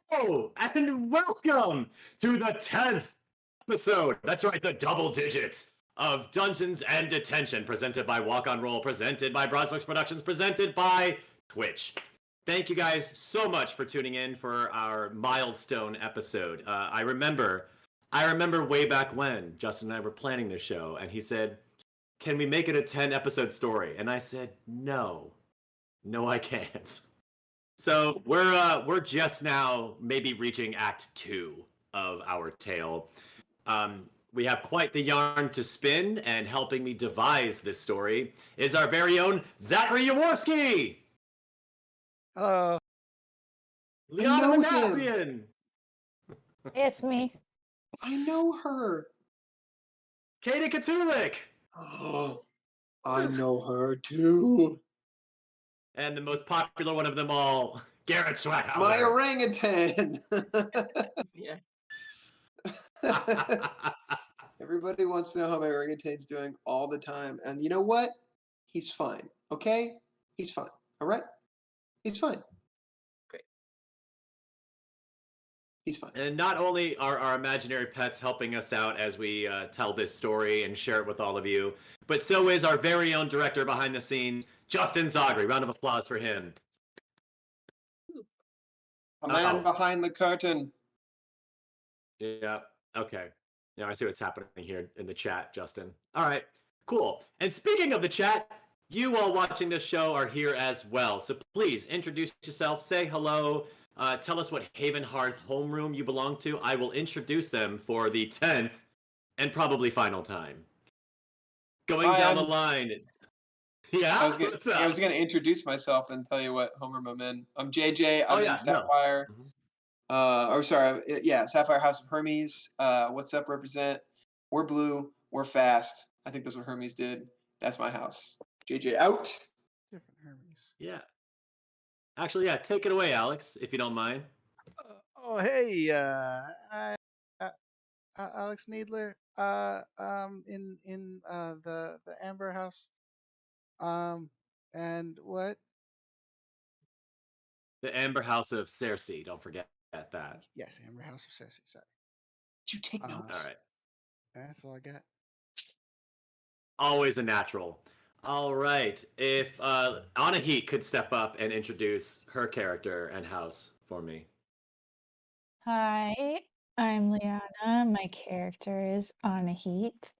Hello, and welcome to the 10th episode. That's right, the double digits of Dungeons and Detention, presented by Walk on Roll, presented by Broadslux Productions, presented by Twitch. Thank you guys so much for tuning in for our milestone episode. I remember way back when Justin and I were planning this show, and he said, "Can we make it a 10-episode story?" And I said, "No, I can't." So we're just now maybe reaching Act 2 of our tale. We have quite the yarn to spin, and helping me devise this story is our very own Zachary Jaworski. Hello. Liana Manassian. It's me. I know her. Katie Katulik. Oh, I know her too. And the most popular one of them all, Garrett Schwackhauser. My orangutan. Yeah. Everybody wants to know how my orangutan's doing all the time. And you know what? He's fine. Okay? He's fine. All right? He's fine. Great. He's fine. And not only are our imaginary pets helping us out as we tell this story and share it with all of you, but so is our very own director behind the scenes, Justin Zogri. Round of applause for him. A man behind the curtain. Yeah, okay. Now I see what's happening here in the chat, Justin. All right, cool. And speaking of the chat, you all watching this show are here as well. So please introduce yourself, say hello, tell us what Haven Hearth homeroom you belong to. I will introduce them for the 10th and probably final time. Going down the line. Yeah, I was going to introduce myself and tell you what homeroom I'm in. I'm JJ. I'm in Sapphire. No. Sapphire House of Hermes. What's up, represent? We're blue. We're fast. I think that's what Hermes did. That's my house. JJ out. Different Hermes. Yeah. Actually, yeah, take it away, Alex, if you don't mind. Hey, Alex Needler. In the Amber House. And what? The Amber House of Cersei, don't forget that. Yes, Amber House of Cersei. Sorry. Did you take notes? All right. That's all I got. Always a natural. All right. If Anahit could step up and introduce her character and house for me. Hi, I'm Liana. My character is Anahit,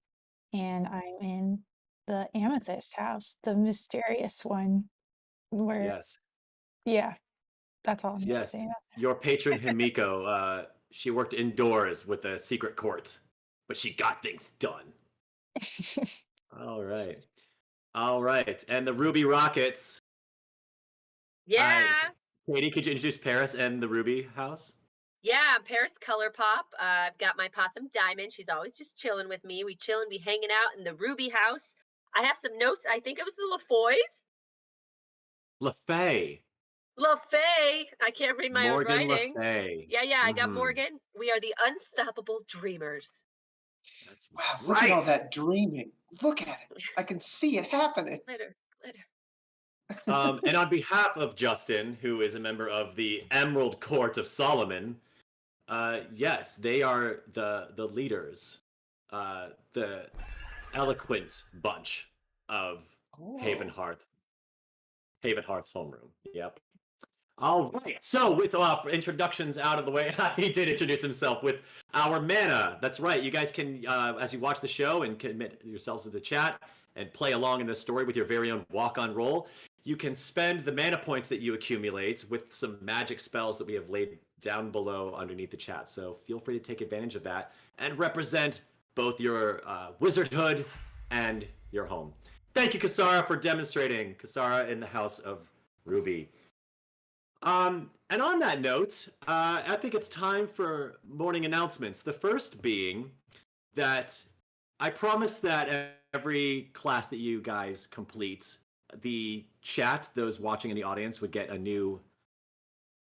and I'm in the Amethyst house, the mysterious one. Where, Yes. yeah, that's all I'm gonna Yes. say about Your patron Himiko, she worked indoors with a secret court, but she got things done. that. All right. All right. And the Ruby Rockets. Yeah. Katie, could you introduce Paris and the Ruby house? Yeah, I'm Paris ColourPop. I've got my possum Diamond. She's always just chilling with me. We chill and be hanging out in the Ruby house. I have some notes. I think it was the LaFoys. LaFay. LaFay. I can't read my Morgan own writing. LaFay. Yeah, I got Morgan. We are the unstoppable dreamers. That's Wow, look right. at all that dreaming. Look at it. I can see it happening. Later. And on behalf of Justin, who is a member of the Emerald Court of Solomon, yes, they are the leaders, the eloquent bunch of Haven Hearth's homeroom. Yep. All right. So with introductions out of the way, he did introduce himself with our mana. That's right. You guys can, as you watch the show and commit yourselves to the chat and play along in this story with your very own walk-on roll, you can spend the mana points that you accumulate with some magic spells that we have laid down below underneath the chat. So feel free to take advantage of that and represent both your wizardhood and your home. Thank you, Kasara, for demonstrating. Kasara in the House of Ruby. And on that note, I think it's time for morning announcements. The first being that I promise that every class that you guys complete, the chat, those watching in the audience, would get a new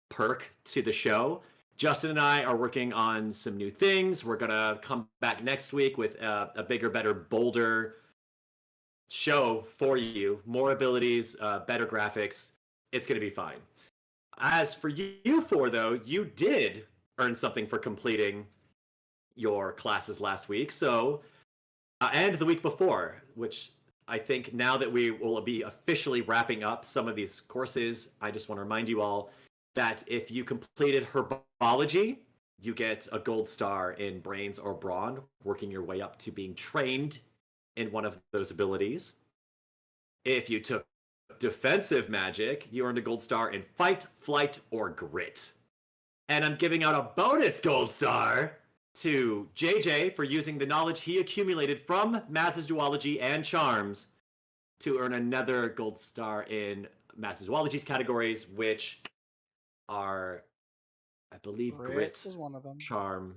perk to the show. Justin and I are working on some new things. We're going to come back next week with a bigger, better, bolder show for you. More abilities, better graphics. It's going to be fine. As for you four, though, you did earn something for completing your classes last week. So, and the week before, which I think now that we will be officially wrapping up some of these courses, I just want to remind you all that if you completed Herbology, you get a gold star in Brains or Brawn, working your way up to being trained in one of those abilities. If you took Defensive Magic, you earned a gold star in Fight, Flight, or Grit. And I'm giving out a bonus gold star to JJ for using the knowledge he accumulated from Maz's Duology and Charms to earn another gold star in Maz's Duology's categories, which are, I believe, Grit was one of them. Charm.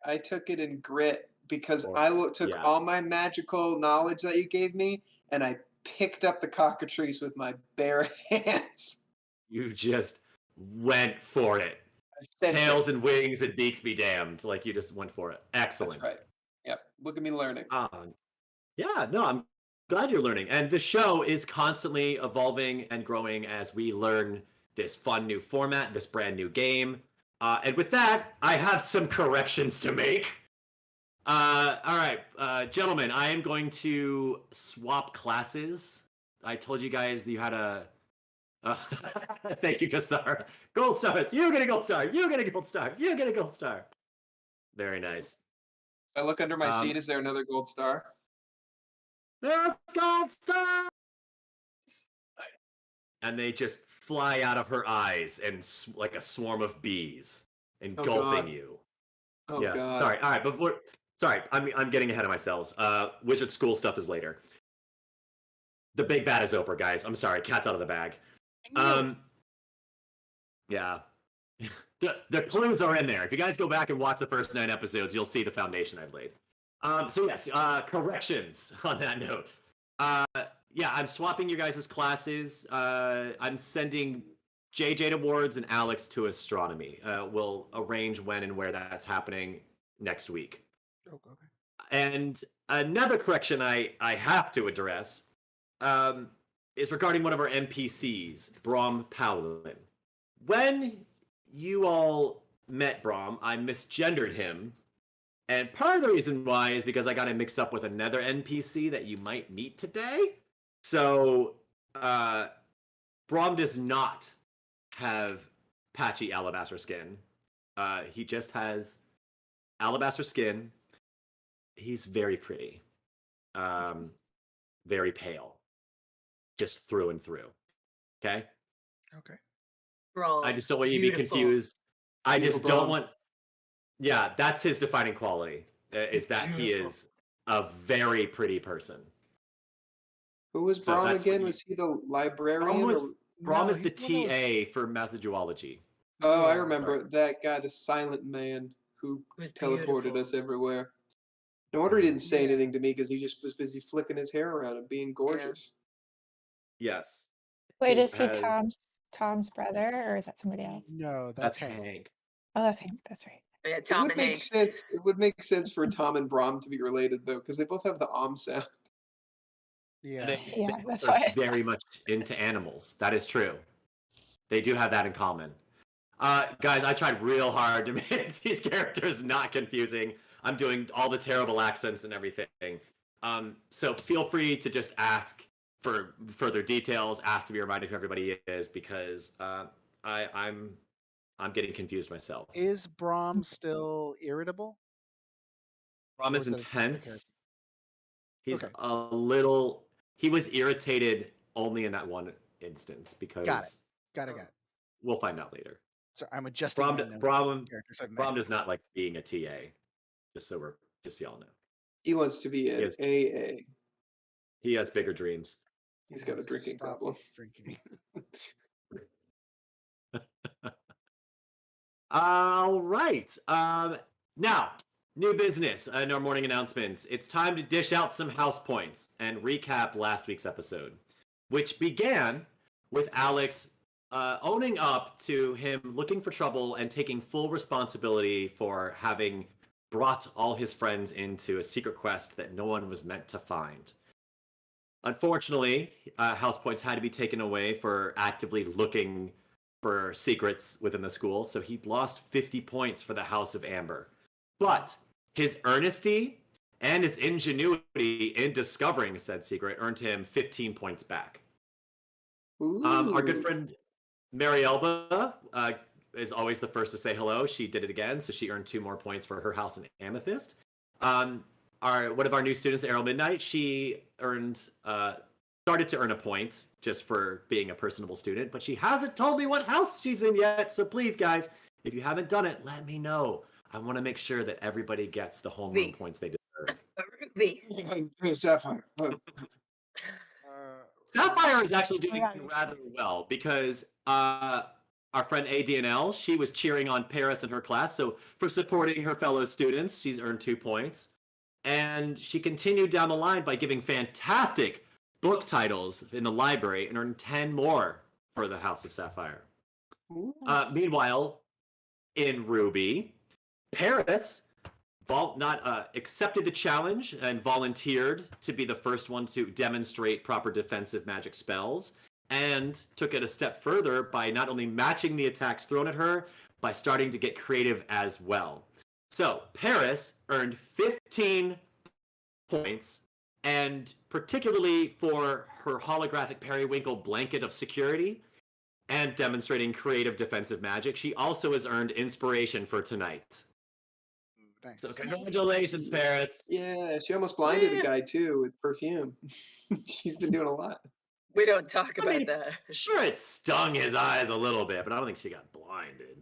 I took it in Grit because Or- I took yeah. all my magical knowledge that you gave me, and I picked up the cockatrice with my bare hands. You just went for it. I said Tails and wings and beaks be damned. Like, you just went for it. Excellent. That's right. Yep. Look at me learning. Yeah, no, I'm glad you're learning. And the show is constantly evolving and growing as we learn this fun new format, this brand new game. And with that, I have some corrections to make. All right, gentlemen, I am going to swap classes. I told you guys that you had a... thank you, Kasara. Gold stars. You get a gold star. You get a gold star. You get a gold star. Very nice. I look under my seat. Is there another gold star? There's gold stars! And they just fly out of her eyes and like a swarm of bees, engulfing God. you. Oh, yes. God. Sorry. All right. Before. Sorry. I'm getting ahead of myself. Wizard school stuff is later. The big bad is Oprah, guys. I'm sorry. Cat's out of the bag. Yeah. The clues are in there. If you guys go back and watch the first 9 episodes, you'll see the foundation I've laid. So yes, corrections on that note. Yeah, I'm swapping you guys' classes. I'm sending JJ to Wards and Alex to Astronomy. We'll arrange when and where that's happening next week. Okay. And another correction I have to address is regarding one of our NPCs, Brom Paladin. When you all met Brom, I misgendered him. And part of the reason why is because I got him mixed up with another NPC that you might meet today. So, Brom does not have patchy alabaster skin. He just has alabaster skin. He's very pretty. Very pale. Just through and through. Okay? Okay. Bro, I just don't want you to be beautiful. confused. I just Beautiful don't Brom. want... Yeah, that's his defining quality, is that he beautiful. is a very pretty person. Who was So Brom that's what again? you- Was he the librarian? Brom No, is the he's one of those- TA for Mazaduology. Oh, I Yeah. remember that guy, the silent man who It was teleported beautiful. us everywhere. No wonder he didn't say Yeah. anything to me because he just was busy flicking his hair around and being gorgeous. Yes. Wait, Who is he has- Tom's brother, or is that somebody else? No, That's that's Hank. Hank. Oh, that's him. That's right. Yeah, It Tom would and make Hanks. sense. It would make sense for Tom and Brom to be related though, because they both have the sound. Yeah. Yeah, They that's are why. very much into animals. That is true. They do have that in common. Guys, I tried real hard to make these characters not confusing. I'm doing all the terrible accents and everything. So feel free to just ask for further details, ask to be reminded who everybody is, because I'm getting confused myself. Is Brom still irritable? Brom or is is that a different intense. character? He's Okay. a little... He was irritated only in that one instance because Got it. we'll find out later. So I'm adjusting Brom, my notes. Brom, Character said Brom does not like being a TA, just so y'all know. He wants to be an Yes. AA. He has bigger dreams. He's got a drinking problem. Drinking. All right. Now, new business and our morning announcements. It's time to dish out some house points and recap last week's episode, which began with Alex owning up to him looking for trouble and taking full responsibility for having brought all his friends into a secret quest that no one was meant to find. Unfortunately, house points had to be taken away for actively looking for secrets within the school, so he lost 50 points for the House of Amber. But his earnesty and his ingenuity in discovering said secret earned him 15 points back. Our good friend Marielba is always the first to say hello. She did it again, so she earned 2 more points for her house in Amethyst. One of our new students, Errol Midnight, she started to earn a point just for being a personable student, but she hasn't told me what house she's in yet. So please, guys, if you haven't done it, let me know. I want to make sure that everybody gets the homeroom points they deserve. Ruby. Sapphire. Sapphire is actually doing rather well because our friend ADNL, she was cheering on Paris in her class. So for supporting her fellow students, she's earned 2 points. And she continued down the line by giving fantastic book titles in the library and earned 10 more for the House of Sapphire. Meanwhile, in Ruby, Paris accepted the challenge and volunteered to be the first one to demonstrate proper defensive magic spells, and took it a step further by not only matching the attacks thrown at her, by starting to get creative as well. So Paris earned 15 points, and particularly for her holographic periwinkle blanket of security and demonstrating creative defensive magic, she also has earned inspiration for tonight. Nice. So congratulations, Paris. Yeah, she almost blinded a guy too with perfume. She's been doing a lot. We don't talk about that. Sure, it stung his eyes a little bit, but I don't think she got blinded.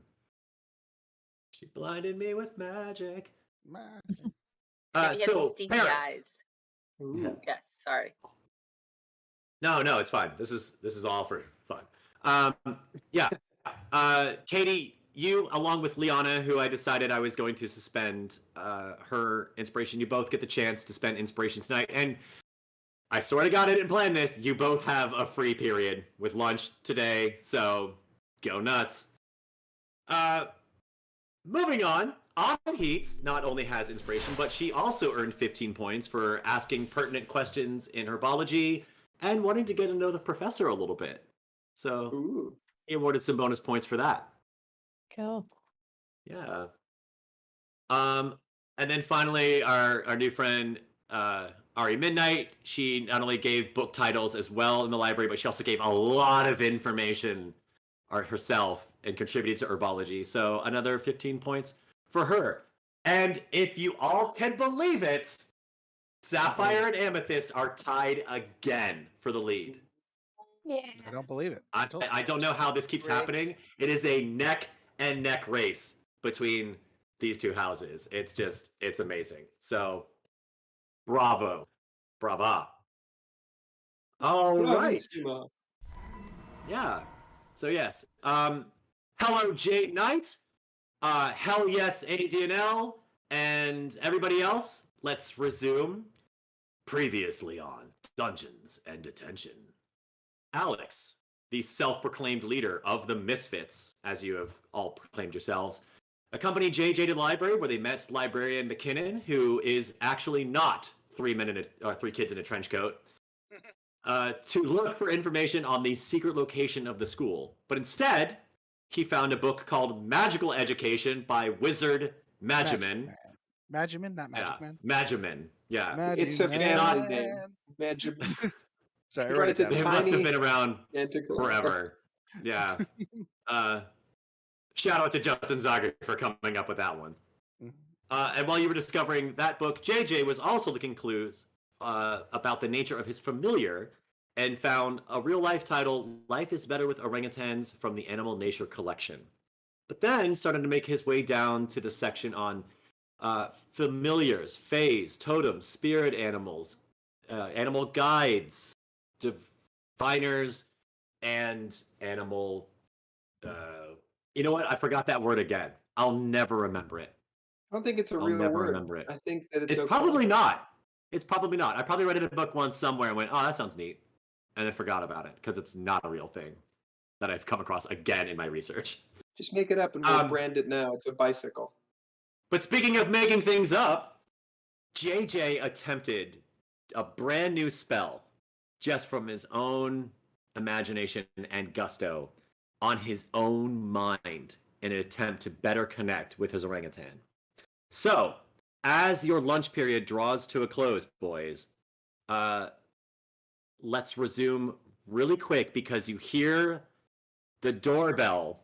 She blinded me with magic. Maybe he had some stinky Paris. eyes. Ooh. Yes, sorry. No, it's fine. This is all for fun. Katie, you, along with Liana, who I decided I was going to suspend her inspiration, you both get the chance to spend inspiration tonight. And I swear to God, I didn't plan this. You both have a free period with lunch today, so go nuts. Moving on, Heat not only has inspiration, but she also earned 15 points for asking pertinent questions in Herbology and wanting to get to know the professor a little bit. So he awarded some bonus points for that. Cool. Yeah. And then finally, our new friend, Ari Midnight, she not only gave book titles as well in the library, but she also gave a lot of information herself and contributed to Herbology. So another 15 points for her. And if you all can believe it, Sapphire and Amethyst are tied again for the lead. Yeah. I don't believe it. I don't know how this keeps happening. It is a neck and neck race between these two houses. It's amazing. So bravo. Brava. All right. Yeah. So yes. Hello, Jade Knight. Hell yes, ADNL, and everybody else. Let's resume. Previously on Dungeons and Detention. Alex, the self-proclaimed leader of the Misfits, as you have all proclaimed yourselves, accompanied JJ to the library where they met librarian McKinnon, who is actually not 3 kids in a trench coat, to look for information on the secret location of the school. But instead, he found a book called Magical Education by Wizard Magiman. Magiman, not Magic Man. Magiman, yeah. It's a family name. Magiman. Sorry, I wrote it down. It must have been around Tentacle. forever. Yeah. Shout out to Justin Zager for coming up with that one. And while you were discovering that book, JJ was also looking clues about the nature of his familiar and found a real life title, Life is Better with Orangutans from the Animal Nature Collection. But then started to make his way down to the section on familiars, fays, totems, spirit animals, animal guides, diviners, and animal. You know what? I forgot that word again. I'll never remember it. I don't think it's a I'll real never word. remember it. I think that It's okay. probably not. It's probably not. I probably read it in a book once somewhere and went, "Oh, that sounds neat," and then forgot about it because it's not a real thing that I've come across again in my research. Just make it up and we'll brand it now. It's a bicycle. But speaking of making things up, JJ attempted a brand new spell just from his own imagination and gusto on his own mind in an attempt to better connect with his orangutan. So, as your lunch period draws to a close, boys, let's resume really quick because you hear the doorbell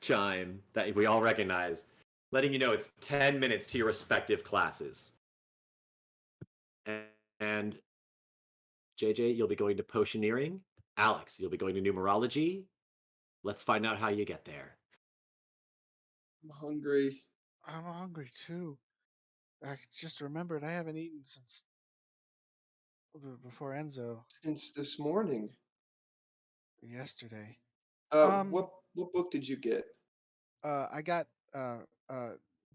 chime that we all recognize, letting you know it's 10 minutes to your respective classes. And JJ, you'll be going to potioneering. Alex, you'll be going to numerology. Let's find out how you get there. I'm hungry. I'm hungry too. I just remembered I haven't eaten since before Enzo Since this morning. yesterday. What book did you get? I got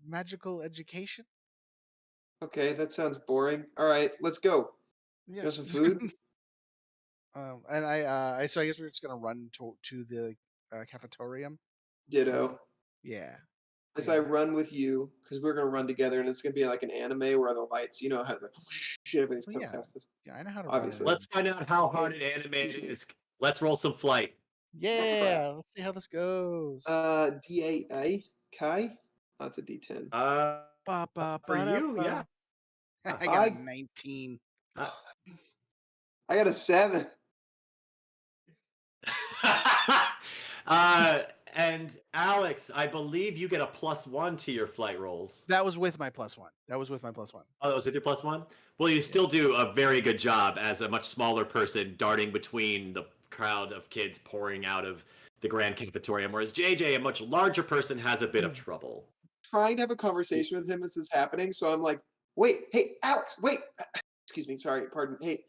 magical education. Okay, that sounds boring. All right, let's go. Yeah. You want some food? And I so I guess we're just gonna run to the cafetorium. Ditto. Yeah. As Yeah. I run with you, because we're gonna run together, and it's gonna be like an anime where the lights, you know how the shit everything's Well, coming yeah. past us. Yeah, I know how to Obviously. run. Let's find out how hard an Okay, anime excuse me. is. Let's roll some flight. Yeah, let's see how this goes. D8A Kai. That's a D10. For you, yeah. I got a 19. Uh, I got a 7. And Alex, I believe you get a +1 to your flight rolls. That was with my +1. That was with my +1. Oh, that was with your +1? Well, you still do a very good job as a much smaller person darting between the crowd of kids pouring out of the grand cafetorium, whereas JJ, a much larger person, has a bit of trouble. Trying to have a conversation with him as this is happening, so I'm like, wait, hey, Alex, wait. Excuse me, sorry, pardon. Hey,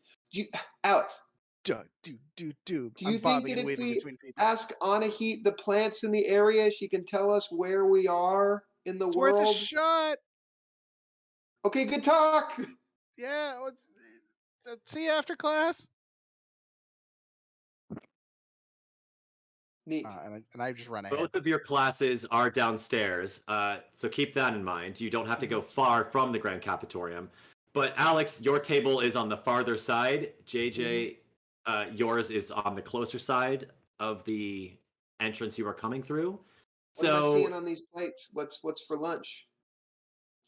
Alex, Do you I'm think bobbing that and if weaving we between people. ask Anahit the plants in the area, she can tell us where we are in the It's world? worth a shot. Okay, good talk. Yeah. See you after class. Neat. And I just run ahead. Both of your classes are downstairs, so keep that in mind. You don't have to go far from the grand cafetorium. But Alex, your table is on the farther side. JJ, yours is on the closer side of the entrance you are coming through. What am I So, seeing on these plates? What's for lunch?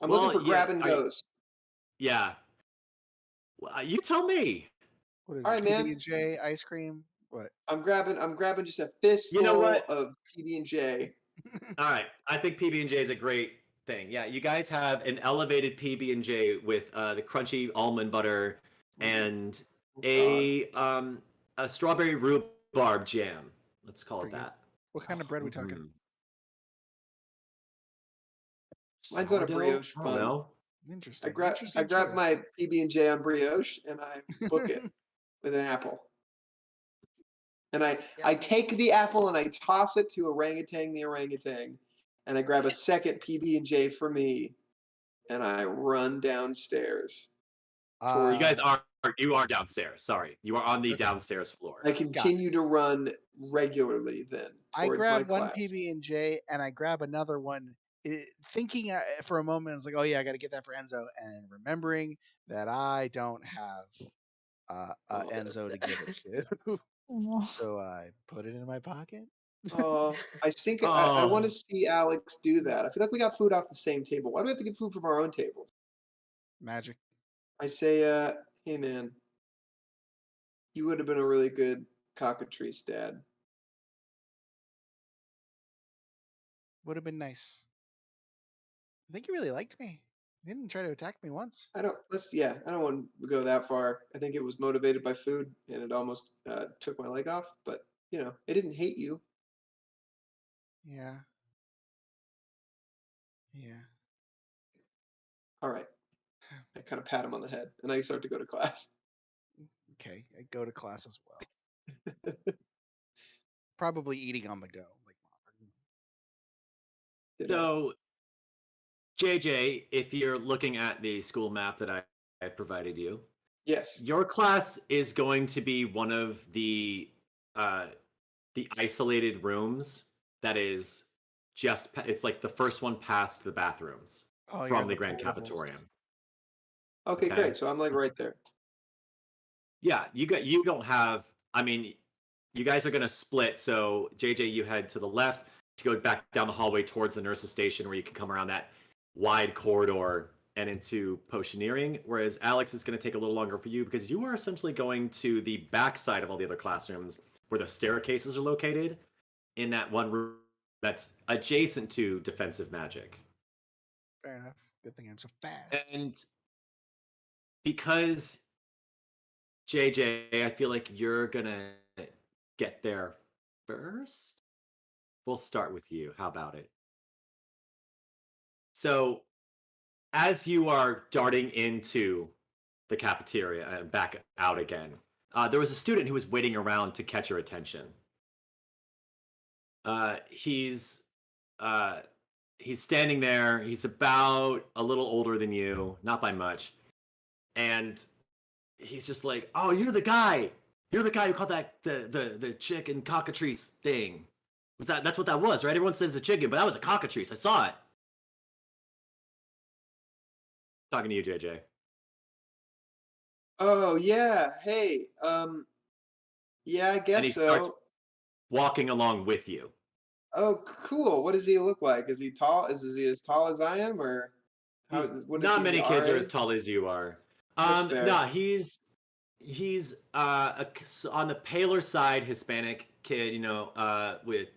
I'm well, looking for yeah, grab and goes. yeah. Well, you tell me. What is All it? right, man. PB&J ice cream. What? I'm grabbing just a fistful You know what? of PB&J. All right, I think PB&J is a great thing. Yeah, you guys have an elevated PB&J with the crunchy almond butter and Oh, a strawberry rhubarb jam. Let's call it Pretty good. that. What kind of bread we talking? Mhm. Mine's on a Sourdough? brioche I don't bun. know. Interesting. I Interesting grab choice. my PB&J on brioche and I book it with an apple. And I take the apple and I toss it to Orangutan the orangutan. And I grab a second PB&J for me and I run downstairs. You guys you are downstairs. Sorry, you are on the Okay. downstairs floor. I continue to run regularly then I towards my grab one class. PB&J and I grab another one, thinking for a moment, I was like, "Oh yeah, I got to get that for Enzo," and remembering that I don't have Enzo to give it to, so I put it in my pocket. I think I want to Oh, see Alex do that. I feel like we got food off the same table. Why do we have to get food from our own tables? Magic. I say, hey man, you would have been a really good cockatrice dad. Would have been nice. I think you really liked me. He didn't try to attack me once. I don't want to go that far. I think it was motivated by food, and it almost took my leg off. But it didn't hate you. Yeah. Yeah. All right. I kind of pat him on the head, and I start to go to class. Okay. I go to class as well. Probably eating on the go. So, JJ, if you're looking at the school map that I provided you, Yes. your class is going to be one of the isolated rooms that is it's like the first one past the bathrooms from the grand cafetorium. Okay, great. So I'm like right there. Yeah, you don't have. I mean, you guys are gonna split. So JJ, you head to the left to go back down the hallway towards the nurse's station, where you can come around that wide corridor and into potioneering. Whereas Alex is going to take a little longer for you because you are essentially going to the back side of all the other classrooms where the staircases are located in that one room that's adjacent to defensive magic. Fair enough. Good thing I'm so fast. And because JJ, I feel like you're gonna get there first. We'll start with you. How about it? So, as you are darting into the cafeteria and back out again, there was a student who was waiting around to catch your attention. He's standing there. He's about a little older than you, not by much, and he's just like, "Oh, you're the guy. You're the guy who caught that the chicken cockatrice thing. That's what that was, right? Everyone says it's a chicken, but that was a cockatrice. I saw it." Talking to you, JJ. Oh yeah. Hey. Yeah, I guess And he so. starts walking along with you. Oh, cool. What does he look like? Is he tall? Is he as tall as I am, or Not many kids are as tall as you are. No, he's on the paler side Hispanic kid, with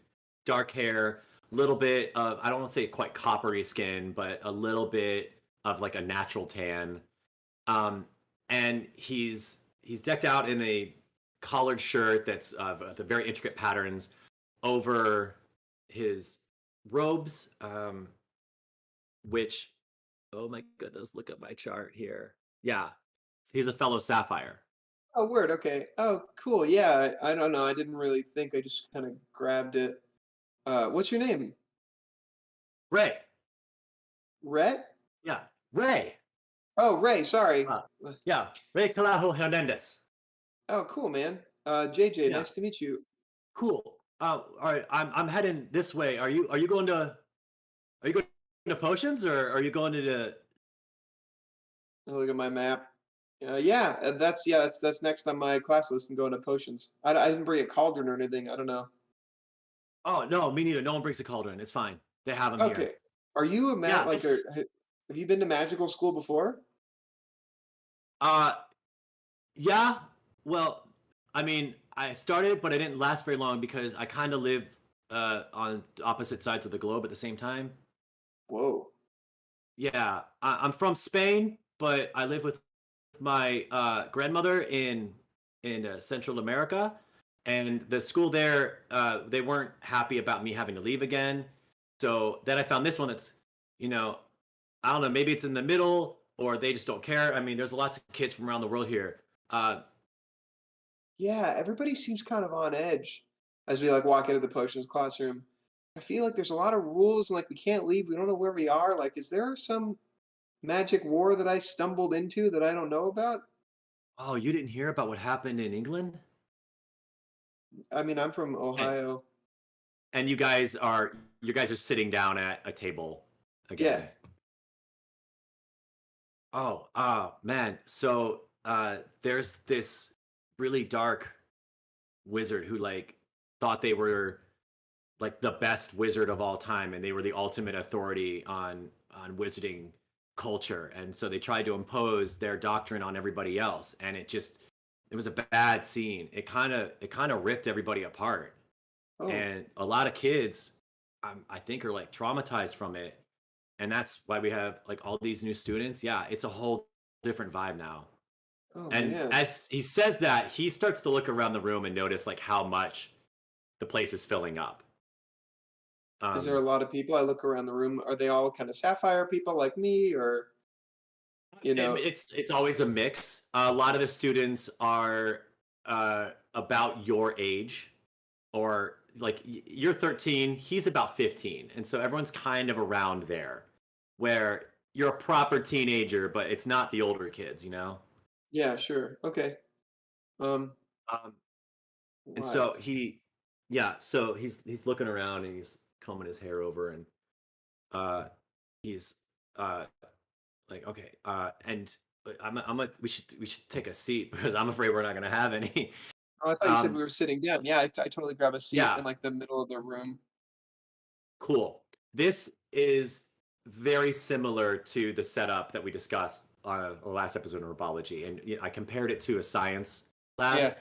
dark hair, little bit of, I don't want to say quite coppery skin, but a little bit of like a natural tan. And he's decked out in a collared shirt that's of the very intricate patterns over his robes, which, oh my goodness, look at my chart here. Yeah, he's a fellow Sapphire. Oh, word. Okay. Oh, cool. Yeah. I don't know. I didn't really think. I just kind of grabbed it. What's your name? Ray. Rhett? Yeah, Ray. Oh, Ray. Sorry. Yeah, Ray Calajo Hernandez. Oh, cool, man. JJ, Yeah. nice to meet you. Cool. All right, I'm heading this way. Are you going to potions, or are you going to the? Look at my map. That's next on my class list. I'm going to potions. I didn't bring a cauldron or anything. I don't know. Oh no, me neither. No one brings a cauldron. It's fine. They have them Okay. here. Are you a Yeah, have you been to magical school before? Yeah. Well, I mean, I started, but I didn't last very long because I kind of live on opposite sides of the globe at the same time. Whoa. Yeah, I'm from Spain, but I live with my grandmother in Central America, and the school there, they weren't happy about me having to leave again. So then I found this one that's, I don't know, maybe it's in the middle, or they just don't care. I mean, there's lots of kids from around the world here. Yeah, everybody seems kind of on edge as we like walk into the potions classroom. I feel like there's a lot of rules and like we can't leave. We don't know where we are. Like, is there some magic war that I stumbled into that I don't know about? Oh, you didn't hear about what happened in England? I mean, I'm from Ohio. And you guys are sitting down at a table again. Yeah. Oh, man. So there's this really dark wizard who thought they were like the best wizard of all time, and they were the ultimate authority on wizarding culture. And so they tried to impose their doctrine on everybody else, and it was a bad scene. It kind of ripped everybody apart. Oh. And a lot of kids, I think, are like traumatized from it. and that's why we have like all these new students. Yeah, it's a whole different vibe now. Oh And man. as he says that, he starts to look around the room and notice like how much the place is filling up. Is there a lot of people? I look around the room. Are they all kind of sapphire people like me, or It's always a mix. A lot of the students are about your age, or like you're 13, he's about 15, and so everyone's kind of around there, where you're a proper teenager, but it's not the older kids, you know. Yeah, sure. Okay. Um, Um, and so wild. so he's looking around and he's combing his hair over, and uh, he's uh, like, okay, and we should take a seat because I'm afraid we're not gonna have any. Oh, I thought you said Um, we were sitting down. Yeah, I totally grab a seat yeah, in like the middle of the room. cool. This is very similar to the setup that we discussed on our last episode of Herbology, and I compared it to a science lab. Yeah,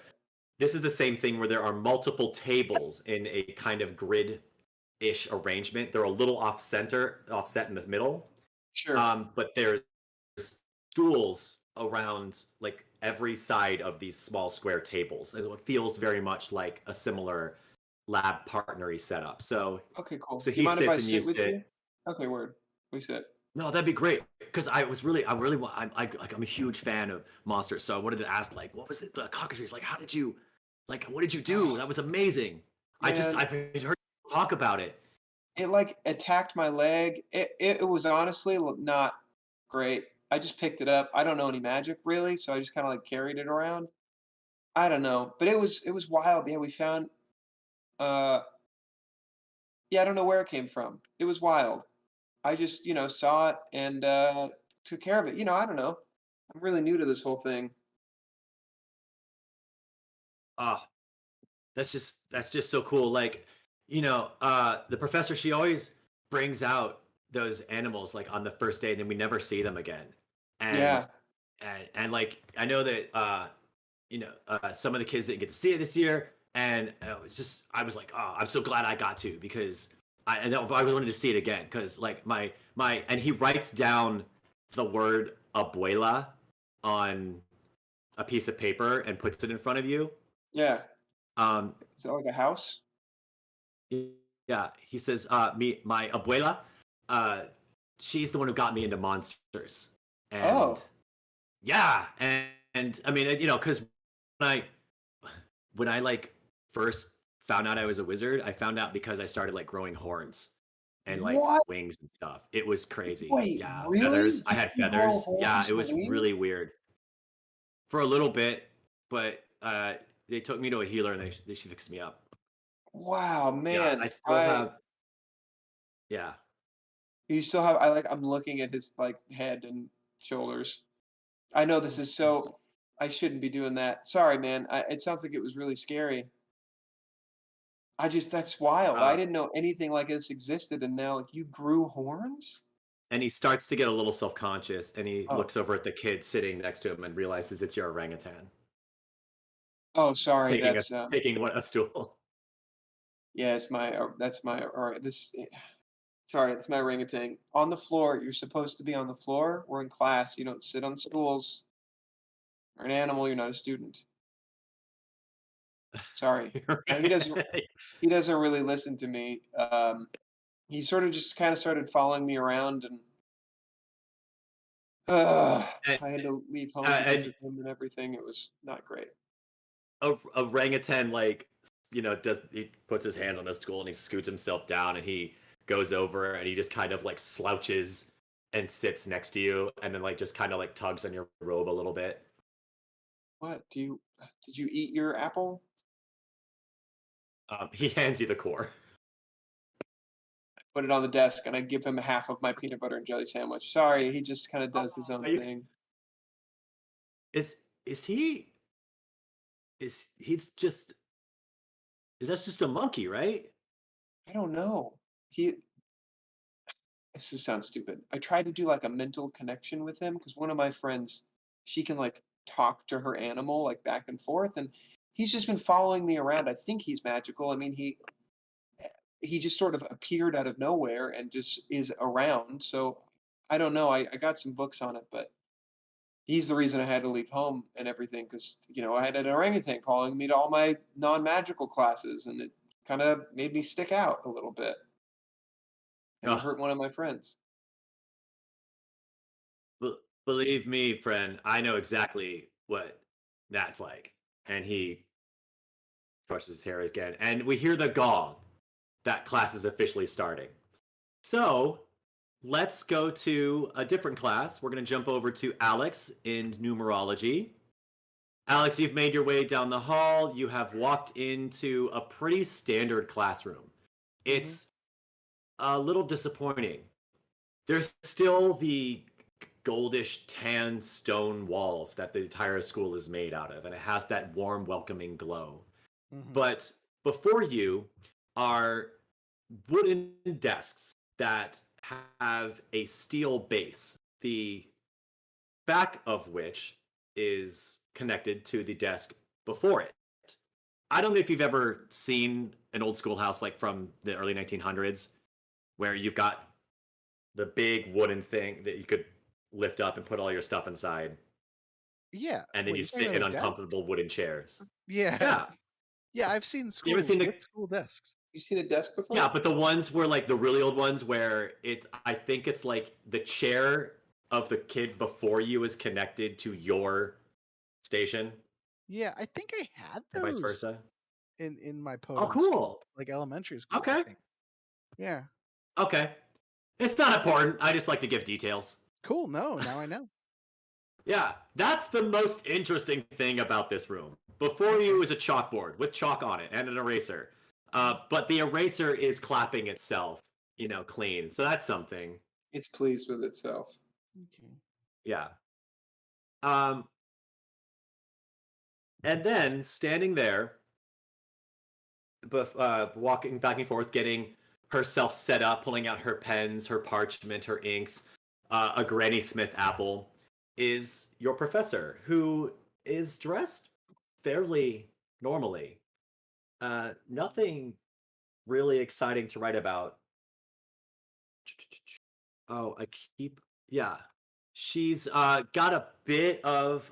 This is the same thing where there are multiple tables in a kind of grid-ish arrangement. They're a little offset in the middle, sure. but there's stools around like every side of these small square tables. And it feels very much like a similar lab partnery setup. So Okay, cool. so Do you he mind if I sits and you sit with you? sit. Okay, word. We sit. No, that'd be great because I'm a huge fan of monsters. So I wanted to ask, like, what was the cockatrice like? How did you, like, what did you do? That was amazing. Man, I've heard people talk about it. it like attacked my leg. It was honestly not great. I just picked it up. I don't know any magic really, so I just kind of like carried it around. I don't know, but it was wild. Yeah, we found uh yeah, I don't know where it came from. It was wild. I just, saw it and took care of it. I don't know. I'm really new to this whole thing. Ah, that's just so cool. Like, the professor, she always brings out those animals like on the first day, and then we never see them again. And Yeah. and like I know that some of the kids didn't get to see it this year, and I was like, oh, I'm so glad I got to, because I wanted to see it again, because like my and he writes down the word abuela on a piece of paper and puts it in front of you. Yeah. Um, Is it like a house? yeah, he says, my abuela, uh, she's the one who got me into monsters, and Oh. yeah, and I mean, because when I when I like first found out I was a wizard, I found out because I started like growing horns and like What? wings and stuff. It was crazy. Wait, Yeah, really? feathers. I had You grow feathers. Yeah, horns it and was wings? really weird for a little bit, but they took me to a healer and she fixed me up. Wow, Yeah, man. I still have. Yeah, You still have I'm looking at his like head and shoulders. I know this is so I shouldn't be doing that. Sorry, man. It sounds like it was really scary. That's wild. I uh, didn't know anything like this existed, and now like you grew horns? and he starts to get a little self conscious, and he Oh. looks over at the kid sitting next to him and realizes it's your orangutan Oh, sorry. taking a That's a stool. yeah, that's my all right. Sorry, that's my orangutan. On the floor. You're supposed to be on the floor. We're in class. You don't sit on stools. You're an animal, you're not a student. Sorry. No, he doesn't really listen to me. He sort of just kind of started following me around, and and, I had to leave home because and of him and everything. It was not great. orangutan, like, does he puts his hands on the stool and he scoots himself down and he goes over and he just kind of like slouches and sits next to you, and then like just kind of like tugs on your robe a little bit. What? Did you eat your apple? He hands you the core. Put it on the desk, and I give him half of my peanut butter and jelly sandwich. Sorry, he just kind of does his own Are you, thing. is is he is he's just is that's just a monkey, right? I don't know. He This sounds stupid. I tried to do like a mental connection with him because one of my friends, she can like talk to her animal like back and forth, and he's just been following me around. I think he's magical. I mean, he just sort of appeared out of nowhere and just is around. So I don't know. I got some books on it, but he's the reason I had to leave home and everything because I had an orangutan following me to all my non-magical classes, and it kind of made me stick out a little bit, and it Ugh. hurt one of my friends. Believe me, friend, I know exactly what that's like. And he brushes his hair again, and we hear the gong that class is officially starting. So let's go to a different class. We're going to jump over to Alex in numerology. Alex, you've made your way down the hall. You have walked into a pretty standard classroom. It's a little disappointing. There's still the goldish tan stone walls that the entire school is made out of, and it has that warm, welcoming glow. But before you are wooden desks that have a steel base, the back of which is connected to the desk before it. I don't know if you've ever seen an old schoolhouse like from the early 1900s, where you've got the big wooden thing that you could lift up and put all your stuff inside. Yeah. And then Wait, you you're sit talking in about a desk? uncomfortable wooden chairs. Yeah. Yeah. Yeah, I've seen You ever schools seen the with school desks. You seen a desk before? Yeah, but the ones where like the really old ones where I think it's like the chair of the kid before you is connected to your station Yeah, I think I had and vice those versa. in my Oh, Podunk school, cool. like elementary school. I Okay. think. Yeah. Okay. It's not important. I just like to give details. Cool. No, now I know. Yeah, that's the most interesting thing about this room. Before you is a chalkboard with chalk on it and an eraser. But the eraser is clapping itself, clean. So that's something. It's pleased with itself. Okay. Yeah. And then standing there, walking back and forth, getting herself set up, pulling out her pens, her parchment, her inks, a Granny Smith apple, is your professor, who is dressed fairly normally. Nothing really exciting to write about. Oh, yeah. She's got a bit of,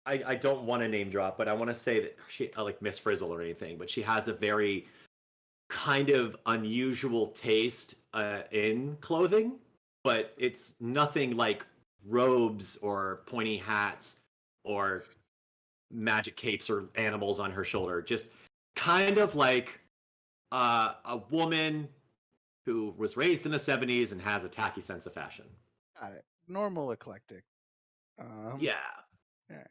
I don't want to name drop, but I want to say that she, like Miss Frizzle or anything, but she has a very kind of unusual taste in clothing, but it's nothing like robes or pointy hats or magic capes or animals on her shoulder. Just kind of like a woman who was raised in the 70s and has a tacky sense of fashion. Got it. Normal eclectic. Yeah. Yeah.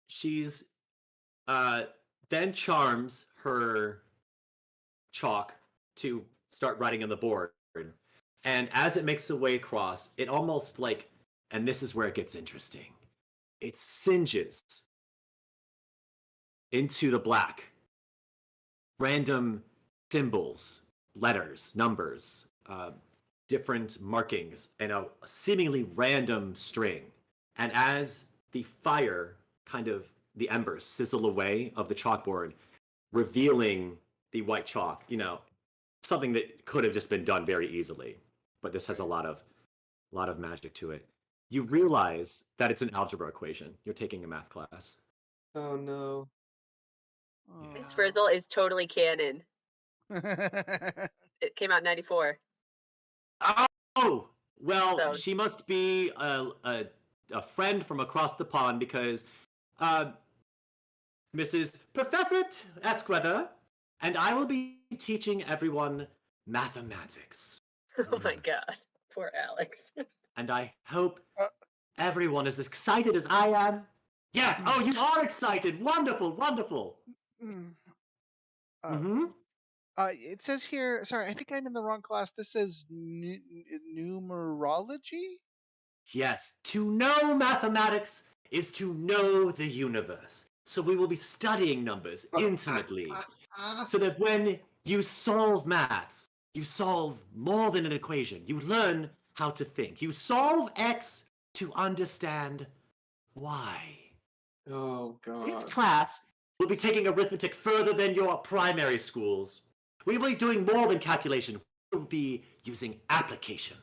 She's then charms her chalk to start writing on the board. And as it makes its way across, it almost like, and this is where it gets interesting, it singes into the black. Random symbols, letters, numbers, different markings, and a seemingly random string. And as the fire, kind of the embers, sizzle away of the chalkboard, revealing the white chalk, something that could have just been done very easily. But this has a lot of magic to it. You realize that it's an algebra equation. You're taking a math class. Oh no. Miss Frizzle is totally canon. It came out in 94. Oh, well, So- she must be a friend from across the pond because Mrs. Professor Esqueather and I will be teaching everyone mathematics. Oh my god. Poor Alex. And I hope everyone is as excited as I am. Yes, oh, you are excited. Wonderful, wonderful. It says here, sorry, I think I'm in the wrong class. This says numerology? Yes, to know mathematics is to know the universe. So we will be studying numbers intimately. So that when you solve maths, you solve more than an equation. You learn how to think. You solve X to understand Y. Oh god. This class will be taking arithmetic further than your primary schools. We will be doing more than calculation. We will be using application.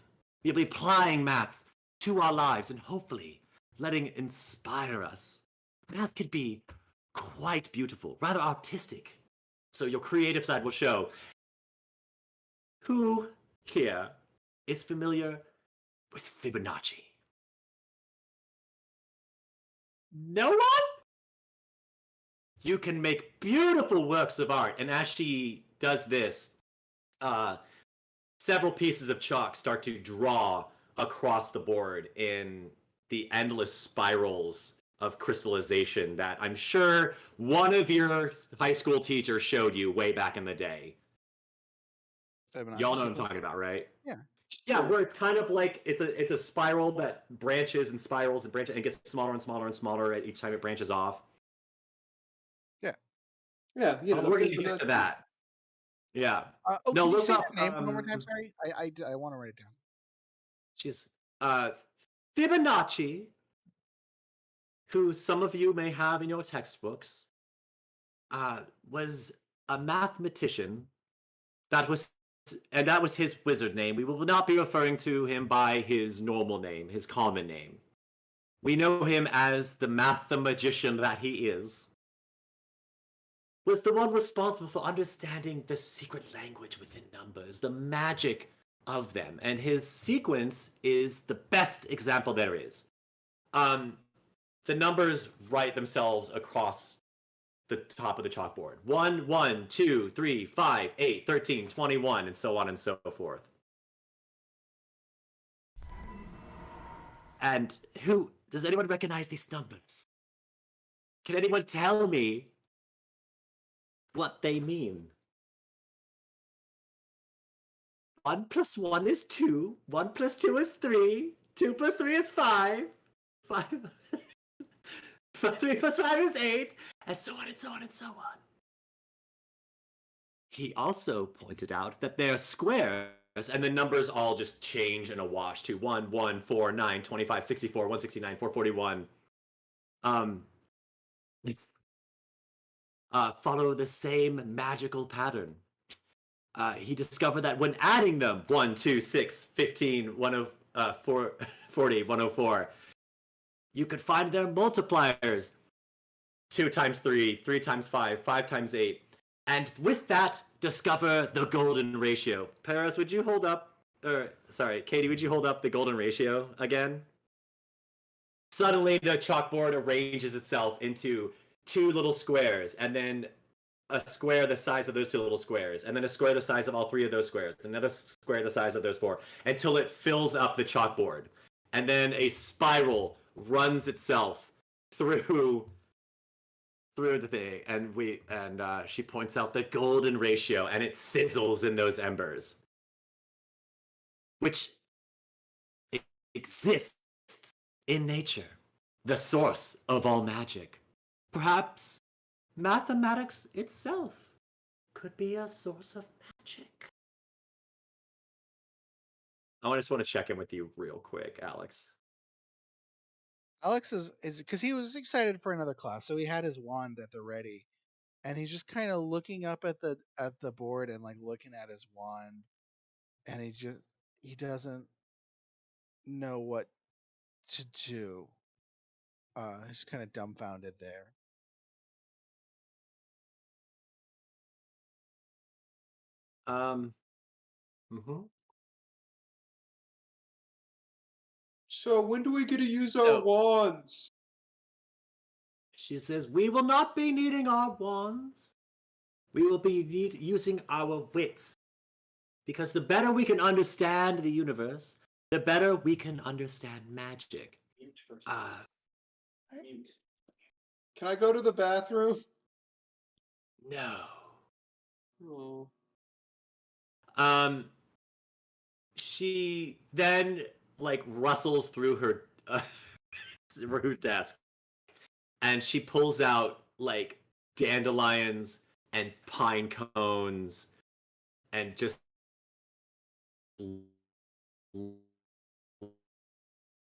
We will be applying maths to our lives and hopefully letting it inspire us. Math could be quite beautiful, rather artistic. So your creative side will show. Who here is familiar with Fibonacci? No one? You can make beautiful works of art. And as she does this, several pieces of chalk start to draw across the board in the endless spirals of crystallization that I'm sure one of your high school teachers showed you way back in the day. Fibonacci Y'all know what I'm sequence. talking about, right? Yeah. Yeah, where it's kind of like it's a spiral that branches and spirals and branches and gets smaller and smaller and smaller at each time it branches off. Yeah, you know, We're gonna get Fibonacci. to that. Yeah. Oh, No, can you look say up, that name one more time? Sorry, I want to write it down. She's Fibonacci, who some of you may have in your textbooks, was a mathematician that was his wizard name. We will not be referring to him by his normal name, his common name. We know him as the mathematician that he is. Was the one responsible for understanding the secret language within numbers, the magic of them. And his sequence is the best example there is. The numbers write themselves across the top of the chalkboard. 1, 1, 2, 3, 5, 8, 13, 21, and so on and so forth. And does anyone recognize these numbers? Can anyone tell me what they mean? 1 plus 1 is 2. 1 plus 2 is 3. 2 plus 3 is 5. 5. 3 plus 5 is 8. And so on and so on and so on. He also pointed out that they're squares, and the numbers all just change in a wash to 1, 1, 4, 9, 25, 64, 169, 441. Follow the same magical pattern. He discovered that when adding them, 1, 2, 6, 15, 40, 104, you could find their multipliers. 2 times 3, 3 times 5, 5 times 8. And with that, discover the golden ratio. Paris, would you hold up, Katie, would you hold up the golden ratio again? Suddenly, the chalkboard arranges itself into 2 little squares, and then a square the size of those 2 little squares, and then a square the size of all 3 of those squares, another square the size of those 4, until it fills up the chalkboard. And then a spiral runs itself through the thing, and she points out the golden ratio, and it sizzles in those embers, which exists in nature, the source of all magic. Perhaps mathematics itself could be a source of magic. I just want to check in with you real quick, Alex. Alex is because he was excited for another class, so he had his wand at the ready, and he's just kind of looking up at the board and like looking at his wand, and he doesn't know what to do. He's kind of dumbfounded there. So when do we get to use our wands? She says, we will not be needing our wands. We will be using our wits. Because the better we can understand the universe, the better we can understand magic. Can I go to the bathroom? No. Oh. She then rustles through her desk, and she pulls out dandelions and pine cones and just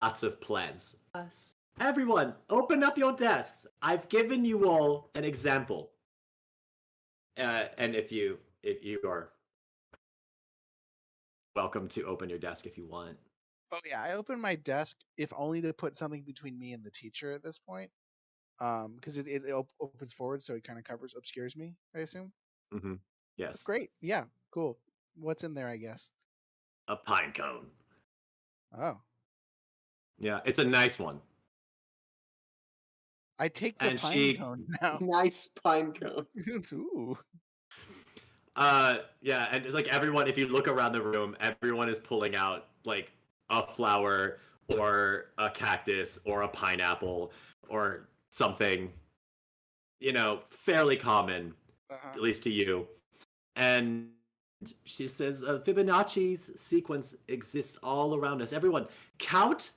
lots of plants. Everyone, open up your desks. I've given you all an example. And if you you are welcome to open your desk if you want. Oh yeah, I opened my desk if only to put something between me and the teacher at this point. Because it opens forward, so it kind of obscures me, I assume. Mm-hmm. Yes. Great. Yeah. Cool. What's in there? I guess. A pine cone. Oh, Yeah, it's a nice one. I take the And pine she, cone now. Nice pine cone. Ooh. yeah, and it's like everyone. If you look around the room, everyone is pulling out like a flower or a cactus or a pineapple or something. You know, fairly common, at least to you. And she says, Fibonacci's sequence exists all around us. Everyone, count,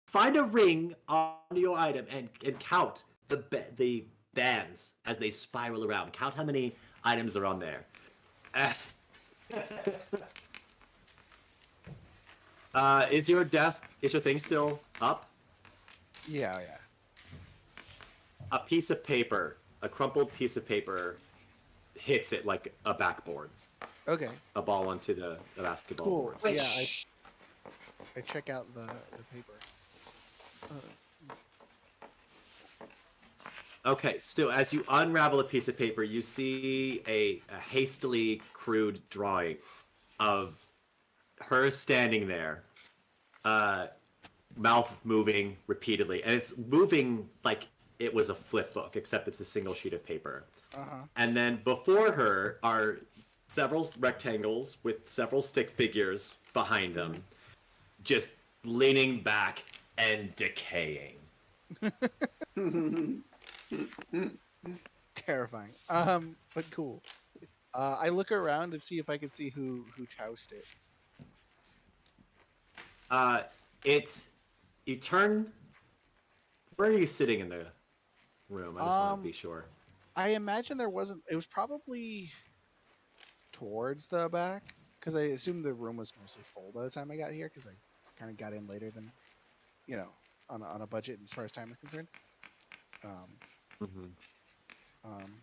find a ring on your item and count the bands as they spiral around. Count how many items are on there. Is your thing still up? Yeah. A piece of paper, a crumpled piece of paper, hits it like a backboard. Okay. A ball onto the basketball Cool. board. Yeah. I check out the paper. Okay, so as you unravel a piece of paper, you see a hastily crude drawing of her standing there, mouth moving repeatedly, and it's moving like it was a flip book, except it's a single sheet of paper. And then before her are several rectangles with several stick figures behind them, just leaning back and decaying. Terrifying. But cool. I look around to see if I can see who toast it. You turn. Where are you sitting in the room? I just want to be sure. I imagine there wasn't. It was probably towards the back, because I assumed the room was mostly full by the time I got here, because I kind of got in later than, on a budget as far as time is concerned.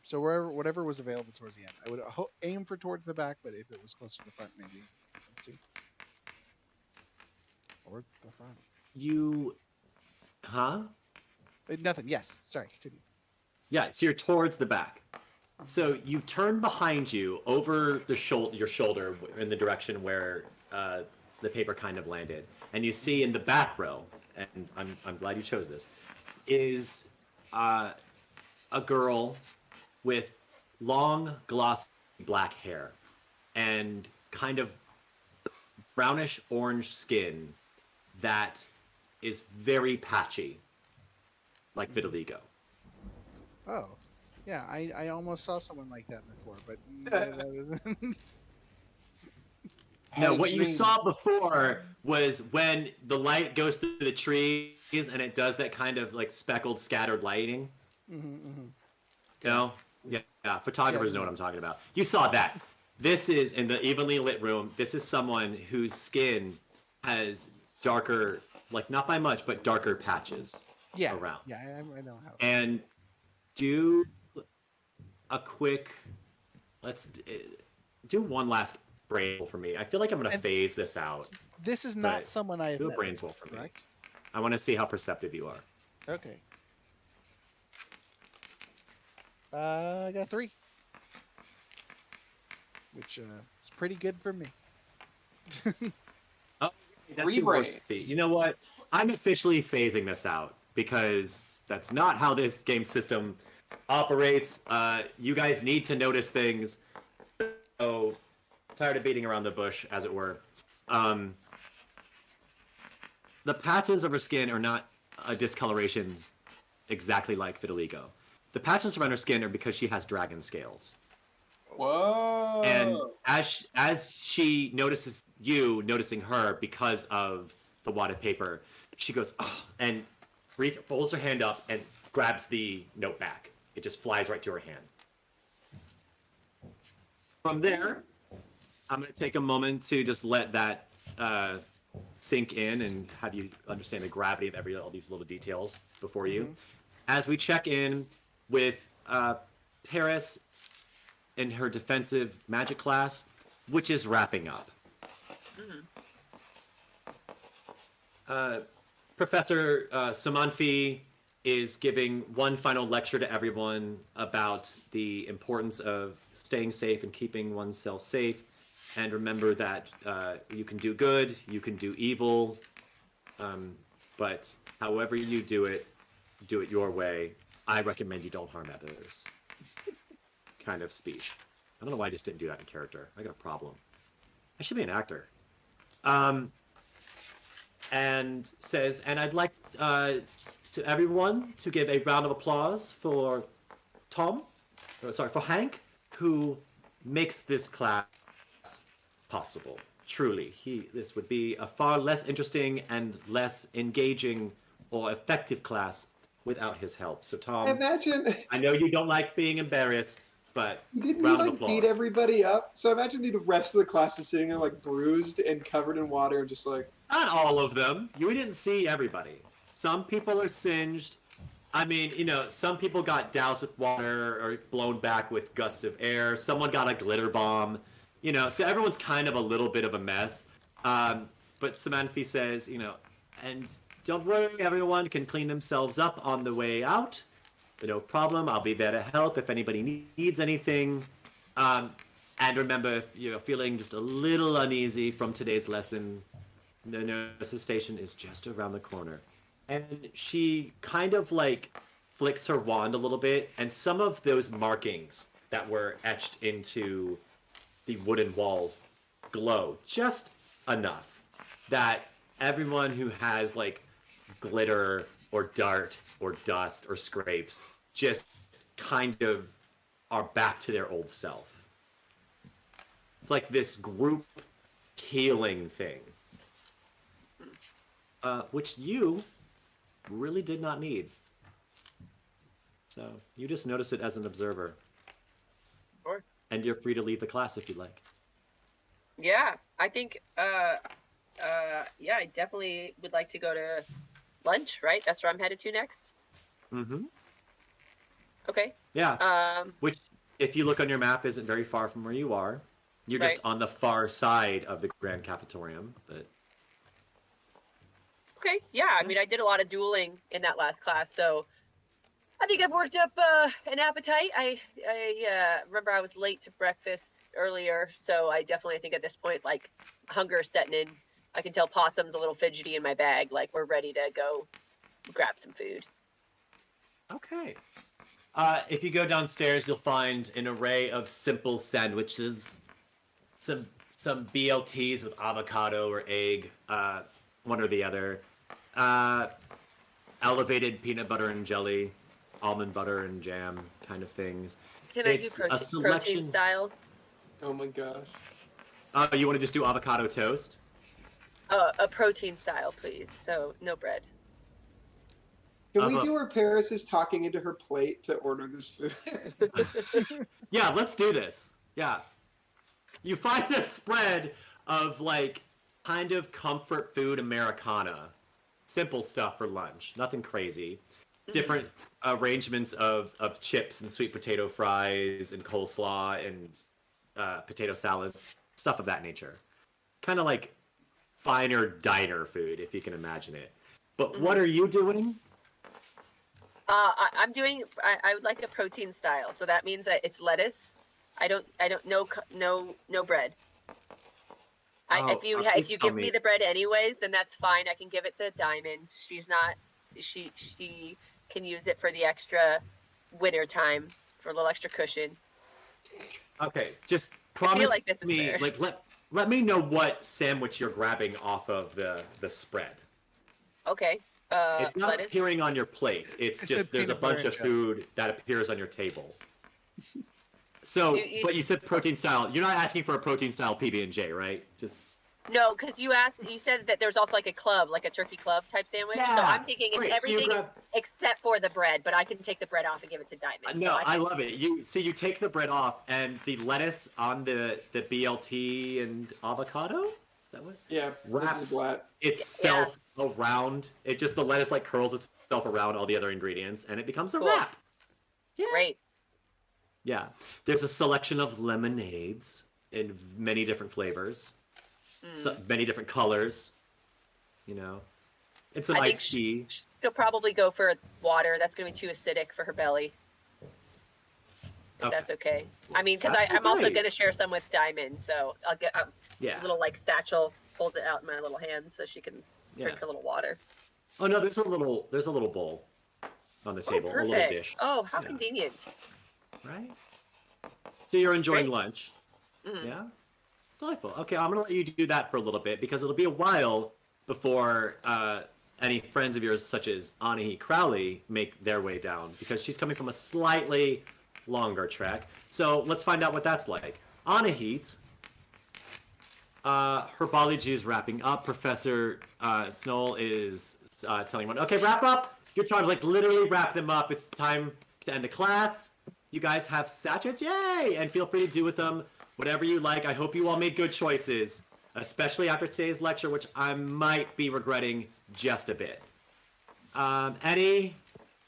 So whatever was available towards the end, I would aim for towards the back, but if it was closer to the front, maybe makes sense too. Or the front. Nothing. Yes. Sorry. Continue. Yeah, so you're towards the back. So you turn behind you over your shoulder in the direction where the paper kind of landed, and you see in the back row, and I'm glad you chose this, is a girl with long, glossy black hair and kind of brownish orange skin that is very patchy, like vitiligo. Oh, yeah. I almost saw someone like that before, but that isn't. No, what you saw before was when the light goes through the trees and it does that kind of like speckled, scattered lighting. No? Yeah. Photographers know what I'm talking about. You saw that. This is, in the evenly lit room, this is someone whose skin has darker, like not by much, but darker patches around. Yeah, I know how. And do a quick, let's do one last brain roll for me. I feel like I'm going to phase this out. This is not someone I have do a met brain before, roll for me. correct? I want to see how perceptive you are. Okay. I got a 3. Which is pretty good for me. Oh, that's your worst feat. You know what? I'm officially phasing this out because that's not how this game system operates. You guys need to notice things. So, tired of beating around the bush, as it were. The patches of her skin are not a discoloration exactly like vitiligo. The patches around her skin are because she has dragon scales. Whoa! And as she notices you noticing her because of the wadded paper, she goes, oh, and folds her hand up and grabs the note back. It just flies right to her hand. From there, I'm going to take a moment to just let that sink in and have you understand the gravity of all these little details before you. As we check in with Paris, in her defensive magic class, which is wrapping up. Professor Samanfi is giving one final lecture to everyone about the importance of staying safe and keeping oneself safe. And remember that you can do good, you can do evil, but however you do it your way. I recommend you don't harm others. Kind of speech. I don't know why I just didn't do that in character. I got a problem. I should be an actor. And says, and I'd like to everyone to give a round of applause for for Hank, who makes this class possible. Truly, this would be a far less interesting and less engaging or effective class without his help. So Tom, Imagine I know you don't like being embarrassed, but didn't round he of like applause. beat everybody up? So imagine the rest of the class is sitting there like bruised and covered in water and just like. Not all of them. You didn't see everybody. Some people are singed. I mean, some people got doused with water or blown back with gusts of air. Someone got a glitter bomb. So everyone's kind of a little bit of a mess. But Samanfi says, and don't worry, everyone can clean themselves up on the way out. No problem. I'll be there to help if anybody needs anything. And remember, if you're feeling just a little uneasy from today's lesson, the nurse's station is just around the corner. And she kind of like flicks her wand a little bit, and some of those markings that were etched into the wooden walls glow just enough that everyone who has like glitter or dart or dust or scrapes just kind of are back to their old self. It's like this group healing thing. Which you really did not need. So you just notice it as an observer. Sure. And you're free to leave the class if you like. Yeah, I think, yeah, I definitely would like to go to lunch, right? That's where I'm headed to next? Mm-hmm. Okay. Yeah. Which, if you look on your map, isn't very far from where you are. You're just on the far side of the Grand Cafetorium, but... Okay, yeah, I mean, I did a lot of dueling in that last class, so I think I've worked up an appetite. I remember I was late to breakfast earlier, so I think at this point, like, hunger is setting in. I can tell Possum's a little fidgety in my bag, like, we're ready to go grab some food. Okay. If you go downstairs, you'll find an array of simple sandwiches, some BLTs with avocado or egg, one or the other. Elevated peanut butter and jelly, almond butter and jam kind of things. Can I do protein style? Oh my gosh. You want to just do avocado toast? A protein style, please. So no bread. Can we do where Paris is talking into her plate to order this food? Yeah, let's do this. Yeah. You find a spread of like kind of comfort food Americana. Simple stuff for lunch, nothing crazy. Different arrangements of chips and sweet potato fries and coleslaw and potato salads, stuff of that nature. Kind of like finer diner food, if you can imagine it. But what are you doing? I'm doing. I would like a protein style, so that means that it's lettuce. I don't no bread. If you give me the bread anyways, then that's fine. I can give it to Diamond. She can use it for the extra winter time for a little extra cushion. Okay, just promise like this is me, fair. like let me know what sandwich you're grabbing off of the spread. Okay. It's not lettuce. appearing on your plate. It's just there's a peanut butter bunch and of jelly. food that appears on your table. So, but you said protein style. You're not asking for a protein style PB&J, right? Just No, because you said that there's also like a club, like a turkey club type sandwich. So Yeah. I'm thinking it's Great. So you everything grab- except for the bread, but I can take the bread off and give it to Diamond. No, So I love it. You take the bread off and the lettuce on the BLT and avocado. Is that what? Yeah, Wraps flat. itself around. It just the lettuce like curls itself around all the other ingredients and it becomes a Cool. wrap. Yeah. Great. Yeah. There's a selection of lemonades in many different flavors, so, many different colors. You know, it's an I think iced tea. she'll probably go for water. That's going to be too acidic for her belly. If Okay. that's okay. I mean, because That's I'm also okay. going to share some with Diamond, so I'll get a Yeah. little like satchel, hold it out in my little hands so she can drink Yeah. her little water. Oh no, there's a little bowl on the table, a little Perfect. dish. Oh, how Yeah. convenient. Right? So you're enjoying Great. lunch. Mhm. Yeah? Delightful. Okay, I'm gonna let you do that for a little bit because it'll be a while before any friends of yours, such as Anahi Crowley, make their way down because she's coming from a slightly longer trek. So let's find out what that's like. Anahit, Herbology is wrapping up. Professor Snow is telling everyone, okay, wrap up. You're trying to like literally wrap them up. It's time to end the class. You guys have sachets, yay! And feel free to do with them whatever you like. I hope you all made good choices, especially after today's lecture, which I might be regretting just a bit. Any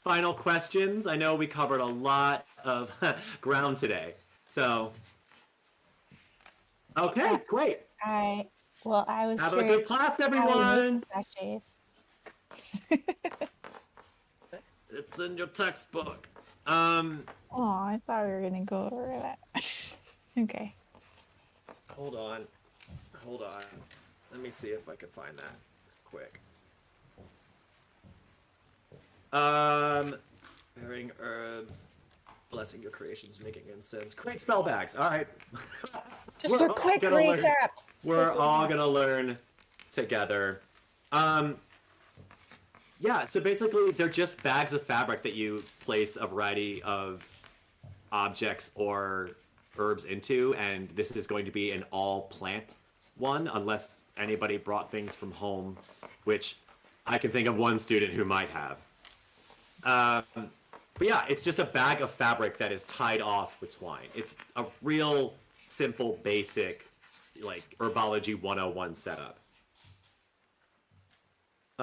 final questions? I know we covered a lot of ground today. So, okay, great. I was Have a curious good class, how we everyone. make sachets. It's in your textbook. Oh, I thought we were gonna go over that. Okay. Hold on. Let me see if I can find that quick. Bearing herbs, blessing your creations, making incense. Create spell bags. All right. Just We're a all quick gonna learn- recap. We're all gonna learn together. Yeah, so basically they're just bags of fabric that you place a variety of objects or herbs into, and this is going to be an all plant one, unless anybody brought things from home, which I can think of one student who might have. But yeah, it's just a bag of fabric that is tied off with twine. It's a real simple, basic, like Herbology 101 setup.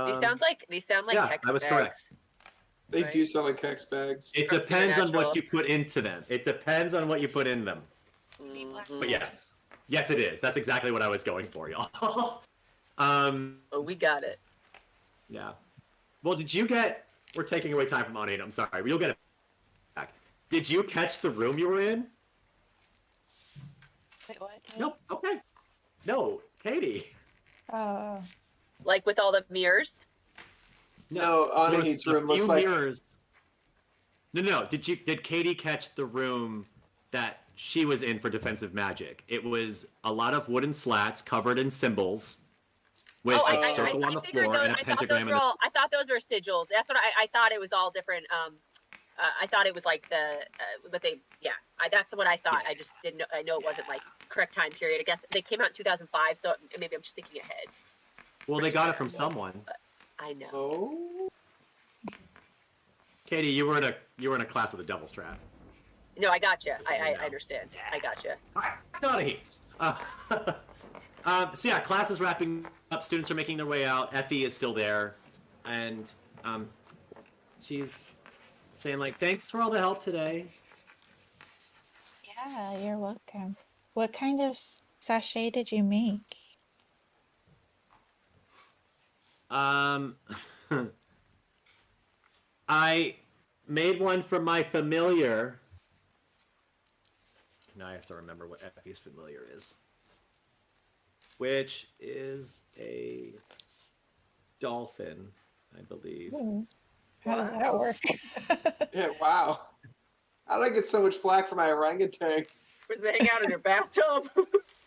These sound like yeah, hex I was bags. correct. They Right. do sound like hex bags. It From depends on what Supernatural. you put into them. It depends on what you put in them. Mhm. But yes, it is. That's exactly what I was going for, y'all. Oh, we got it. Yeah. Well, did you get? We're taking away time from Anita. I'm sorry. You'll get it back. Did you catch the room you were in? Wait, what? Nope. Okay. No, Katie. Oh. Like with all the mirrors. No, There was Anahit's a room looks few like mirrors. No. Did Katie catch the room that she was in for defensive magic? It was a lot of wooden slats covered in symbols with Oh, a circle on the figured floor those. and a I thought pentagram. those were all. I thought those were sigils. That's what I thought. It was all different. I thought it was like but they. Yeah, that's what I thought. Yeah. I just didn't know. I know it wasn't like correct time period. I guess they came out in 2005, so maybe I'm just thinking ahead. Well, they got it from someone. I know. Oh. Katie, you were in a class of the Devil's Trap. No, I gotcha. I know. understand. I gotcha. All right, it's out of here. So yeah, class is wrapping up. Students are making their way out. Effie is still there, and she's saying like, "Thanks for all the help today." Yeah, you're welcome. What kind of sachet did you make? I made one for my familiar. Now I have to remember what Effie's familiar is, which is a dolphin, I believe. How did that work? Yeah, wow. I don't get so much flack for my orangutan. Where they hang out in her bathtub.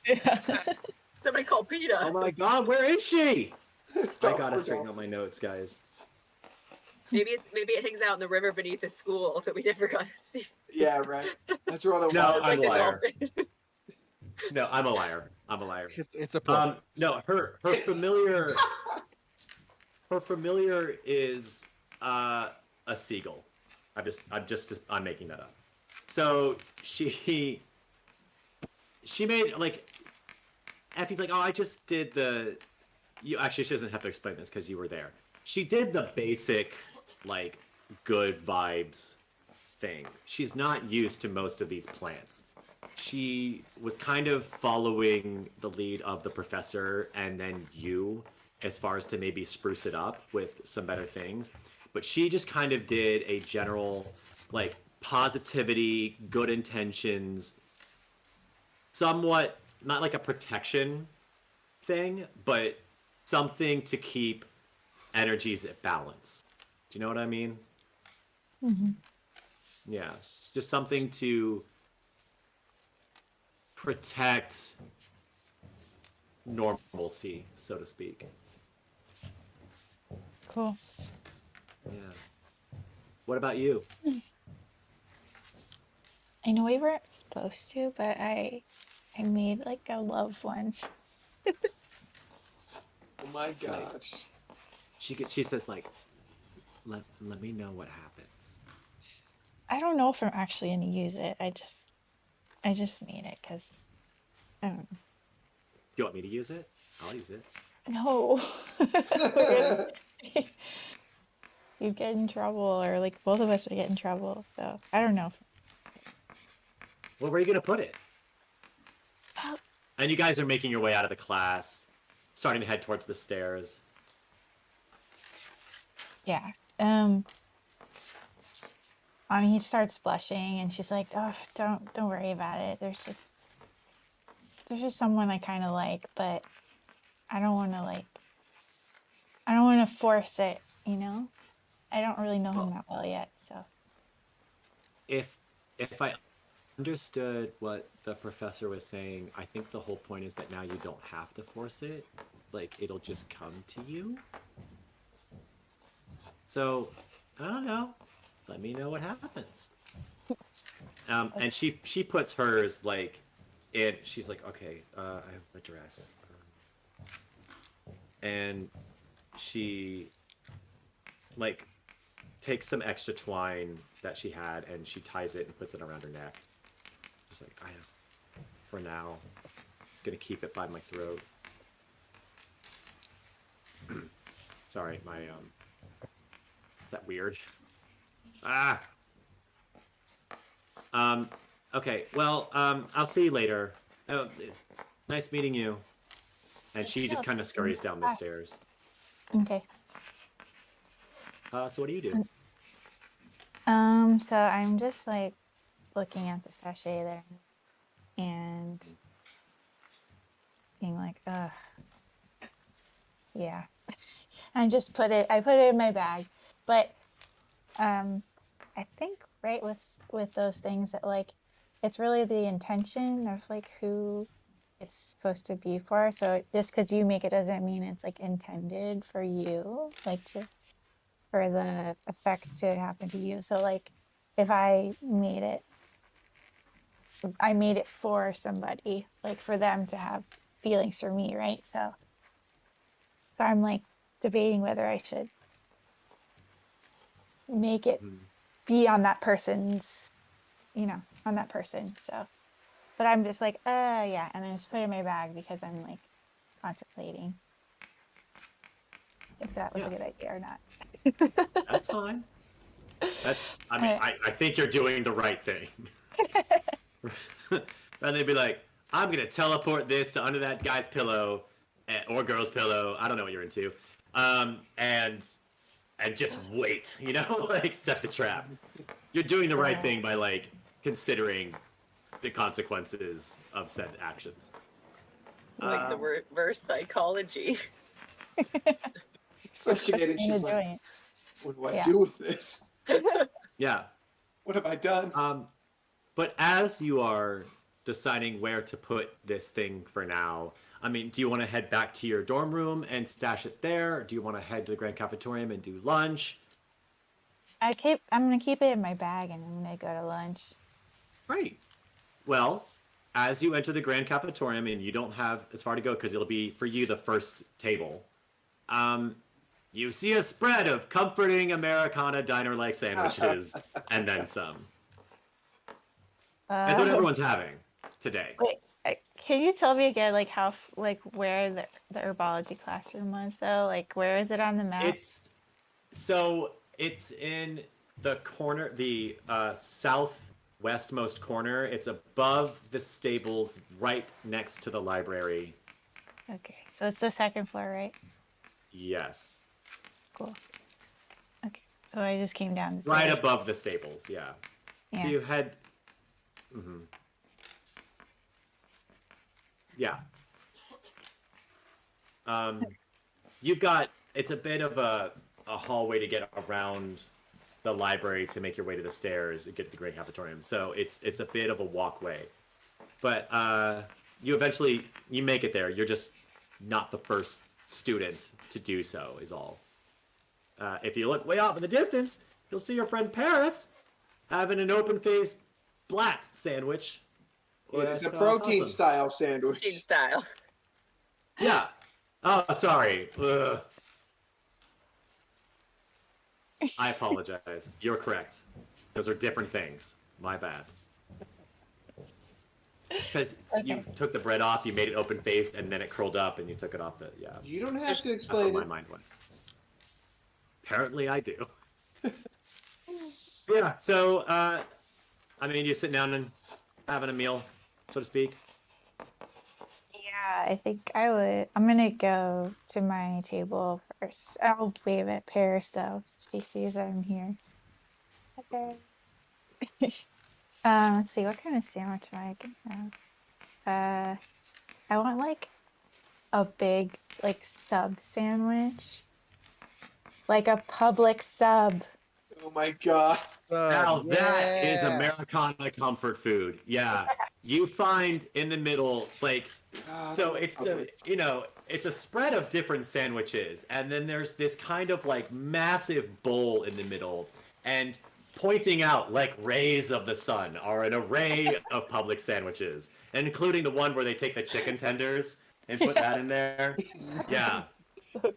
Yeah. Somebody call PETA. Oh my God, where is she? I gotta Poor straighten dolphin. out my notes, guys. Maybe it hangs out in the river beneath the school that we never got to see. Yeah, right. That's where all the No, wild I'm Like a a liar. dolphin. No, I'm a liar. It's a problem. No, her familiar is a seagull. I'm making that up. So she made like Effie's like, oh, I just did she doesn't have to explain this because you were there. She did the basic like good vibes thing. She's not used to most of these plants. She was kind of following the lead of the professor and then you, as far as to maybe spruce it up with some better things. But she just kind of did a general, like, positivity, good intentions, somewhat, not like a protection thing, but something to keep energies at balance. Do you know what I mean? Mm-hmm. Yeah, just something to protect normalcy, so to speak. Cool. Yeah. What about you? I know we weren't supposed to, but I made like a love one. Oh my It's like- gosh. She says like, let me know what happens. I don't know if I'm actually gonna use it. I just made it because I don't know. You want me to use it? I'll use it. No. We're gonna- You'd get in trouble, or like both of us would get in trouble. So I don't know. Well, where are you gonna put it? Oh, And you guys are making your way out of the class, starting to head towards the stairs. yeah. I mean, he starts blushing, and she's like, "Oh, don't worry about it. There's just someone I kind of like, but I don't want to force it. You know, I don't really know him that well yet, so." If I understood what the professor was saying, I think the whole point is that now you don't have to force it. Like, it'll just come to you. So, I don't know. Let me know what happens. And she puts hers, like, in, she's like, okay, I have a dress. And she, like, takes some extra twine that she had and she ties it and puts it around her neck. Just like, for now, it's gonna keep it by my throat. Sorry, my, is that weird? Okay, well, I'll see you later. Oh, nice meeting you. And she just kind of scurries down the stairs. Okay. So what do you do? So I'm just like looking at the sachet there and being like, ugh, yeah. And I put it in my bag. But I think right with those things that like it's really the intention of like who it's supposed to be for. So just because you make it doesn't mean it's like intended for you, like for the effect to happen to you. So like if I made it for somebody, like for them to have feelings for me, right? So I'm like debating whether I should make it be on that person's, on that person. So, but I'm just like, yeah, and I just put it in my bag because I'm like contemplating if that was a good idea or not. That's fine. I mean, I think you're doing the right thing. And they'd be like, I'm gonna teleport this to under that guy's pillow or girl's pillow. I don't know what you're into. And just wait, like set the trap. You're doing the right thing by like considering the consequences of said actions. Like the reverse psychology. So she she's like, what do I do with this? Yeah. What have I done? But as you are deciding where to put this thing for now, I mean, do you want to head back to your dorm room and stash it there? Or do you want to head to the Grand Cafetorium and do lunch? I'm gonna keep it in my bag and I'm gonna go to lunch. Right. Well, as you enter the Grand Cafetorium, and you don't have as far to go because it'll be for you the first table, you see a spread of comforting Americana diner-like sandwiches and then some. That's what everyone's having today. Wait, can you tell me again, like how, like where the Herbology Classroom was though? Like where is it on the map? It's in the corner, the southwestmost corner. It's above the stables, right next to the library. Okay, so it's the second floor, right? Yes. Cool. Okay, so I just came down the Right stairs. above the stables, yeah. Yeah. So you head. Mm-hmm. Yeah. You've got. It's a bit of a hallway to get around the library to make your way to the stairs and get to the great cafetorium. So it's a bit of a walkway, but you eventually you make it there. You're just not the first student to do so. Is all. If you look way off in the distance, you'll see your friend Paris having an open-faced blat sandwich. It's a with, protein possum. style sandwich. Teen style. Yeah. Oh, sorry. Ugh. I apologize. You're correct. Those are different things. My bad. Because you took the bread off, you made it open-faced, and then it curled up, and you took it off the... Yeah. You don't have to That's where explain my it. mind went. Apparently I do. Yeah, so, I mean, you're sitting down and having a meal, so to speak. Yeah, I think I would. I'm gonna go to my table first. I'll wave at Paris though. So she sees I'm here. Okay. Let's see. What kind of sandwich am I gonna have? I want like a big like sub sandwich, like a public sub. Oh my god. Now that is yeah. Americana comfort food. Yeah. You find in the middle, like, so it's a, you know, it's a spread of different sandwiches. And then there's this kind of like massive bowl in the middle. And pointing out like rays of the sun are an array of public sandwiches, including the one where they take the chicken tenders and put that in there. Yeah.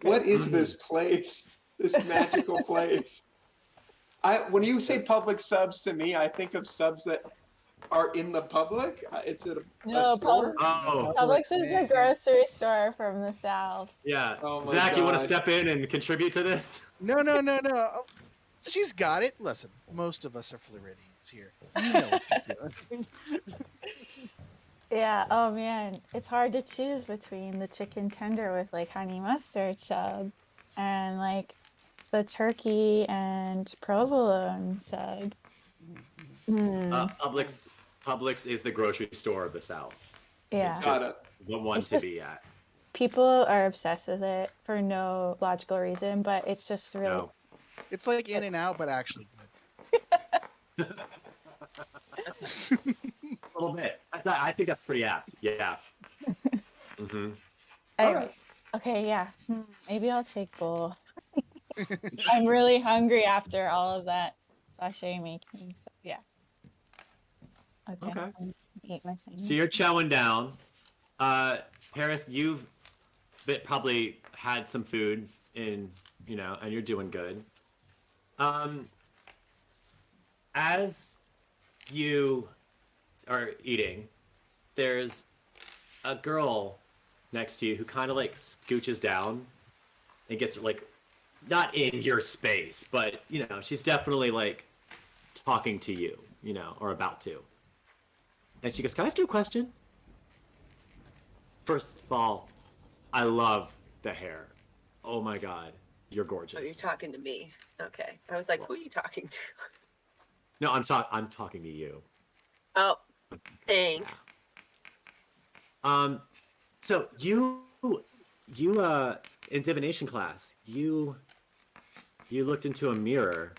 What is this place? This magical place? When you say public subs to me, I think of subs that are in the public. It's at a store. Oh, Publix is a grocery store from the south. yeah. Oh my Zach, you want to God. step in and contribute to this? No. Oh, she's got it. Listen, most of us are Floridians here. You know what you're doing. Yeah. Oh man, it's hard to choose between the chicken tender with like honey mustard sub, and like the turkey and provolone sub. Publix is the grocery store of the South. Yeah. It's Got just it. the one It's to just- be at. People are obsessed with it for no logical reason, but it's just really No. It's like In and Out, but actually good. A little bit. I think that's pretty apt. Yeah. Mm-hmm. Alright. Okay, yeah. Maybe I'll take both. I'm really hungry after all of that sachet making, so yeah. Okay. Okay. I'm gonna eat my sandwich. So you're chowing down. Harris, you've probably had some food and you're doing good. As you are eating, there's a girl next to you who kind of like scooches down and gets like not in your space, but she's definitely like talking to you, or about to. And she goes, "Can I ask you a question?" First of all, I love the hair. Oh my God, you're gorgeous. Oh, you're talking to me. Okay. I was like, who are you talking to? No, I'm talking to you. Oh, thanks. So you in divination class, you looked into a mirror,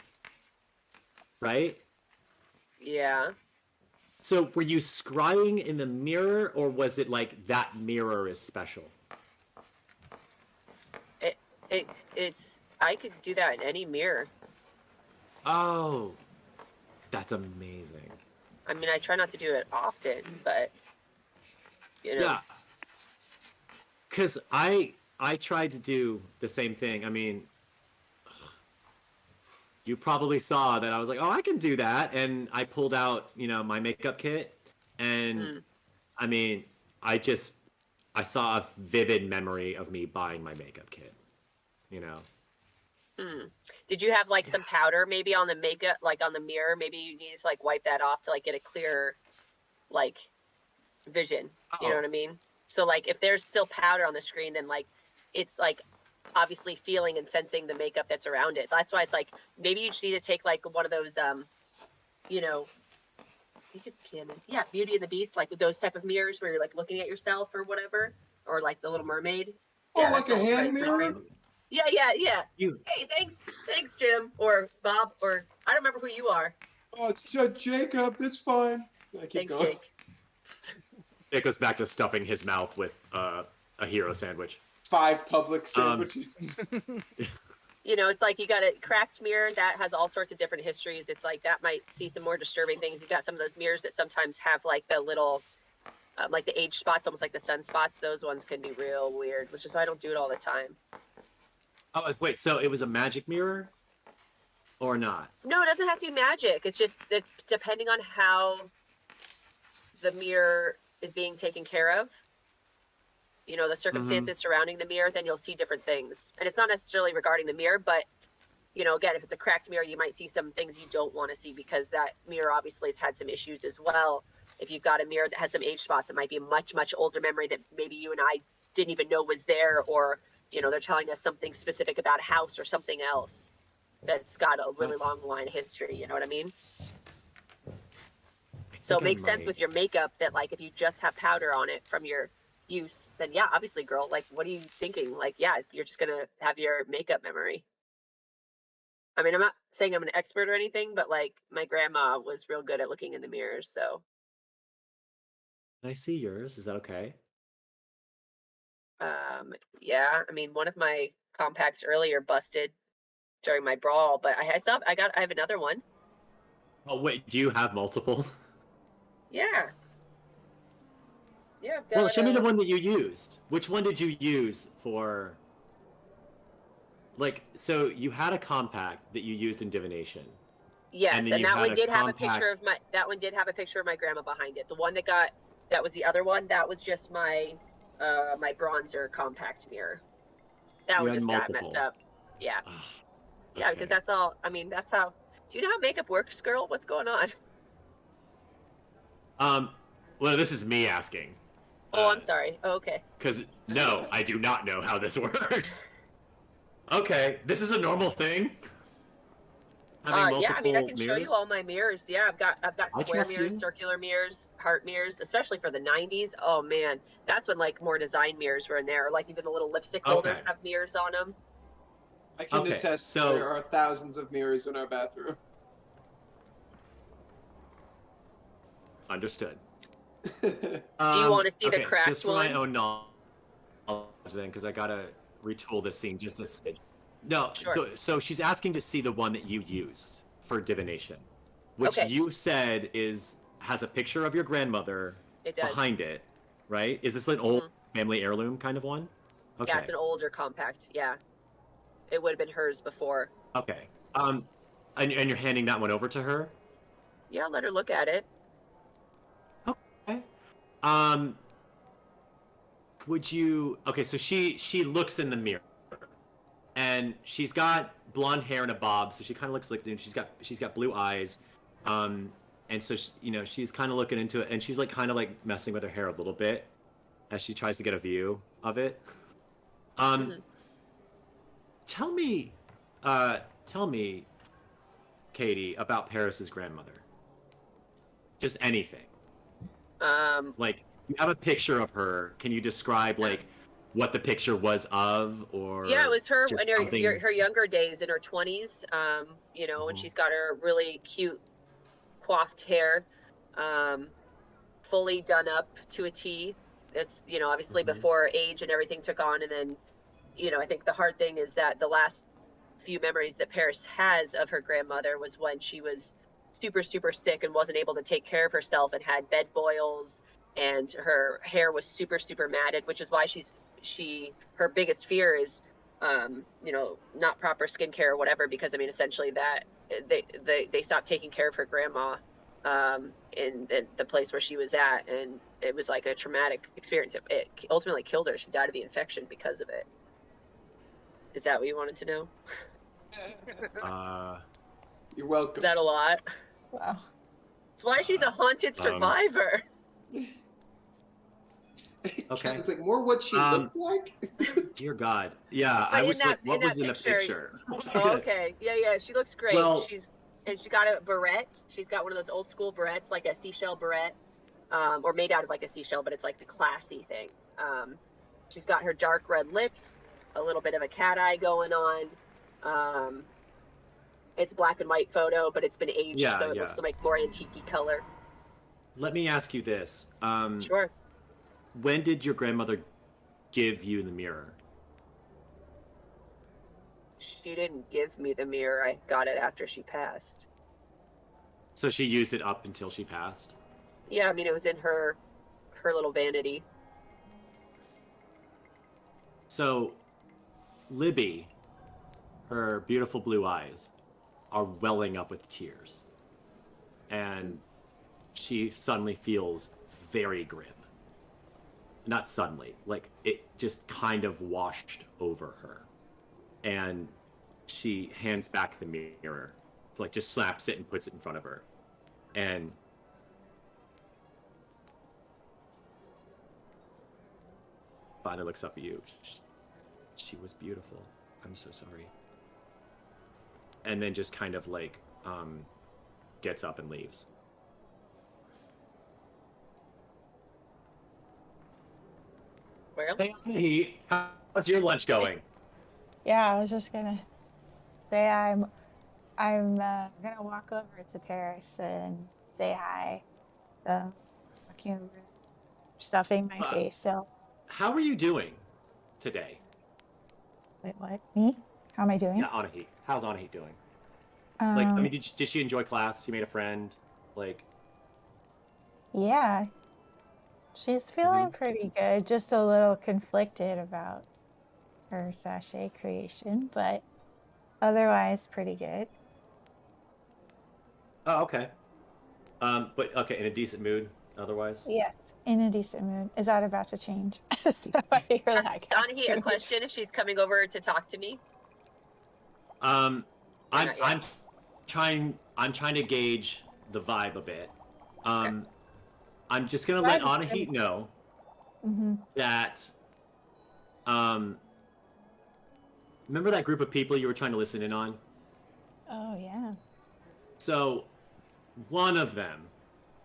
right? Yeah. So were you scrying in the mirror, or was it like that mirror is special? It's I could do that in any mirror. Oh, that's amazing. I mean, I try not to do it often, but Yeah. Because I tried to do the same thing. I mean, you probably saw that I was like, oh, I can do that. And I pulled out, my makeup kit. And I mean, I saw a vivid memory of me buying my makeup kit, Did you have like some powder maybe on the makeup, like on the mirror? Maybe you need to like wipe that off to like get a clearer like vision. You know what I mean? So like if there's still powder on the screen, then like it's like obviously feeling and sensing the makeup that's around it. That's why it's like maybe you just need to take like one of those you know, I think it's Canon. Yeah, Beauty and the Beast, like with those type of mirrors where you're like looking at yourself or whatever, or like the Little Mermaid. Oh, Yeah, like that's a all hand pretty mirror? frame. Yeah. You Hey, thanks, Jim or Bob or I don't remember who you are. Oh, it's Jacob. That's fine. I keep Thanks, going. Jake. It goes back to stuffing his mouth with a hero sandwich. 5 public sandwiches. You know, it's like you got a cracked mirror that has all sorts of different histories. It's like that might see some more disturbing things. You've got some of those mirrors that sometimes have like the little, like the age spots, almost like the sunspots. Those ones can be real weird, which is why I don't do it all the time. Oh, wait, so it was a magic mirror? Or not? No, it doesn't have to be magic. It's just that depending on how the mirror is being taken care of, you know, the circumstances surrounding the mirror, then you'll see different things. And it's not necessarily regarding the mirror, but, you know, again, if it's a cracked mirror, you might see some things you don't want to see because that mirror obviously has had some issues as well. If you've got a mirror that has some age spots, it might be a much, much older memory that maybe you and I didn't even know was there, or, you know, they're telling us something specific about a house or something else that's got a really long line of history. You know what I mean? So it makes sense with your makeup that, like, if you just have powder on it from your use, then yeah, obviously, girl, like, what are you thinking? Like, yeah, you're just gonna have your makeup memory. I mean, I'm not saying I'm an expert or anything, but like, my grandma was real good at looking in the mirrors, so. Can I see yours? Is that okay? Yeah, I mean, one of my compacts earlier busted during my brawl, but I have another one. Oh, wait, do you have multiple? Yeah. Yeah, I've got, Well, show me the one that you used. Which one did you use for... Like, so you had a compact that you used in divination. Yes, and that one did have a picture compact- of my grandma behind it. The one that was the other one, that was just my my bronzer compact mirror. That You one had just got messed multiple. up. Yeah. Ugh, Yeah, because okay. that's all. I mean, that's how. Do you know how makeup works, girl? What's going on? Well, this is me asking. Oh, I'm sorry. Oh, okay. Because, no, I do not know how this works. Okay, this is a normal thing? Having Yeah, I mean, I can show you mirrors? all my mirrors. Yeah, I've got I square trust mirrors, you. circular mirrors, heart mirrors, especially for the 90s. Oh man, that's when like more design mirrors were in there. Like even the little lipstick holders Okay. have mirrors on them. I can Okay, attest so- there are thousands of mirrors in our bathroom. Understood. Do you want to see the okay, cracked just for one? my own knowledge then, because I gotta retool this scene just a stitch. No, Sure. so she's asking to see the one that you used for divination, which Okay. you said has a picture of your grandmother It does. behind it, right? Is this an old family heirloom kind of one? Okay. Yeah, it's an older compact. Yeah, it would have been hers before. Okay. And you're handing that one over to her? Yeah, let her look at it. Okay. Would you? Okay, so she looks in the mirror, and she's got blonde hair and a bob, so she kind of looks like she's got blue eyes, and so she's kind of looking into it, and she's like kind of like messing with her hair a little bit as she tries to get a view of it. Tell me, Katie, about Paris's grandmother. Just anything. Like, you have a picture of her. Can you describe like what the picture was of, or Yeah, it was her just in something... her younger days, in her 20s. You know, and she's got her really cute coiffed hair, fully done up to a T. This, you know, obviously before age and everything took on, and then, you know, I think the hard thing is that the last few memories that Paris has of her grandmother was when she was super, super sick and wasn't able to take care of herself and had bed boils, and her hair was super, super matted, which is why her biggest fear is, you know, not proper skincare or whatever, because I mean, essentially that they stopped taking care of her grandma in the place where she was at, and it was like a traumatic experience. It ultimately killed her. She died of the infection because of it. Is that what you wanted to know? You're welcome. Is that a lot? Wow. That's why she's a haunted survivor. Okay. It's like more what she looked like. Dear God. Yeah, But I in was like, that- what in was that in the picture? Oh, okay. Yeah. She looks great. Well- She's got a barrette. She's got one of those old school barrettes, like a seashell barrette, or made out of like a seashell, but it's like the classy thing. She's got her dark red lips, a little bit of a cat eye going on. It's black and white photo, but it's been aged, Yeah, so it yeah. looks like more antique color. Let me ask you this. Sure. When did your grandmother give you the mirror? She didn't give me the mirror. I got it after she passed. So she used it up until she passed? Yeah, I mean, it was in her little vanity. So, Libby, her beautiful blue eyes are welling up with tears. And she suddenly feels very grim. Not suddenly, like it just kind of washed over her. And she hands back the mirror, like just slaps it and puts it in front of her. And finally looks up at you. She was beautiful. I'm so sorry. And then just kind of like gets up and leaves. Well, Hey, how's your lunch going? Yeah, I was just gonna say I'm gonna walk over to Paris and say hi. Walking over, stuffing my face. So How are you doing today? wait, what? Me? How am I doing? Yeah, Anahit. How's Anahit doing? Like, I mean, did she enjoy class? She made a friend? Like, yeah, she's feeling pretty good. Just a little conflicted about her sachet creation, but otherwise pretty good. oh, okay. But okay, in a decent mood otherwise? Yes, in a decent mood. Is that about to change? So I hear that. Donahue, a question if she's coming over to talk to me. I'm not yet. trying to gauge the vibe a bit. I'm just gonna Vibe let is Anahit know Mm-hmm. that remember that group of people you were trying to listen in on? Oh yeah. So one of them,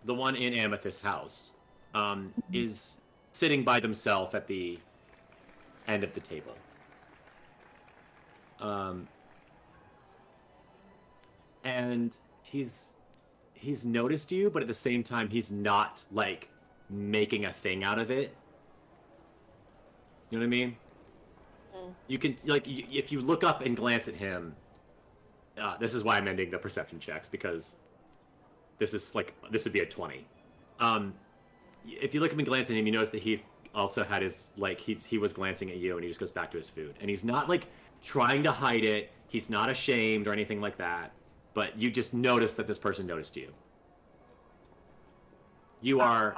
the one in Amethyst's house, is sitting by themselves at the end of the table. And he's noticed you, but at the same time, he's not like making a thing out of it. You know what I mean? You can like if you look up and glance at him. This is why I'm ending the perception checks because this would be a 20. If you look up and glance at him, you notice that he's also had his like he was glancing at you and he just goes back to his food and he's not like trying to hide it. He's not ashamed or anything like that. But you just notice that this person noticed you. You are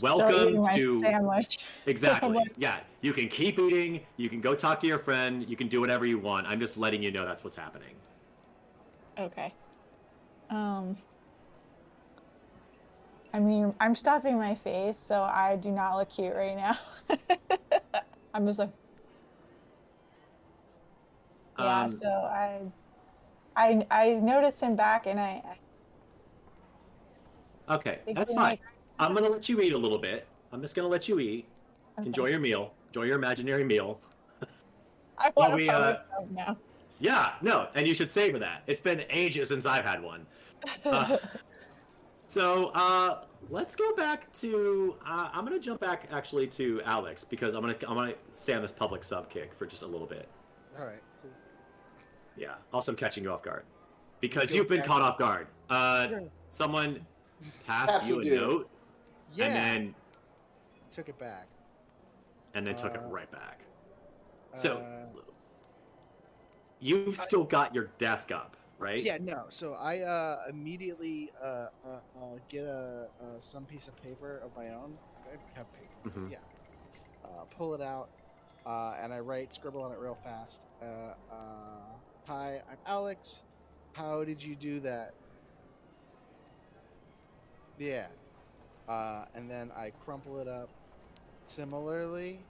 welcome to sandwich. exactly. Yeah, you can keep eating. You can go talk to your friend. You can do whatever you want. I'm just letting you know that's what's happening. Okay. I mean, I'm stuffing my face, so I do not look cute right now. I'm just like, yeah. So I noticed him back, and I Okay, think that's we fine. might- I'm gonna let you eat a little bit. I'm just gonna let you eat. Okay. Enjoy your meal. Enjoy your imaginary meal. I Well, want we, to myself now. Yeah, no, and you should savor that. It's been ages since I've had one. So let's go back to. I'm gonna jump back actually to Alex because I'm gonna stay on this public sub kick for just a little bit. All right, cool. Yeah. Also, I'm catching you off guard because Feel you've been bad. caught off guard. Someone passed Have you to a do. note Yeah, and took it back. then took it right back. Uh, So you've still got your desk up, right? yeah, no. So I immediately get some piece of paper of my own. I have paper. Mhm. Yeah. Pull it out, and I scribble on it real fast. Hi, I'm Alex. How did you do that? Yeah. And then I crumple it up similarly.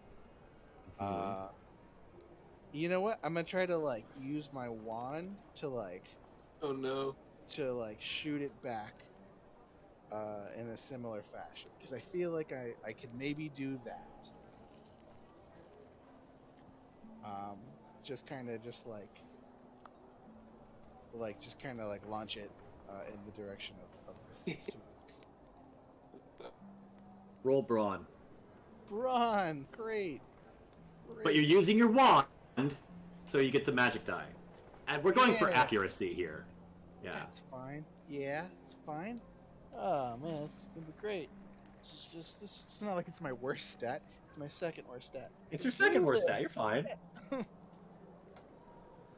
You know what? I'm gonna try to like use my wand to Oh no. shoot it back in a similar fashion because I feel like I could maybe do that. Just kind of just kind of like launch it in the direction of this Roll brawn. Brawn, great. But you're using your wand, so you get the magic die. And we're going for Yeah. accuracy here. Yeah. That's fine. Yeah, it's fine. Oh man, it's gonna be great. It's not like it's my worst stat. It's my second worst stat. It's your second worst stat. You're fine.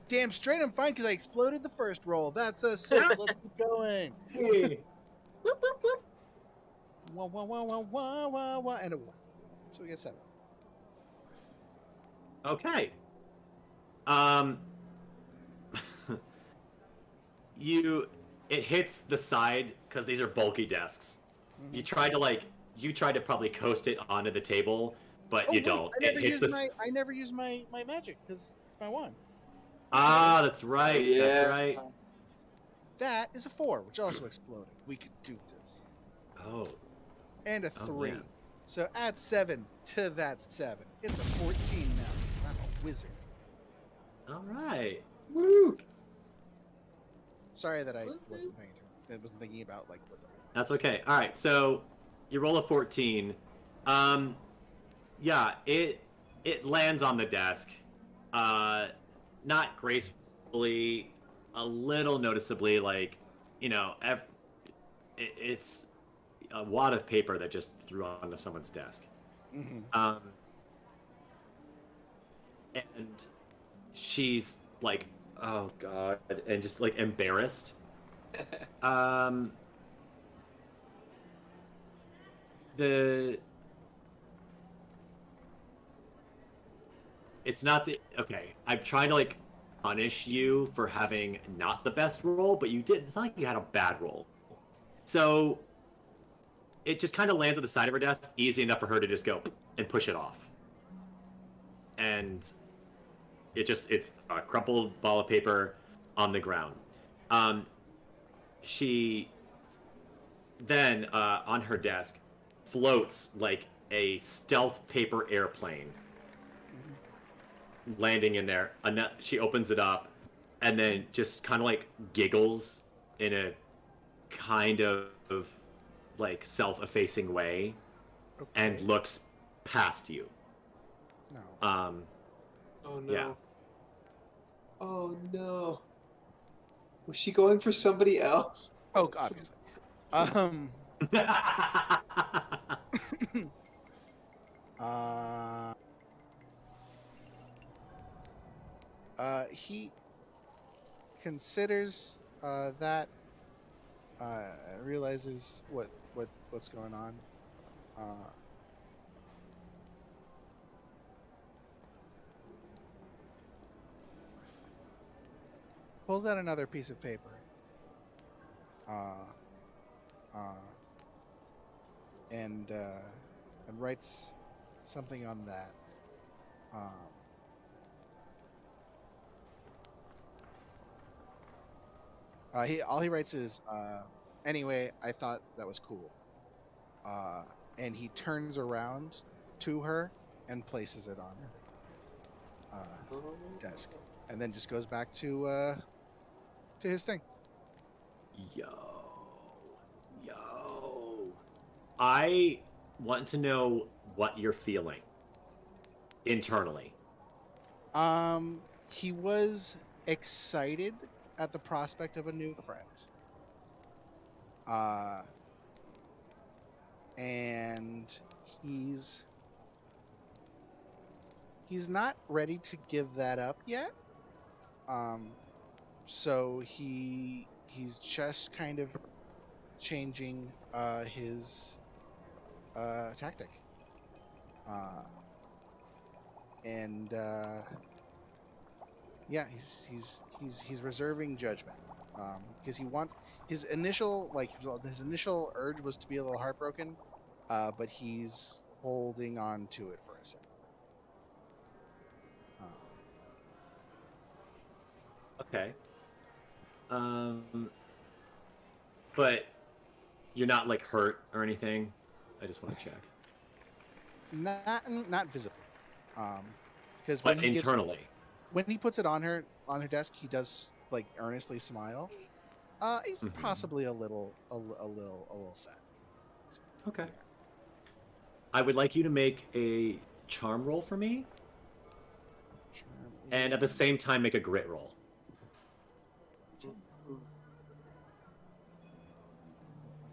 Damn straight, I'm fine because I exploded the first roll. That's a 6. Let's keep going. Whoop, whoop, whoop. 1, 1, 1, 1, 1, 1, 1, and a 1. So we get 7. Okay. It hits the side because these are bulky desks. Mm-hmm. You try to probably coast it onto the table, but you don't. I never use my magic because it's my wand. Ah, that's right. Yeah. That's right. That is a 4, which also exploded. We could do this. Oh. And a Oh, 3. man. So add 7 to that 7. It's a 14 now because I'm a wizard. All right. Woo! Sorry that I wasn't paying attention. I wasn't thinking about like what the. That's okay. All right. So you roll a 14. Yeah, it lands on the desk. Not gracefully, a little noticeably, like, it's a wad of paper that just threw onto someone's desk. Mm-hmm. And she's like, oh god, and just like embarrassed. It's not the okay. I'm trying to like punish you for having not the best roll, but you did. It's not like you had a bad roll. So it just kind of lands at the side of her desk, easy enough for her to just go and push it off. And it's a crumpled ball of paper on the ground. She then on her desk floats like a stealth paper airplane landing in there. She opens it up and then just kind of like giggles in a kind of like self-effacing way. Okay. And looks past you. No. Oh no. Yeah. Oh no. Was she going for somebody else? Oh, obviously. He considers that realizes what's going on. Pulled out another piece of paper. And writes something on that. All he writes is, anyway, I thought that was cool. And he turns around to her and places it on her desk, and then just goes back to his thing. Yo. I want to know what you're feeling internally. He was excited at the prospect of a new friend. And he's not ready to give that up yet. So he's just kind of changing his tactic. And yeah, he's he's reserving judgment, because he wants his initial urge was to be a little heartbroken, but he's holding on to it for a second. Okay. But you're not like hurt or anything. I just want to check. Not visibly, because But internally, when he puts it on her desk, he does like earnestly smile. He's possibly a little sad. Okay. I would like you to make a charm roll for me, and at the same time make a grit roll.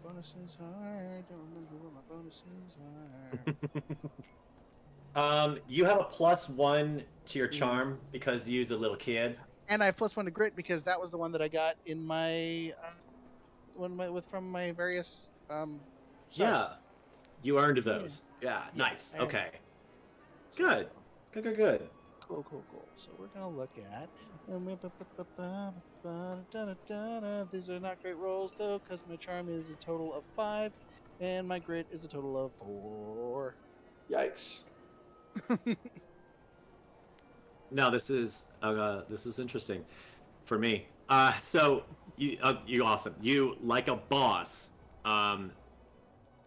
Bonuses are. Don't remember what my bonuses are. You have a +1 to your charm because you use a little kid. And I have +1 to grit because that was the one that I got in my from my various stars. Yeah, you earned those. Yeah, nice. Okay, good. Cool. So we're gonna look at. These are not great rolls though, because my charm is a total of 5, and my grit is a total of 4. Yikes. No, this is interesting for me. So you awesome. You like a boss.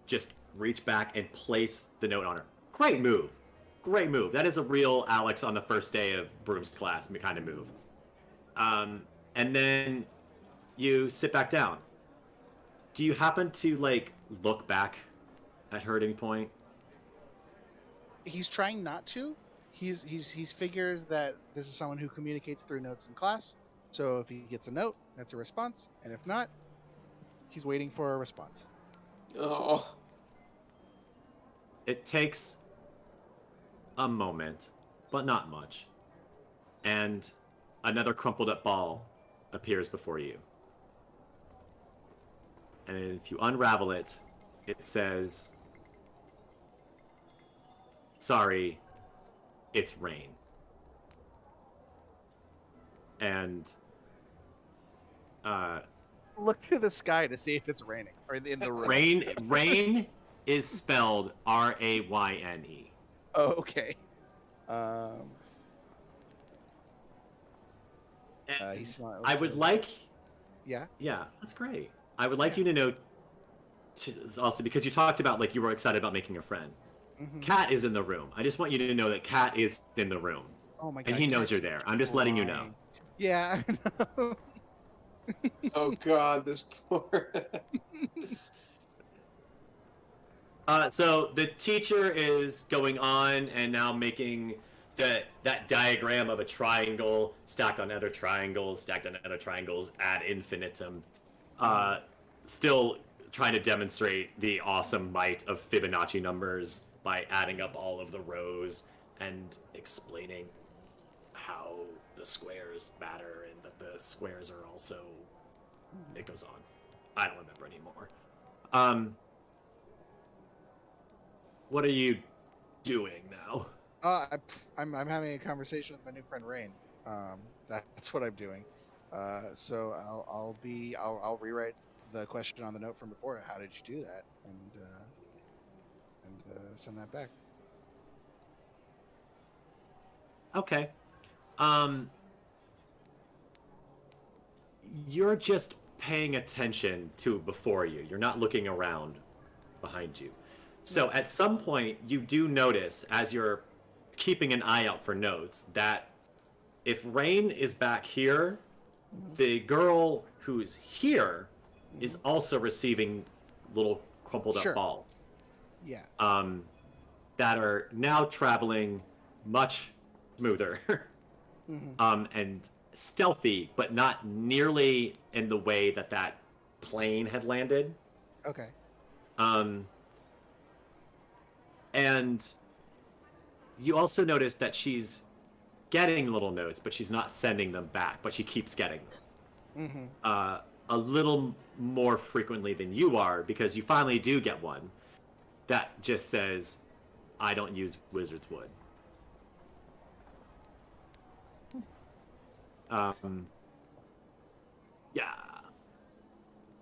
Just reach back and place the note on her. Great move. That is a real Alex on the first day of Broom's class kind of move. And then you sit back down. Do you happen to like look back at her at any point? He's trying not to. He figures that this is someone who communicates through notes in class. So if he gets a note, that's a response, and if not, he's waiting for a response. Oh. It takes a moment, but not much, and another crumpled up ball appears before you. And if you unravel it, it says, "Sorry, it's rain." And look to the sky to see if it's raining or in the room. Rain is spelled R-A-Y-N-E. Oh, okay. I would like. Yeah. Yeah, that's great. I would like you to know, also because you talked about like you were excited about making a friend. Kat is in the room. I just want you to know that Kat is in the room. Oh my god. And he knows you're there. I'm just letting you know. Yeah. I know. Oh god, this poor. So the teacher is going on and now making that diagram of a triangle stacked on other triangles, ad infinitum. Still trying to demonstrate the awesome might of Fibonacci numbers by adding up all of the rows and explaining how the squares matter and that the squares are also... It goes on. I don't remember anymore. What are you doing now? I'm having a conversation with my new friend Rain. That's what I'm doing. So I'll rewrite the question on the note from before. How did you do that? And send that back. Okay. You're just paying attention to before you. You're not looking around behind you. So at some point, you do notice, as you're keeping an eye out for notes, that if Rain is back here, the girl who's here is also receiving little crumpled up balls. Yeah. That are now traveling much smoother. And stealthy, but not nearly in the way that plane had landed. Okay. And you also notice that she's getting little notes, but she's not sending them back, but she keeps getting them. A little more frequently than you are, because you finally do get one that just says, "I don't use wizard's wood."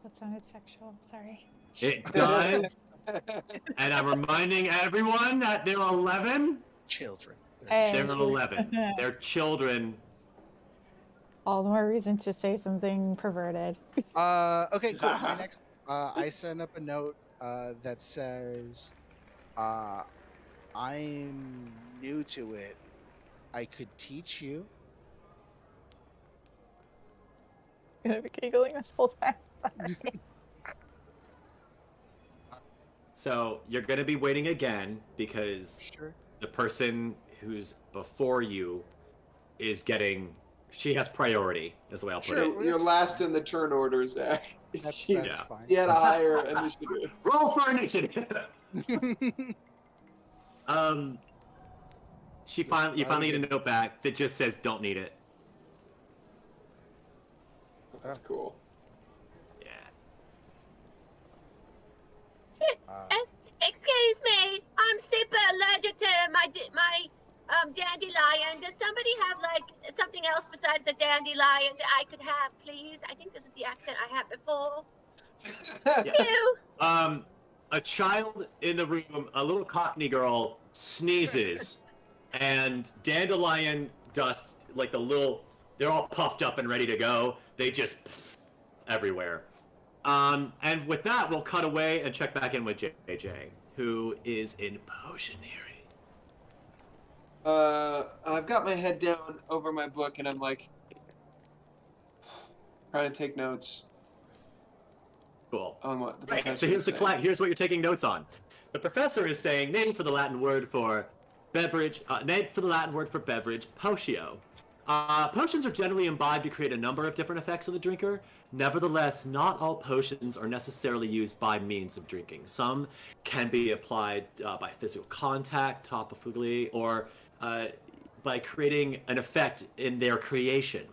That sounded sexual. Sorry. It does. And I'm reminding everyone that they're 11. Children. They're 11. They're children. All the more reason to say something perverted. Okay, cool. My next, I sent up a note that says, I'm new to it. I could teach you. I'm gonna be giggling this whole time. Sorry. So you're going to be waiting again because Sure. the person who's before you is getting. She has priority, is the way I'll put it. You're last in the turn order, Zach. That's fine. You had a higher initiative. Roll for initiative. You finally get a note back that just says "Don't need it." That's cool. Yeah. Excuse me, I'm super allergic to my dandelion. Does somebody have like something else besides a dandelion that I could have, please? I think this was the accent I had before. Yeah. A child in the room, a little Cockney girl, sneezes, and dandelion dust, like they're all puffed up and ready to go. They just everywhere. And with that, we'll cut away and check back in with JJ, who is in potionary. I've got my head down over my book, and I'm like trying to take notes. Cool. On what the Right. professor So here's is saying. here's what you're taking notes on. The professor is saying name for the Latin word for beverage. Potio. Potions are generally imbibed to create a number of different effects on the drinker. Nevertheless, not all potions are necessarily used by means of drinking. Some can be applied by physical contact, topically, or by creating an effect in their creation.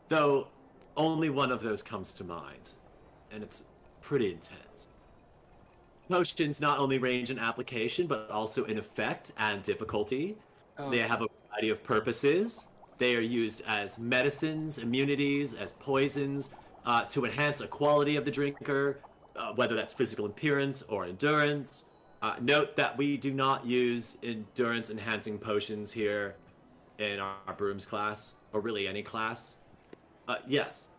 Though only one of those comes to mind, and it's pretty intense. Potions not only range in application, but also in effect and difficulty. They have a variety of purposes. They are used as medicines, immunities, as poisons, to enhance a quality of the drinker, whether that's physical appearance or endurance. Note that we do not use endurance-enhancing potions here in our brooms class, or really any class. Yes.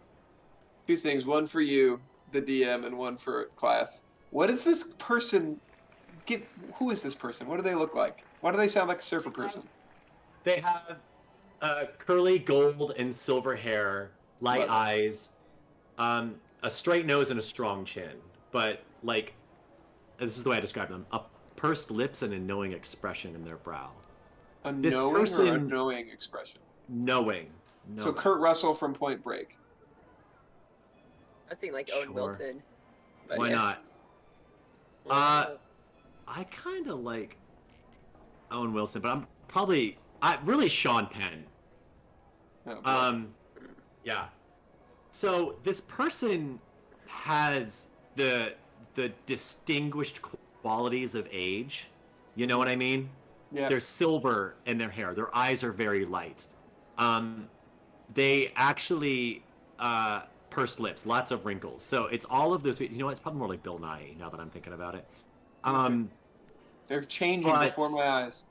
Two things, one for you, the DM, and one for class. What is this person? Who is this person? What do they look like? Why do they sound like a surfer person? They have curly gold and silver hair, light eyes, a straight nose and a strong chin. But, like, this is the way I describe them, pursed lips and a knowing expression in their brow. A This knowing person- or a knowing expression? Knowing. So Kurt Russell from Point Break. I was thinking like Owen Sure. Wilson. But Why yeah. not? I kind of like Owen Wilson, but I'm probably really Sean Penn. Oh, boy. Yeah. So this person has the distinguished qualities of age. You know what I mean? Yeah. There's silver in their hair. Their eyes are very light. They actually pursed lips, lots of wrinkles. So it's all of those. You know what? It's probably more like Bill Nye now that I'm thinking about it. They're changing but- before my eyes.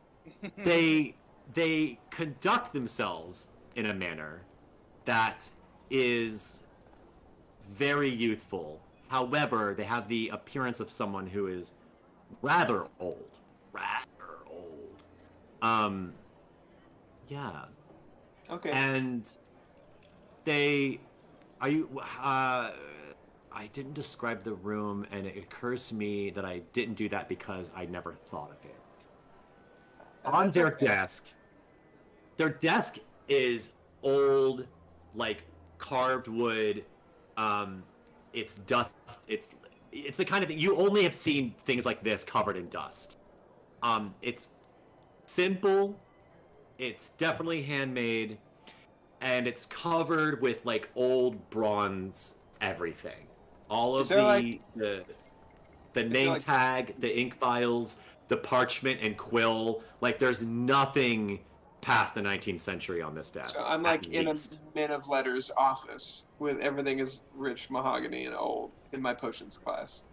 they conduct themselves in a manner that is very youthful. However, they have the appearance of someone who is rather old. Yeah. Okay. And I didn't describe the room, and it occurs to me that I didn't do that because I never thought of it. On their desk is old, like carved wood. It's dust. It's the kind of thing you only have seen things like this covered in dust. It's simple. It's definitely handmade, and it's covered with like old bronze everything. All of the name tag, the ink files, the parchment and quill. Like there's nothing past the 19th century on this desk. So I'm like in least. a men of letters office with everything is rich mahogany and old in my potions class.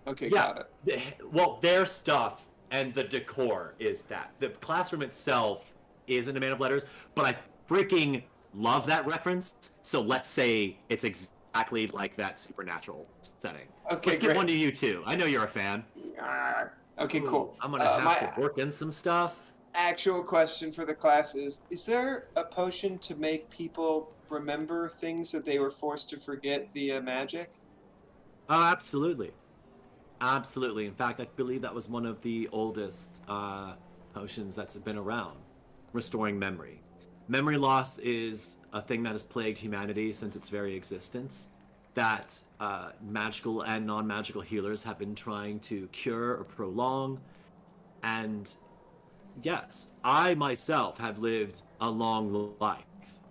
Okay, Yeah. got it. Well, their stuff and the decor is that. The classroom itself isn't a man of letters, but I freaking love that reference. So let's say it's exactly like that supernatural setting. Okay, Let's great. give one to you too. I know you're a fan. Okay, cool. I'm gonna have to work in some stuff. Actual question for the class is there a potion to make people remember things that they were forced to forget via magic? Oh, absolutely. Absolutely. In fact, I believe that was one of the oldest potions that's been around, restoring memory. Memory loss is a thing that has plagued humanity since its very existence, that magical and non-magical healers have been trying to cure or prolong. And yes, I myself have lived a long life,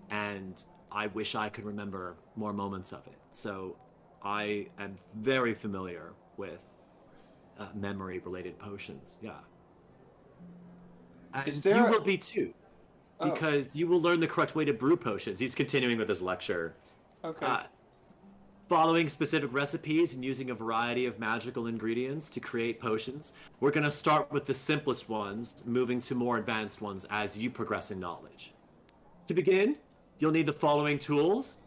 and I wish I could remember more moments of it. So I am very familiar with memory-related potions. Yeah, and Is there you a- will be too, Oh, because you will learn the correct way to brew potions. He's continuing with his lecture. okay. Following specific recipes and using a variety of magical ingredients to create potions. We're going to start with the simplest ones, moving to more advanced ones as you progress in knowledge. To begin, you'll need the following tools,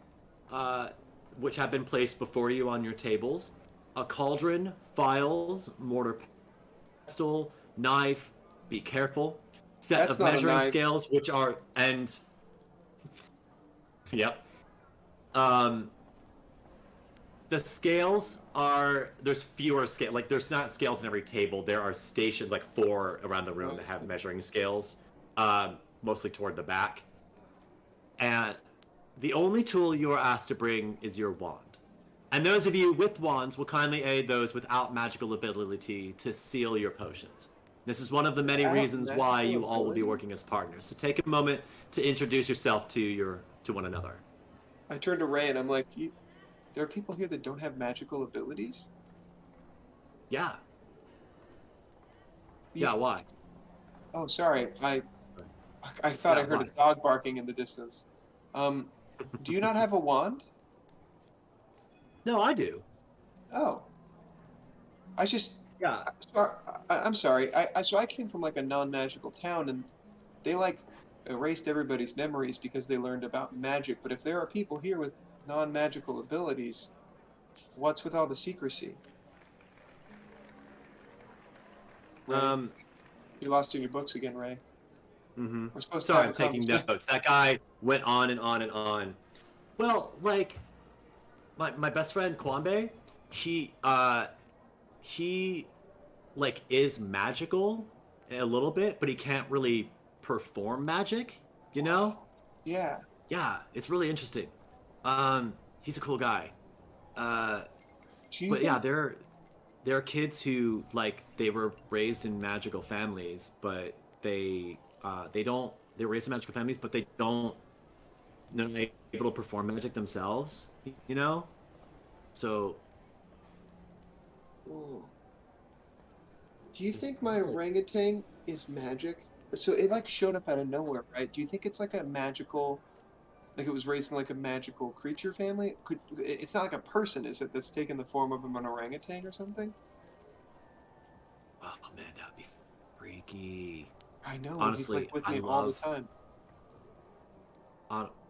which have been placed before you on your tables. A cauldron, files, mortar, pestle, knife, be careful. Set That's of not a measuring knife. scales, which are, and, yep. The scales are, there's fewer scale, like there's not scales in every table. There are stations, like 4 around the room that have measuring scales, mostly toward the back. And the only tool you are asked to bring is your wand. And those of you with wands will kindly aid those without magical ability to seal your potions. This is one of the many Without reasons why magical you all will be ability? working as partners. So take a moment to introduce yourself to one another. I turned to Ray and I'm like, there are people here that don't have magical abilities? Yeah. You- Yeah, why? Oh, sorry. I thought Yeah, I heard why? a dog barking in the distance. Do you not have a wand? No, I do. Oh. I just Yeah. I'm sorry. So I came from like a non-magical town, and they like erased everybody's memories because they learned about magic. But if there are people here with non-magical abilities, what's with all the secrecy? Ray, you lost in your books again, Ray. Mm-hmm. We're supposed Sorry, to I'm have a taking conversation. notes. That guy went on and on and on. Well, like, my best friend Kwambe, he like is magical a little bit, but he can't really perform magic, you know? Yeah. Yeah, it's really interesting. He's a cool guy. Do you But think yeah, there are kids who like they were raised in magical families, but they're raised in magical families, but they don't they're not able to perform magic themselves, you know? So Ooh. Do you think my orangutan is magic? So it like showed up out of nowhere, right? Do you think it's like a magical, like it was raised in like a magical creature family? It's not like a person, is it? That's taken the form of an orangutan or something? oh man, that'd be freaky. I know. Honestly, he's like with I me all the love time.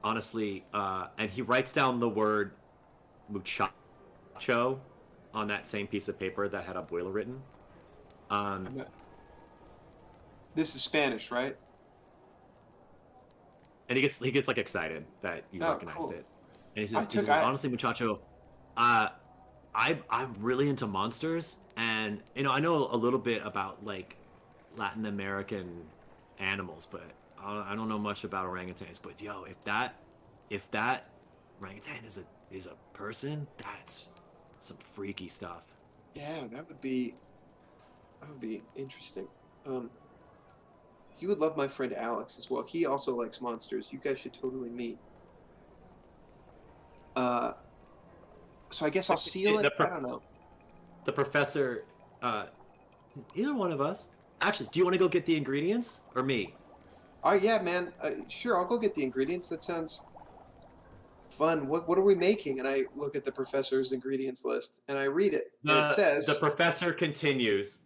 honestly, and he writes down the word muchacho on that same piece of paper that had Abuela written. This is Spanish, right? And he gets like excited that you Oh, recognized cool. it. And he says, I- honestly, muchacho, I'm really into monsters, and you know I know a little bit about like Latin American animals, but I don't know much about orangutans. But yo, if that orangutan is a person, that's some freaky stuff. Yeah, that would be interesting. You would love my friend Alex as well. He also likes monsters. You guys should totally meet. So I guess I'll seal it. I don't know. The professor, either one of us. Actually, do you want to go get the ingredients or me? Oh yeah, man. Sure, I'll go get the ingredients. That sounds fun. What are we making? And I look at the professor's ingredients list and I read it, and it says The professor continues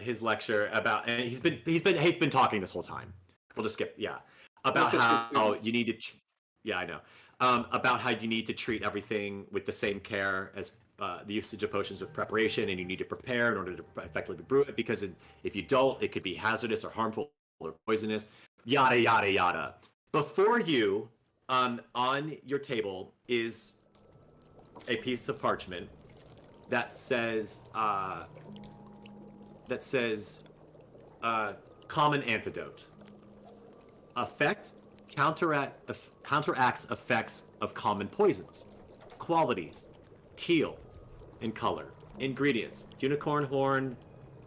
his lecture about, and he's been talking this whole time. We'll just skip, about such good how students. you need to, I know, about how you need to treat everything with the same care as the usage of potions with preparation, and you need to prepare in order to effectively brew it, because if you don't, it could be hazardous or harmful or poisonous, yada yada yada. Before you, on your table is a piece of parchment that says common antidote. Effect counteracts effects of common poisons. Qualities: teal in color. Ingredients: unicorn horn,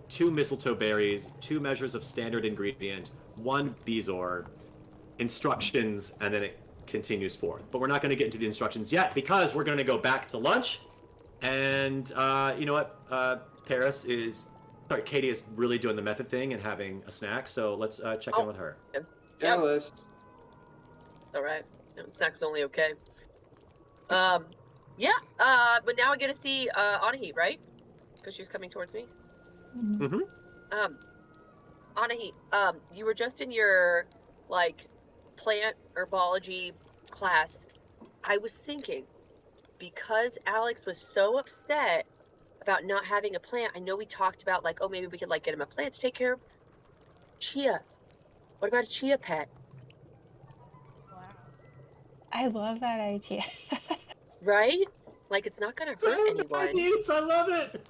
2 mistletoe berries, 2 measures of standard ingredient, 1 bezoar. Instructions, and then it continues forth. But we're not going to get into the instructions yet because we're going to go back to lunch. And you know what? Katie is really doing the method thing and having a snack. So let's check in with her. Jealous. All right. Snack's only okay. But now I get to see Anahi, right? Because she was coming towards me. Mm-hmm. Anahi, you were just in your plant herbology class. I was thinking, because Alex was so upset about not having a plant, I know we talked about maybe we could get him a plant to take care of. Chia. What about a chia pet? Wow. I love that idea. Right? It's not gonna hurt anyone. News. I love it.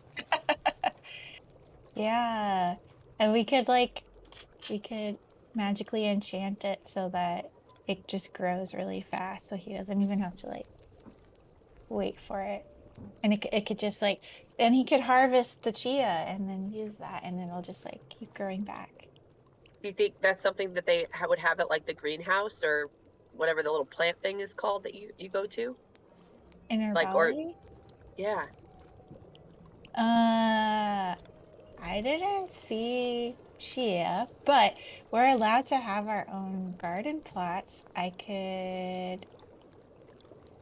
Yeah. And we could magically enchant it so that it just grows really fast, so he doesn't even have to wait for it. And it could just then he could harvest the chia and then use that, and then it'll just keep growing back. Do you think that's something that they would have at the greenhouse or whatever the little plant thing is called that you go to? In herbology? Yeah. I didn't see chia, but we're allowed to have our own garden plots. I could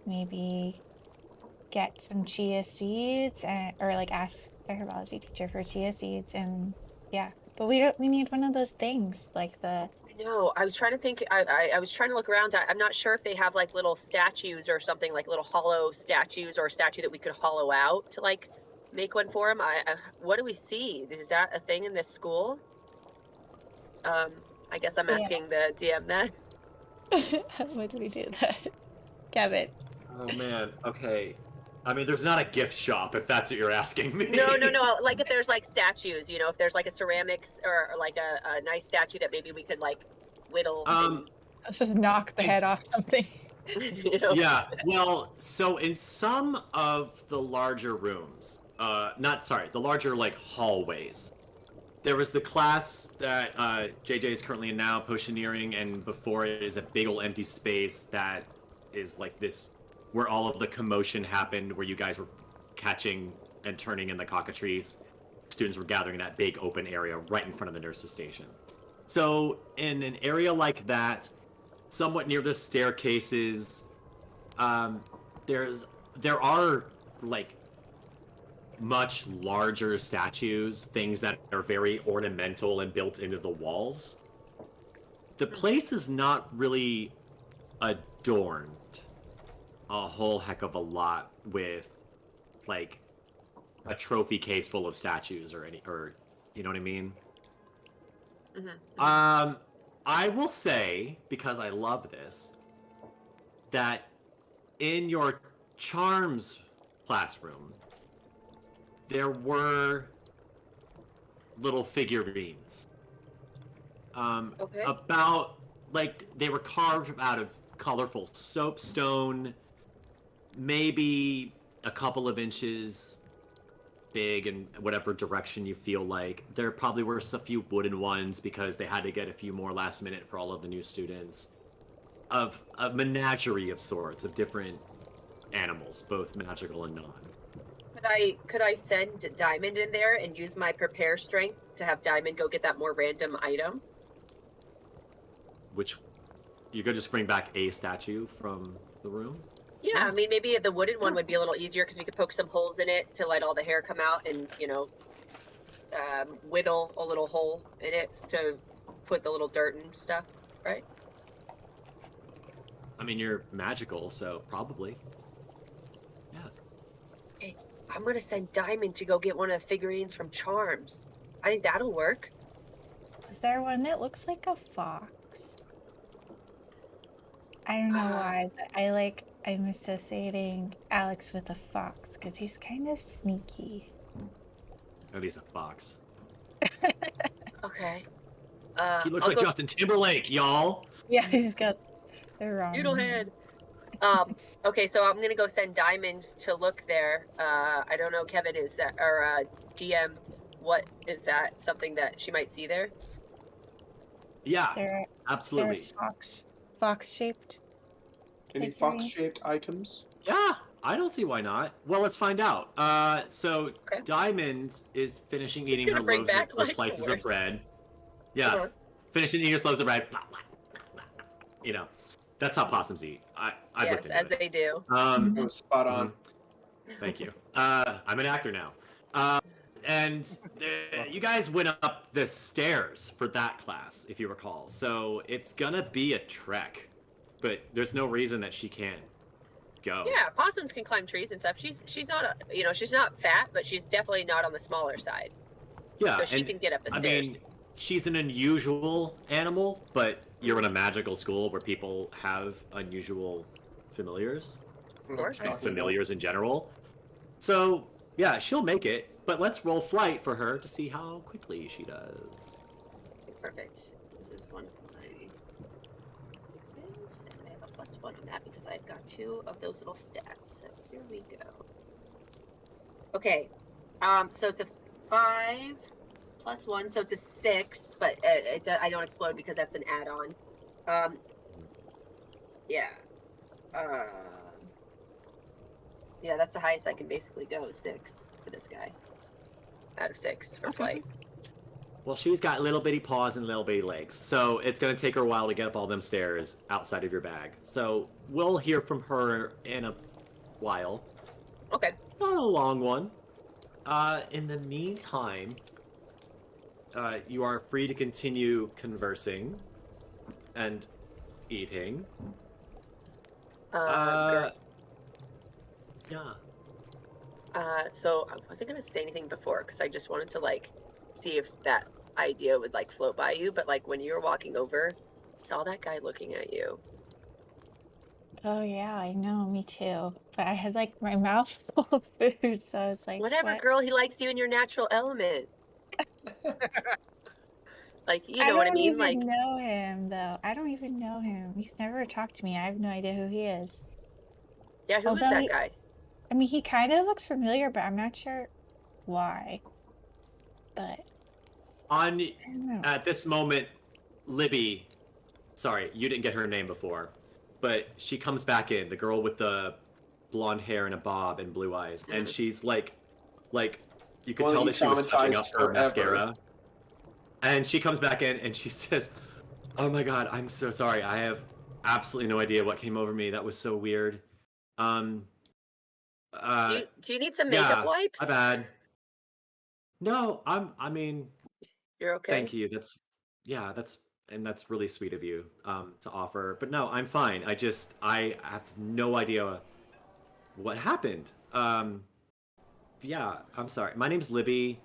maybe get some chia seeds or ask the herbology teacher for chia seeds, and but we need one of those things I know. I was trying to think. I was trying to look around. I'm not sure if they have little statues or something, little hollow statues, or a statue that we could hollow out to make one for him. What do we see? Is that a thing in this school? I guess I'm asking the DM that. What do we do that, Kevin? Oh man. Okay. I mean, there's not a gift shop, if that's what you're asking me. No. If there's statues, if there's a ceramics or a nice statue that maybe we could whittle. Let's just knock the head off something. Yeah. Well, so in some of the larger rooms, the larger hallways, there was the class that JJ is currently in now, potioneering, and before it is a big old empty space that is this, where all of the commotion happened, where you guys were catching and turning in the cockatrice. Students were gathering in that big open area right in front of the nurse's station. So in an area like that, somewhat near the staircases, there are much larger statues, things that are very ornamental and built into the walls. The place is not really adorned a whole heck of a lot with a trophy case full of statues or you know what I mean? Mm-hmm. I will say, because I love this, that in your charms classroom, there were little figurines. Okay. About they were carved out of colorful soapstone, maybe a couple of inches big in whatever direction you feel like. There probably were a few wooden ones because they had to get a few more last minute for all of the new students. Of a menagerie of sorts of different animals, both magical and non. Could I send Diamond in there and use my prepare strength to have Diamond go get that more random item? which you could just bring back a statue from the room. Yeah, I mean, maybe the wooden one would be a little easier because we could poke some holes in it to let all the hair come out and, whittle a little hole in it to put the little dirt and stuff, right? I mean, you're magical, so probably. Yeah. Hey, I'm going to send Diamond to go get one of the figurines from Charms. I think that'll work. Is there one that looks like a fox? I don't know why, but I'm associating Alex with a fox because he's kind of sneaky. Maybe he's a fox. Okay. He looks like Justin Timberlake, y'all. Yeah, he's got the wrong Noodlehead. Okay, so I'm gonna go send Diamond to look there. I don't know, Kevin, is that or DM? What is that? Something that she might see there? Yeah, absolutely. Fox shaped. Any fox-shaped items? Yeah, I don't see why not. Well, let's find out. So Diamond is finishing eating her loaves or slices of bread. Yeah, finishing eating her loaves of bread. That's how possums eat. I've looked into as they do. Spot on. Thank you. I'm an actor now. And you guys went up the stairs for that class, if you recall. So it's gonna be a trek, but there's no reason that she can't go. Yeah, possums can climb trees and stuff. She's not she's not fat, but she's definitely not on the smaller side. Yeah, so she can get up the stairs. I mean, she's an unusual animal, but you're in a magical school where people have unusual familiars. Of course. Familiars in general. So yeah, she'll make it. But let's roll flight for her to see how quickly she does. Perfect. This is one of my sixes, and I have a +1 on that because I've got 2 of those little stats. So here we go. Okay. So it's a 5 +1, so it's a 6, but I don't explode because that's an add-on. Yeah. Yeah, that's the highest I can basically go, 6 for this guy. Out of 6 for flight. Well, she's got little bitty paws and little bitty legs, so it's going to take her a while to get up all them stairs outside of your bag. So we'll hear from her in a while. Okay. Not a long one. In the meantime, you are free to continue conversing and eating. Yeah. So I wasn't gonna say anything before because I just wanted to see if that idea would float by you. But when you were walking over, I saw that guy looking at you. Oh yeah, I know, me too. But I had my mouth full of food, so I was like, whatever, what? girl. He likes you in your natural element. You know what I mean? I don't even know him though. I don't even know him. He's never talked to me. I have no idea who he is. Yeah, who is that guy? I mean, he kind of looks familiar, but I'm not sure why. But at this moment, Libby, sorry, you didn't get her name before, but she comes back in, the girl with the blonde hair and a bob and blue eyes, and she's like you could tell that she was touching up her mascara. And she comes back in and she says, "Oh my god, I'm so sorry. I have absolutely no idea what came over me. That was so weird. Do you need some makeup wipes? My bad. No, I mean, you're okay. Thank you. That's really sweet of you to offer. But no, I'm fine. I have no idea what happened. Yeah, I'm sorry. My name's Libby.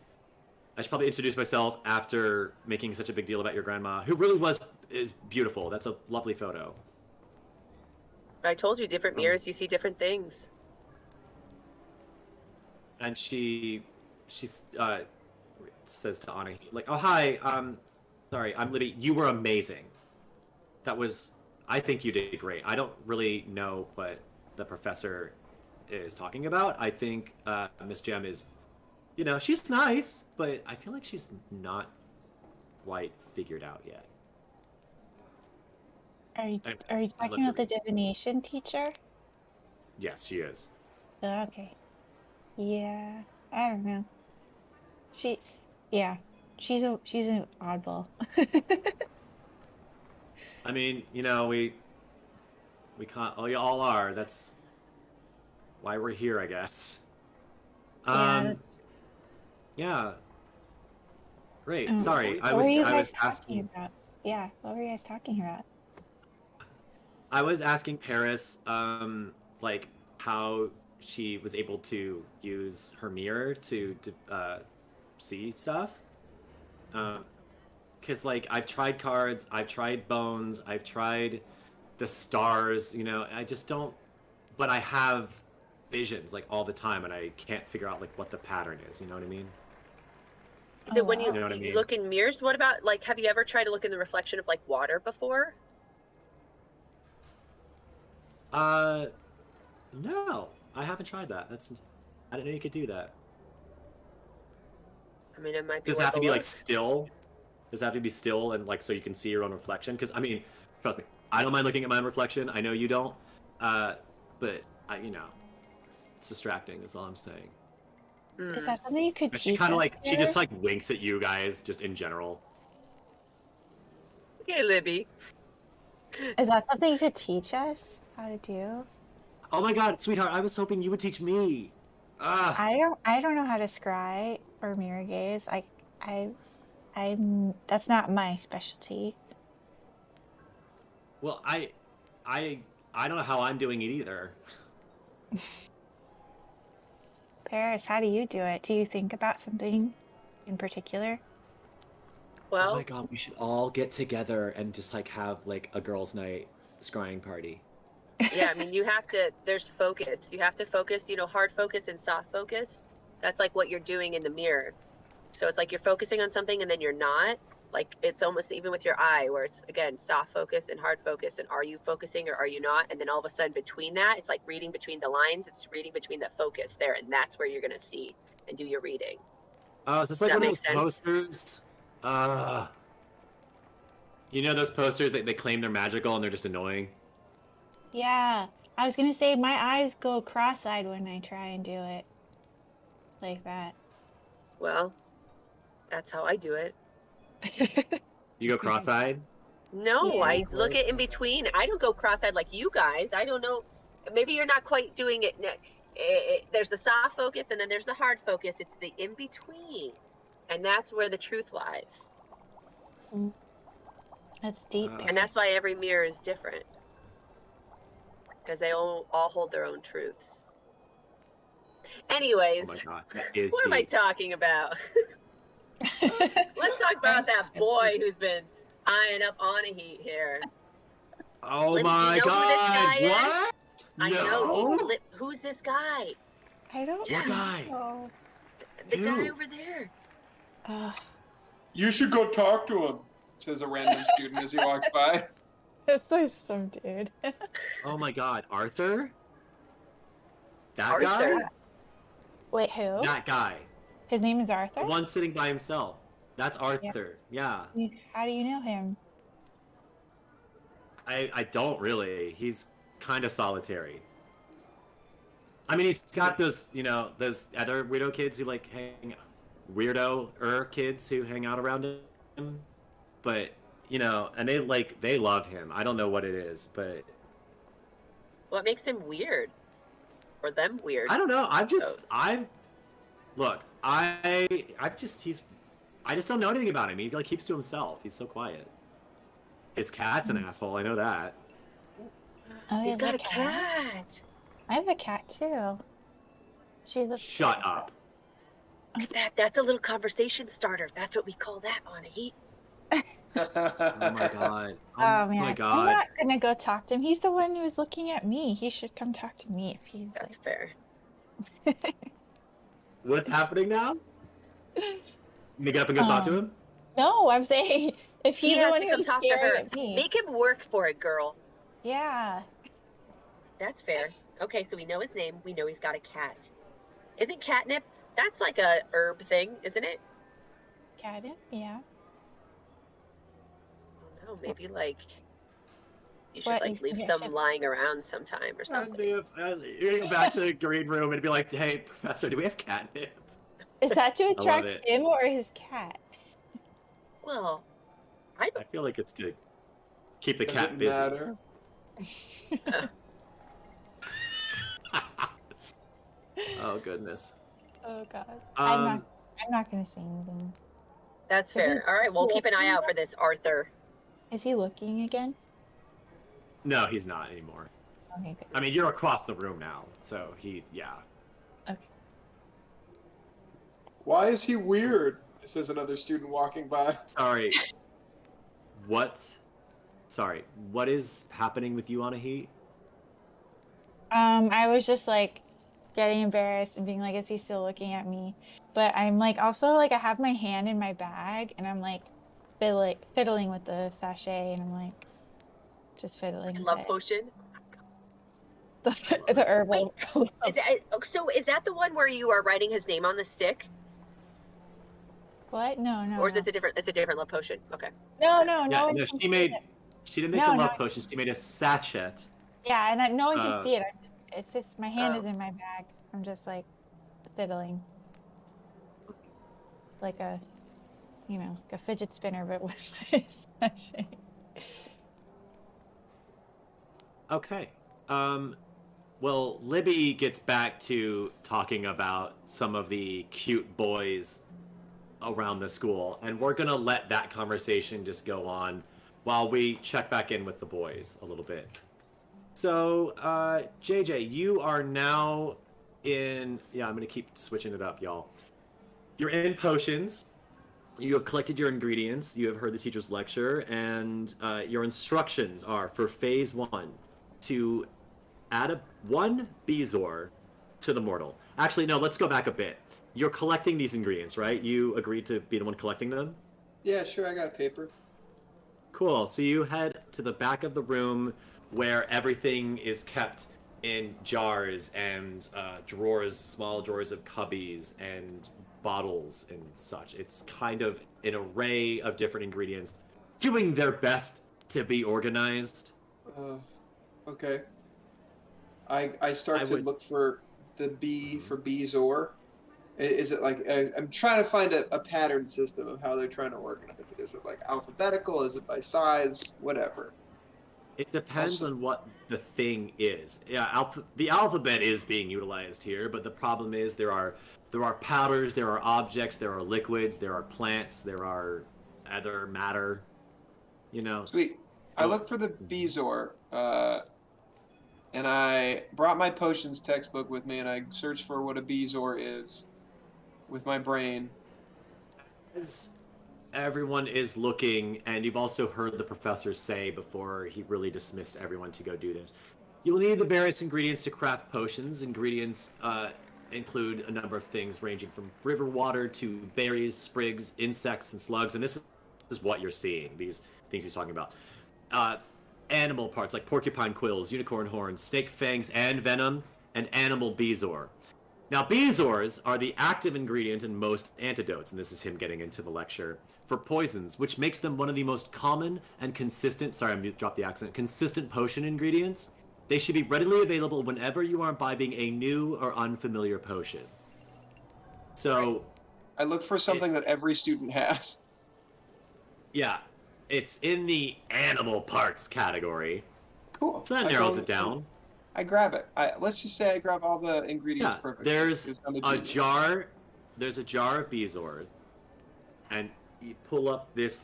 I should probably introduce myself after making such a big deal about your grandma, who really is beautiful. That's a lovely photo. I told you, different mirrors, you see different things. And she says to Ani, "Oh hi, sorry, I'm Libby. You were amazing. I think you did great. I don't really know what the professor is talking about. I think Miss Gem is, she's nice, but I feel like she's not quite figured out yet." Are you talking about the divination teacher? Yes, she is. Okay. Yeah, I don't know. She's an oddball. I mean, you know, we can't. Oh, you all are. That's why we're here, I guess. Yeah. Yeah. Great. Um, Sorry, what were you I guys was talking asking. about? Yeah, what were you guys talking about? I was asking Paris, like how she was able to use her mirror to see stuff. Because like I've tried cards, I've tried bones, I've tried the stars. You know, I just don't. But I have visions like all the time, and I can't figure out like what the pattern is. You know what I mean? When You know what I mean? look in mirrors, what about like have you ever tried to look in the reflection of like water before? No, I haven't tried that. I didn't know you could do that. I mean, it might be Does it worth have a to be like look. still? Does it have to be still and like so you can see your own reflection? Because I mean, trust me, I don't mind looking at my own reflection. I know you don't, but you know, it's distracting. Is all I'm saying. Is that something you could And she teach kind of us, like she Paris? just like winks at you guys just in general. Okay, Libby. Is that something you could teach us how to do? Oh my God, sweetheart! I was hoping you would teach me. Ah, I don't know how to scry or mirror gaze. I'm that's not my specialty. well, I don't know how I'm doing it either. Paris, how do you do it? Do you think about something in particular? Oh my Well, God, we should all get together and just like have like a girls' night scrying party. yeah, I mean, there's focus. You have to focus, you know, hard focus and soft focus. That's like what you're doing in the mirror. So it's like you're focusing on something and then you're not. Like it's almost even with your eye where it's again soft focus and hard focus and are you focusing or are you not? And then all of a sudden between that, it's like reading between the lines, it's reading between the focus there, and that's where you're gonna see and do your reading. Oh, is this Does like that one of make those sense? posters? You know those posters that they claim they're magical and they're just annoying? Yeah, I was gonna say my eyes go cross-eyed when I try and do it like that. Well, that's how I do it. You go cross-eyed? No, Yeah. I look at in between. I don't go cross-eyed like you guys. I don't know. Maybe you're not quite doing it. There's the soft focus and then there's the hard focus. It's the in between. And that's where the truth lies. That's deep. And that's why every mirror is different. Because they all hold their own truths. Anyways, Oh my God, that is what am I deep. talking about? Let's talk about that boy who's been eyeing up Anahit here. Oh Libby, do my you know who this God, guy is? what? I No. know. Who's this guy? I don't What guy? know. The guy Who? over there. You should go talk to him, says a random student as he walks by. That's so some dude. Oh my God, Arthur? That Arthur. guy? Wait, who? That guy. His name is Arthur? The one sitting by himself. That's Arthur. Yeah. How do you know him? I don't really. He's kind of solitary. I mean, he's got those, you know, those other weirdo kids who like weirdo-er kids who hang out around him. But, you know, and they love him. I don't know what it is, but What makes him weird? Or them weird? I don't know. I just don't know anything about him. He like keeps to himself. He's so quiet. His cat's an asshole. I know that. Oh, He's has got a cat. I have a cat too. She's a Shut up. Look at that. That's a little conversation starter. That's what we call that on a heat. Oh my God. Oh man, my I'm God. not gonna go talk to him. He's the one who was looking at me. He should come talk to me if he's That's fair. What's happening now? You get up and go talk to him? No, I'm saying if He he's the has one to who come was talk to staring her. at me. Make him work for it, girl. Yeah. That's fair. Okay, so we know his name. We know he's got a cat. Isn't catnip? That's like a herb thing, isn't it? Catnip, yeah. I don't know. Maybe like you should What like is leave it? some lying around sometime or something. You're gonna go back to the green room and be like, hey, Professor, do we have catnip? Is that to love attract it. him or his cat? Well, I I feel like it's to Keep the Does cat it busy. matter? Oh goodness. Oh God. Um, I'm not gonna say anything. That's fair. All right, we'll keep an eye out for this, Arthur. Is he looking again? no, he's not anymore. Okay, good. I mean, you're across the room now, so yeah. Okay. Why is he weird? Says another student walking by. Sorry. What? Sorry. What is happening with you, Anahit? I was just like getting embarrassed and being like, is he still looking at me? But I'm like also like I have my hand in my bag and I'm like fiddling with the sachet and I'm like just fiddling with Love it. potion. The herbal. Is that the one where you are writing his name on the stick? What? No. Or is this a different? It's a different love potion. Okay. No. Yeah, one no, can she see it. didn't make a love potion. She made a sachet. Yeah, and no one can see it. It's just my hand Oh. is in my bag. I'm just like fiddling, like a fidget spinner, but with my sachet. Okay. Well, Libby gets back to talking about some of the cute boys around the school, and we're gonna let that conversation just go on while we check back in with the boys a little bit. So, JJ, you are now in... Yeah, I'm gonna keep switching it up, y'all. You're in potions. You have collected your ingredients. You have heard the teacher's lecture, and your instructions are for phase 1 to add one Bezoar to the mortal. Actually, no, let's go back a bit. You're collecting these ingredients, right? You agreed to be the one collecting them? Yeah, sure, I got paper. Cool. So you head to the back of the room where everything is kept in jars and drawers, small drawers of cubbies and bottles and such. It's kind of an array of different ingredients doing their best to be organized. Okay. I start to look for the B for Bezoar. Is it like I'm trying to find a pattern system of how they're trying to organize it? Is it like alphabetical? Is it by size? Whatever. It depends on what the thing is. Yeah, the alphabet is being utilized here, but the problem is there are powders, there are objects, there are liquids, there are plants, there are other matter. You know. Sweet. I look for the Bezoar, and I brought my potions textbook with me, and I searched for what a Bezoar is with my brain. As everyone is looking, and you've also heard the professor say before he really dismissed everyone to go do this, you'll need the various ingredients to craft potions. Ingredients include a number of things ranging from river water to berries, sprigs, insects, and slugs, and this is what you're seeing, these things he's talking about. Animal parts like porcupine quills, unicorn horns, snake fangs, and venom, and animal Bezoar. Now, Bezoars are the active ingredient in most antidotes, and this is him getting into the lecture, for poisons, which makes them one of the most common and consistent, consistent potion ingredients. They should be readily available whenever you are imbibing a new or unfamiliar potion. So... I look for something that every student has. Yeah, it's in the animal parts category. Cool. So that narrows it down. I grab it. Let's just say I grab all the ingredients perfectly. There's a jar. There's a jar of Bezoars, and you pull up this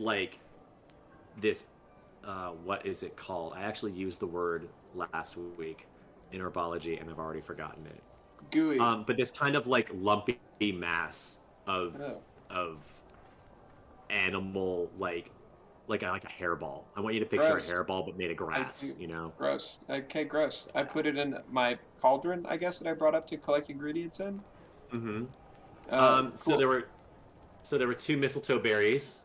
what is it called? I actually used the word last week in Herbology, and I've already forgotten it. Gooey. But this kind of like lumpy mass of animal like a hairball. I want you to picture a hairball but made of grass, you know? Gross. Okay, gross. I put it in my cauldron, I guess, that I brought up to collect ingredients in. Mm-hmm. Cool. So there were 2 mistletoe berries.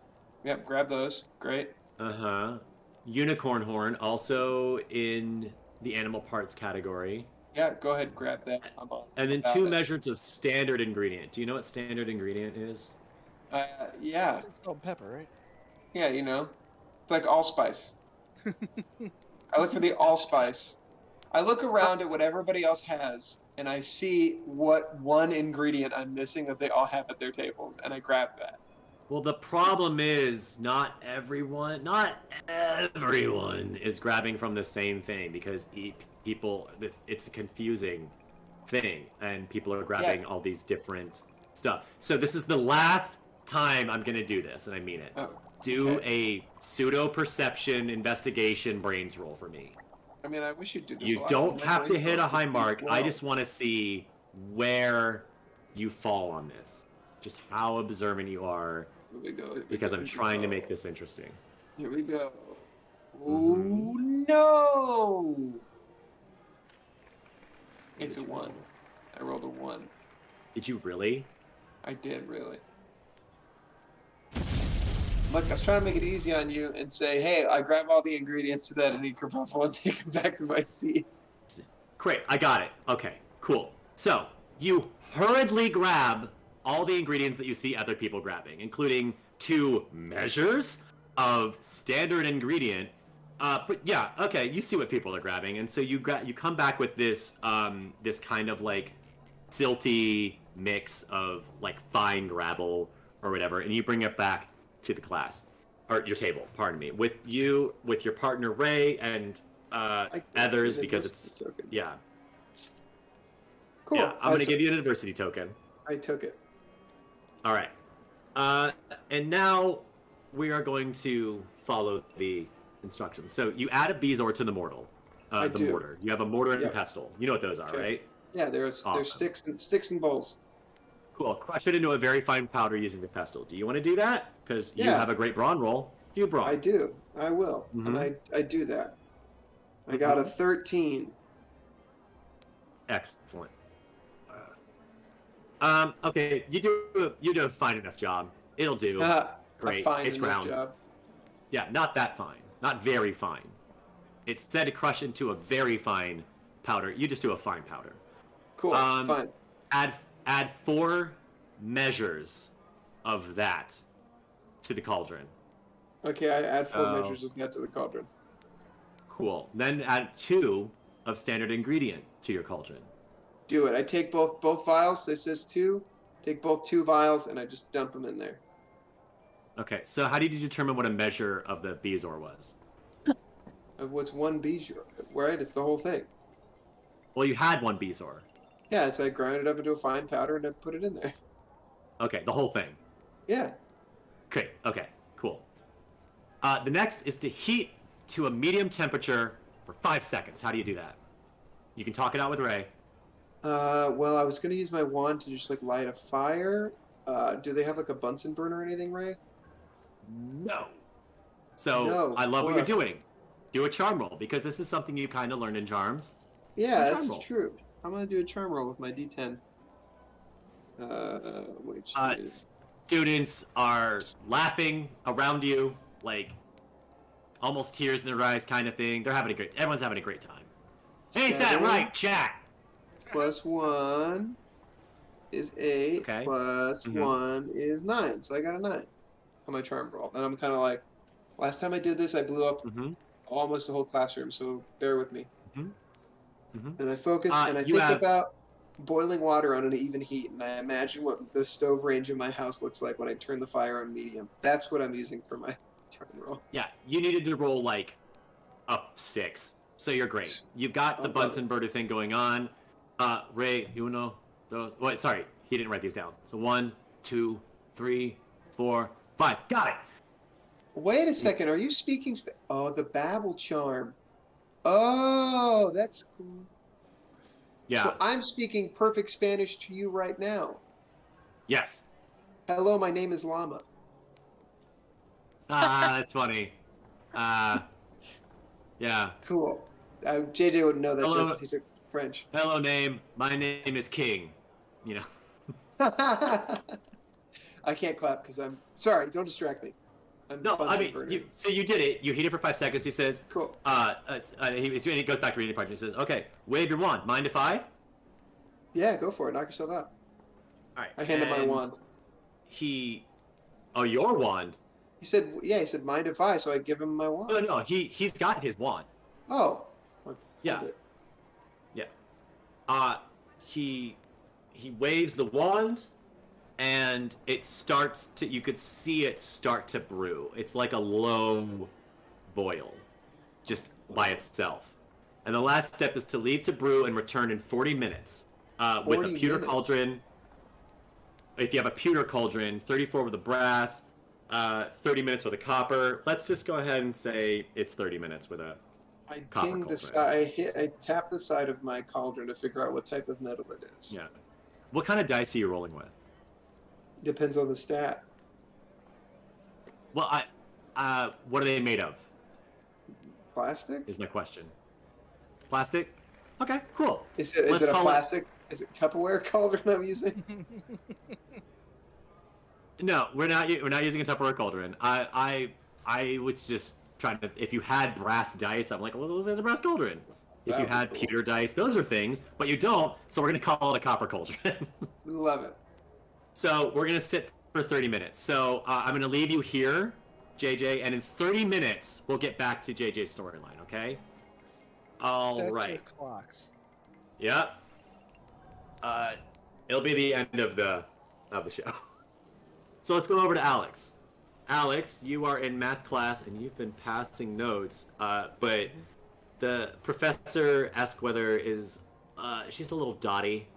Yep, grab those. Great. Uh-huh. Unicorn horn, also in the animal parts category. Yeah, go ahead, grab that. And then 2 measures of standard ingredient. Do you know what standard ingredient is? Yeah. It's salt and pepper, right? Yeah, you know. It's like allspice. I look for the allspice. I look around at what everybody else has, and I see what one ingredient I'm missing that they all have at their tables, and I grab that. Well, the problem is not everyone is grabbing from the same thing because it's a confusing thing and people are grabbing all these different stuff. So this is the last time I'm going to do this and I mean it. Oh, do a pseudo perception investigation brains roll for me. I mean, I wish you'd do this. You don't have to hit a high mark. I just want to see where you fall on this. Just how observant you are. Here we go. Because I'm trying to make this interesting. Here we go. Oh no! It's a 1. I rolled a 1. Did you really? I did really. Look, I was trying to make it easy on you and say, hey, I grab all the ingredients to that and eat kerfuffle and take them back to my seat. Great, I got it. Okay, cool. So, you hurriedly grab all the ingredients that you see other people grabbing, including 2 measures of standard ingredient. But yeah, okay, you see what people are grabbing, and so you come back with this this kind of like silty mix of like fine gravel or whatever, and you bring it back to the class or your table. Pardon me, with your partner Ray and others because it's yeah. Cool. Yeah, I'm gonna give you an adversity token. I took it. All right. And now we are going to follow the instructions. So you add a Bezoar to the mortar. Mortar. You have a mortar and a pestle. You know what those are, right? Yeah, there's sticks and bowls. Cool. Crush it into a very fine powder using the pestle. Do you want to do that? Because you have a great brawn roll. Do brawn. I do. I will. And I do that. I got a 13. Excellent. Okay, you do a fine enough job. It'll do. Great. It's ground. Job. Yeah, not that fine. Not very fine. It's said to crush into a very fine powder. You just do a fine powder. Cool. Fine. Add 4 measures of that to the cauldron. Okay, I add 4 measures of that to the cauldron. Cool. Then add 2 of standard ingredient to your cauldron. Do it. I take both vials. This says 2. Take both 2 vials and I just dump them in there. Okay. So how did you determine what a measure of the Bezoar was? What's 1 Bezoar? Right, it's the whole thing. Well, you had 1 Bezoar. Yeah, so I ground it up into a fine powder and I put it in there. Okay, the whole thing. Yeah. Great. Okay. Cool. The next is to heat to a medium temperature for 5 seconds. How do you do that? You can talk it out with Ray. Well, I was going to use my wand to just, like, light a fire. Do they have, like, a Bunsen burner or anything, Ray? No. So, I love what you're doing. Do a charm roll, because this is something you kind of learned in charms. Yeah, that's true. I'm going to do a charm roll with my D10. Students are laughing around you, like, almost tears in their eyes kind of thing. Everyone's having a great time. Ain't that right, chat? Plus 1 is 8. Okay. Plus 1 is 9. So I got a 9 on my charm roll. And I'm kind of like, last time I did this, I blew up almost the whole classroom. So bear with me. And I focus and I think about boiling water on an even heat. And I imagine what the stove range in my house looks like when I turn the fire on medium. That's what I'm using for my charm roll. Yeah, you needed to roll like a 6. So you're great. You've got the Bunsen burner thing going on. Ray, you know those. Wait, sorry, he didn't write these down. So 1, 2, 3, 4, 5. Got it. Wait a second. Are you speaking? The Babel charm. Oh, that's cool. Yeah. So I'm speaking perfect Spanish to you right now. Yes. Hello, my name is Llama. That's funny. Yeah. Cool. JJ wouldn't know that joke because he took French. Hello, name. My name is King. You know. I can't clap because I'm sorry. Don't distract me. You did it. You heat it for 5 seconds. He says, "Cool." He goes back to reading the part. He says, "Okay, wave your wand. Mind if I?" Yeah, go for it. Knock yourself out. All right. I handed my wand. Your wand. He said, "Yeah." He said, "Mind if I?" So I give him my wand. No. He's got his wand. Oh. Yeah. Yeah. He waves the wand, and it starts to, you could see it start to brew. It's like a low boil, just by itself. And the last step is to leave to brew and return in 40 minutes with a 40 pewter minutes? cauldron. If you have a pewter cauldron, 34 with a brass, 30 minutes with a copper. Let's just go ahead and say it's 30 minutes with a I copper ding the cauldron. I tap the side of my cauldron to figure out what type of metal it is. Yeah. What kind of dice are you rolling with? Depends on the stat. Well, what are they made of? Plastic? Is my question. Plastic? Okay, cool. Is it Let's a call plastic? Is it Tupperware cauldron I'm using? No, we're not using a Tupperware cauldron. I was just trying to. If you had brass dice, I'm like, well, those is a brass cauldron. If That you would be had cool. pewter dice, those are things, but you don't. So we're gonna call it a copper cauldron. Love it. So we're gonna sit for 30 minutes. So I'm gonna leave you here, JJ, and in 30 minutes we'll get back to JJ's storyline. Okay? All Set right. your clocks. Yep. It'll be the end of the show. So let's go over to Alex. Alex, you are in math class and you've been passing notes, but the Professor Esquweather is, she's a little dotty,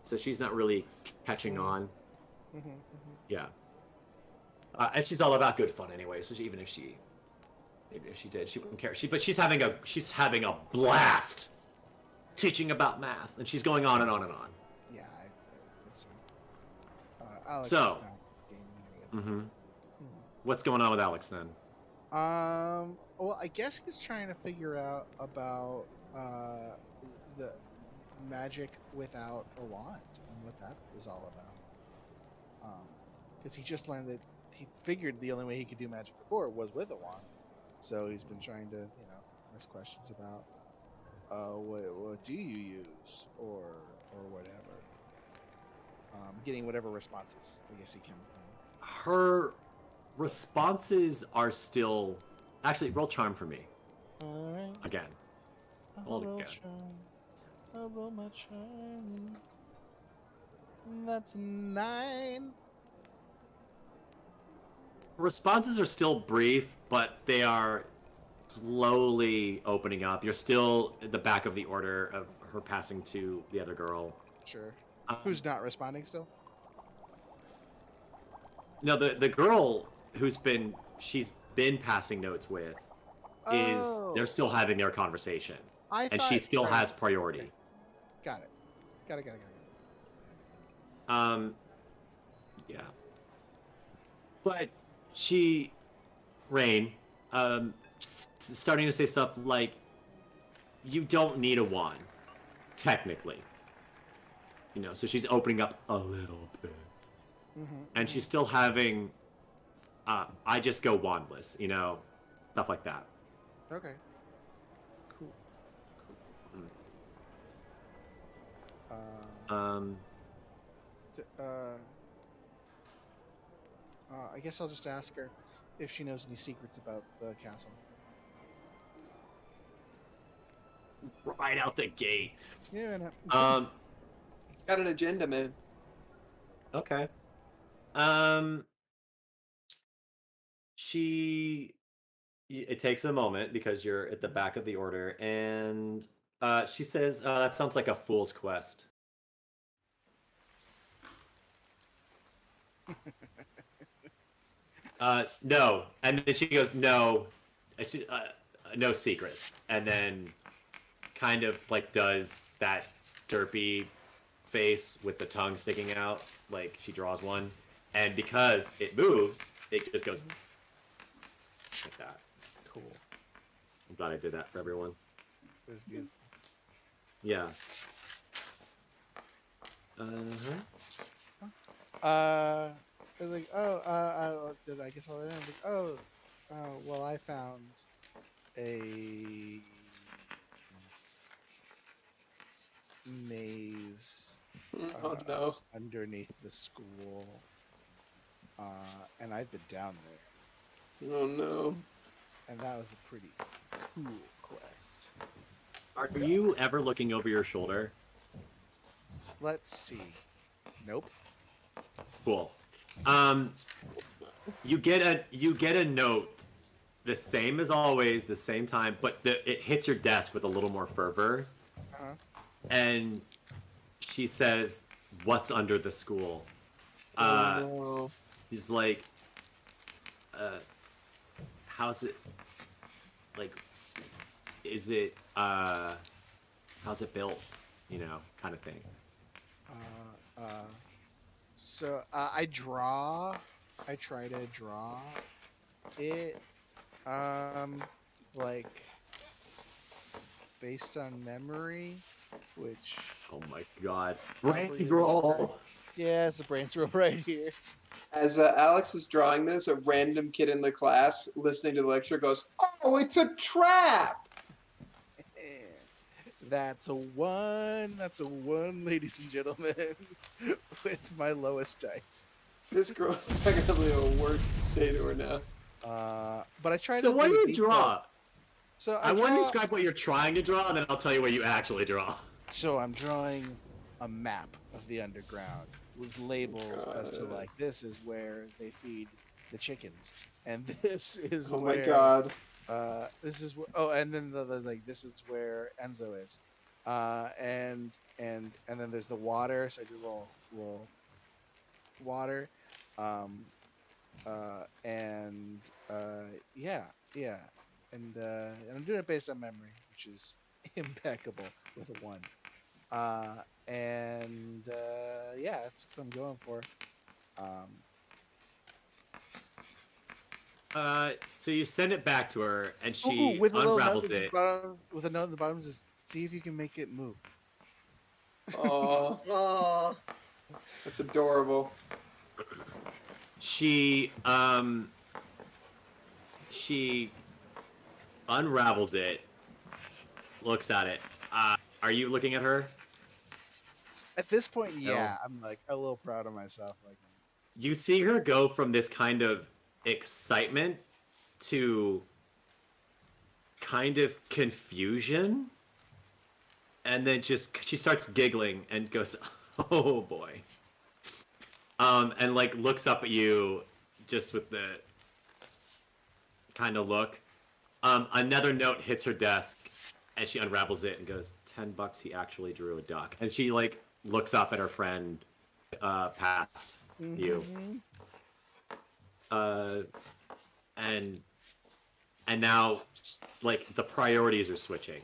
so she's not really catching on. Yeah. And she's all about good fun anyway, so even if she did, she wouldn't care. But she's having a blast teaching about math, and she's going on and on and on. Yeah, listen. Alex So- is not gaming again. What's going on with Alex then? Well, I guess he's trying to figure out about the magic without a wand and what that is all about. Because he just learned that he figured the only way he could do magic before was with a wand. So he's been trying to, ask questions about what do you use or whatever. Getting whatever responses I guess he can from. Her responses are still... Actually, roll charm for me. All right. Again. I'll Roll roll again. charm. I'll roll my charm. That's 9. Responses are still brief, but they are slowly opening up. You're still at the back of the order of her passing to the other girl. Sure. Um, Who's not responding still? No, the girl she's been passing notes with is they're still having their conversation. And she still has priority. Okay. Got it. Got it. Yeah. But Rain, starting to say stuff like, you don't need a wand, technically. So she's opening up a little bit. And she's still having, I just go wandless, stuff like that. Okay. Cool. I guess I'll just ask her if she knows any secrets about the castle. Right out the gate. Yeah. Got an agenda, man. Okay. It takes a moment because you're at the back of the order, and she says, that sounds like a fool's quest. No. And then she goes, no, no secrets. And then kind of like does that derpy face with the tongue sticking out, like she draws one. And because it moves, it just goes like that. Cool. I'm glad I did that for everyone. That's beautiful. Yeah. I was like, I guess all I know. I was like, well, I found a maze Oh no. underneath the school, and I've been down there, Oh no. and that was a pretty cool quest. Are you ever looking over your shoulder? Let's see. Nope. Cool. You get a note, the same as always, the same time, but it hits your desk with a little more fervor. Uh-huh. And she says, "What's under the school?" No. He's like, "How's it? Like, is it? How's it built? You know, kind of thing." So I try to draw it, like based on memory, which Oh my god! Probably Brains roll. yeah, it's a brains roll right here. As Alex is drawing this, a random kid in the class listening to the lecture goes, "Oh, it's a trap!" That's a one. That's a one, ladies and gentlemen, with my lowest dice. This girl's not gonna believe a word you say to her now. But I try So to. what do do a you detail. draw? So I want to draw- describe what you're trying to draw, and then I'll tell you what you actually draw. So I'm drawing a map of the underground with labels as to like this is where they feed the chickens, and this is Oh where. my god. This is and then the like this is where Enzo is, and then there's the water. So I do a little water, yeah, and I'm doing it based on memory, which is impeccable with a one, yeah, that's what I'm going for. So you send it back to her, and Ooh, she with a little note unravels that's it. with a note at the bottom says, "See if you can make it move." Oh, Oh, that's adorable. She unravels it, looks at it. Are you looking at her? At this point, yeah, I'm like a little proud of myself. Like, You see her go from this kind of excitement to kind of confusion, and then she starts giggling and goes, "Oh boy," and like looks up at you just with the kind of look. Another note hits her desk, and she unravels it and goes, $10. He actually drew a duck, and she like looks up at her friend, past you. And now, like, the priorities are switching.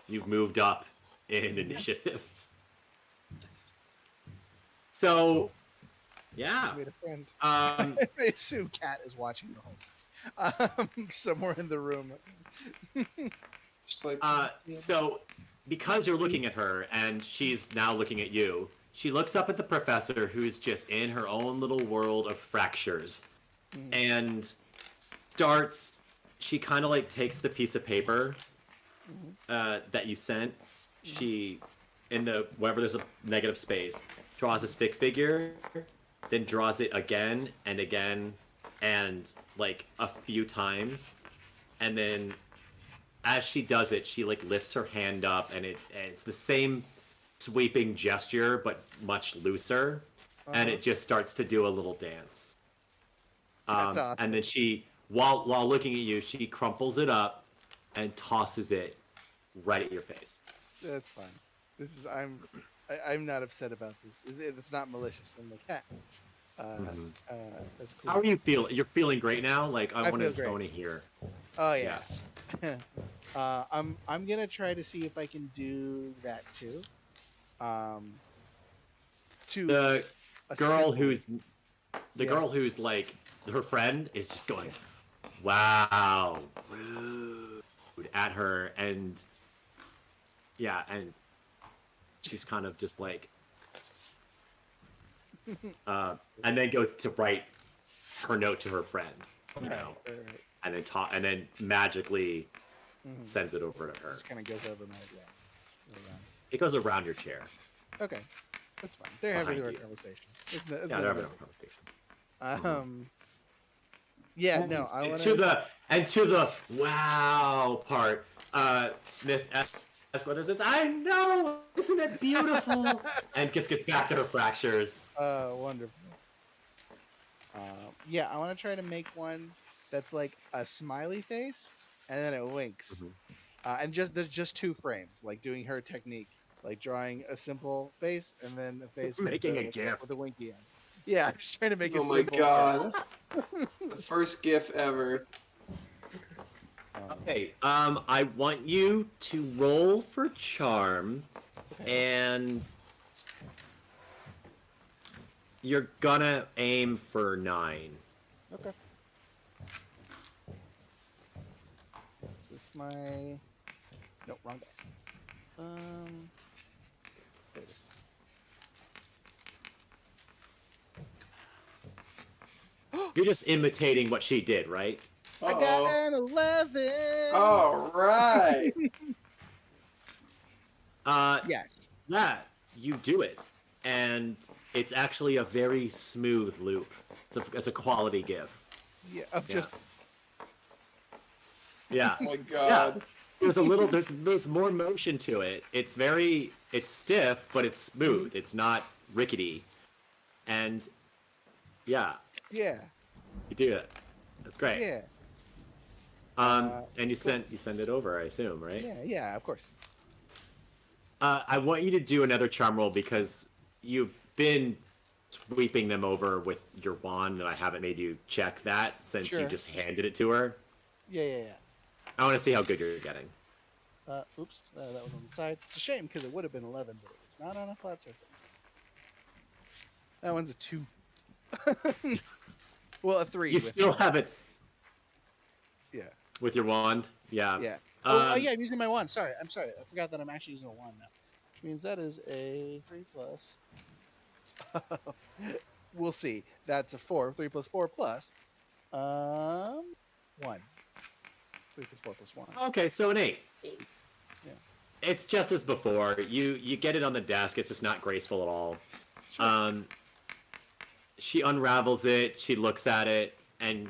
You've moved up in initiative. So, yeah. made a friend. Um, I assume Kat is watching the whole time. Somewhere in the room. Just like, so, because you're looking at her and she's now looking at you, she looks up at the professor, who's just in her own little world of fractures, and she kind of like takes the piece of paper that you sent. She, wherever there's a negative space, draws a stick figure, then draws it again and again, and like a few times, and then as she does it, she like lifts her hand up, and it's the same sweeping gesture but much looser, and it just starts to do a little dance. That's awesome. And then she, while looking at you, she crumples it up and tosses it right at your face. That's fine. This is I'm not upset about this. It's not malicious. I'm like, that's cool. How are you feeling? You're feeling great now? Like I feel want great. to hear. Oh yeah. I'm gonna try to see if I can do that too. To The a girl symbol. girl who's like her friend is just going, "Wow, rude," at her, and yeah, and she's kind of just like, and then goes to write her note to her friend, you know, Right. and then magically sends it over to her. Just kind of goes over my It goes around your chair. Okay, that's fine. They're having Behind their you. conversation. Yeah, they're having a conversation. Yeah, no, I want to the wow part. Miss Esquire says, "I know, isn't it beautiful?" And just gets back to her fractures. Wonderful. Yeah, I want to try to make one that's like a smiley face, and then it winks. And there's just 2 frames, like doing her technique, like drawing a simple face and then a face Making a GIF. with a winky end. Yeah, I'm just trying to make a Oh my simple. god. The first GIF ever. Okay, I want you to roll for charm, and you're gonna aim for 9. Okay. This is my. No, wrong dice. There it is. You're just imitating what she did, right? I got an 11. All right. Yes. Yeah, you do it, and it's actually a very smooth loop. It's a quality GIF. Yeah. Of just. Yeah. Oh my god. There's more motion to it. It's stiff, but it's smooth. It's not rickety. And yeah. Yeah. You do it. That's great. Yeah. And you send it over, I assume, right? Yeah. Yeah. Of course. I want you to do another charm roll because you've been sweeping them over with your wand, and I haven't made you check that since you just handed it to her. Yeah. I want to see how good you're getting. Oops, that was on the side. It's a shame because it would have been 11, but it was not on a flat surface. That one's a 2. Well, a 3. You still have it. Yeah. With your wand? Yeah. Yeah. Yeah, I'm using my wand. Sorry. I'm sorry. I forgot that I'm actually using a wand now. Which means that is a 3 plus. We'll see. That's a 4. 3 plus 4 plus. 1. 3 plus 4 plus 1. Okay, so an 8. Yeah. It's just as before. You get it on the desk. It's just not graceful at all. Sure. She unravels it. She looks at it and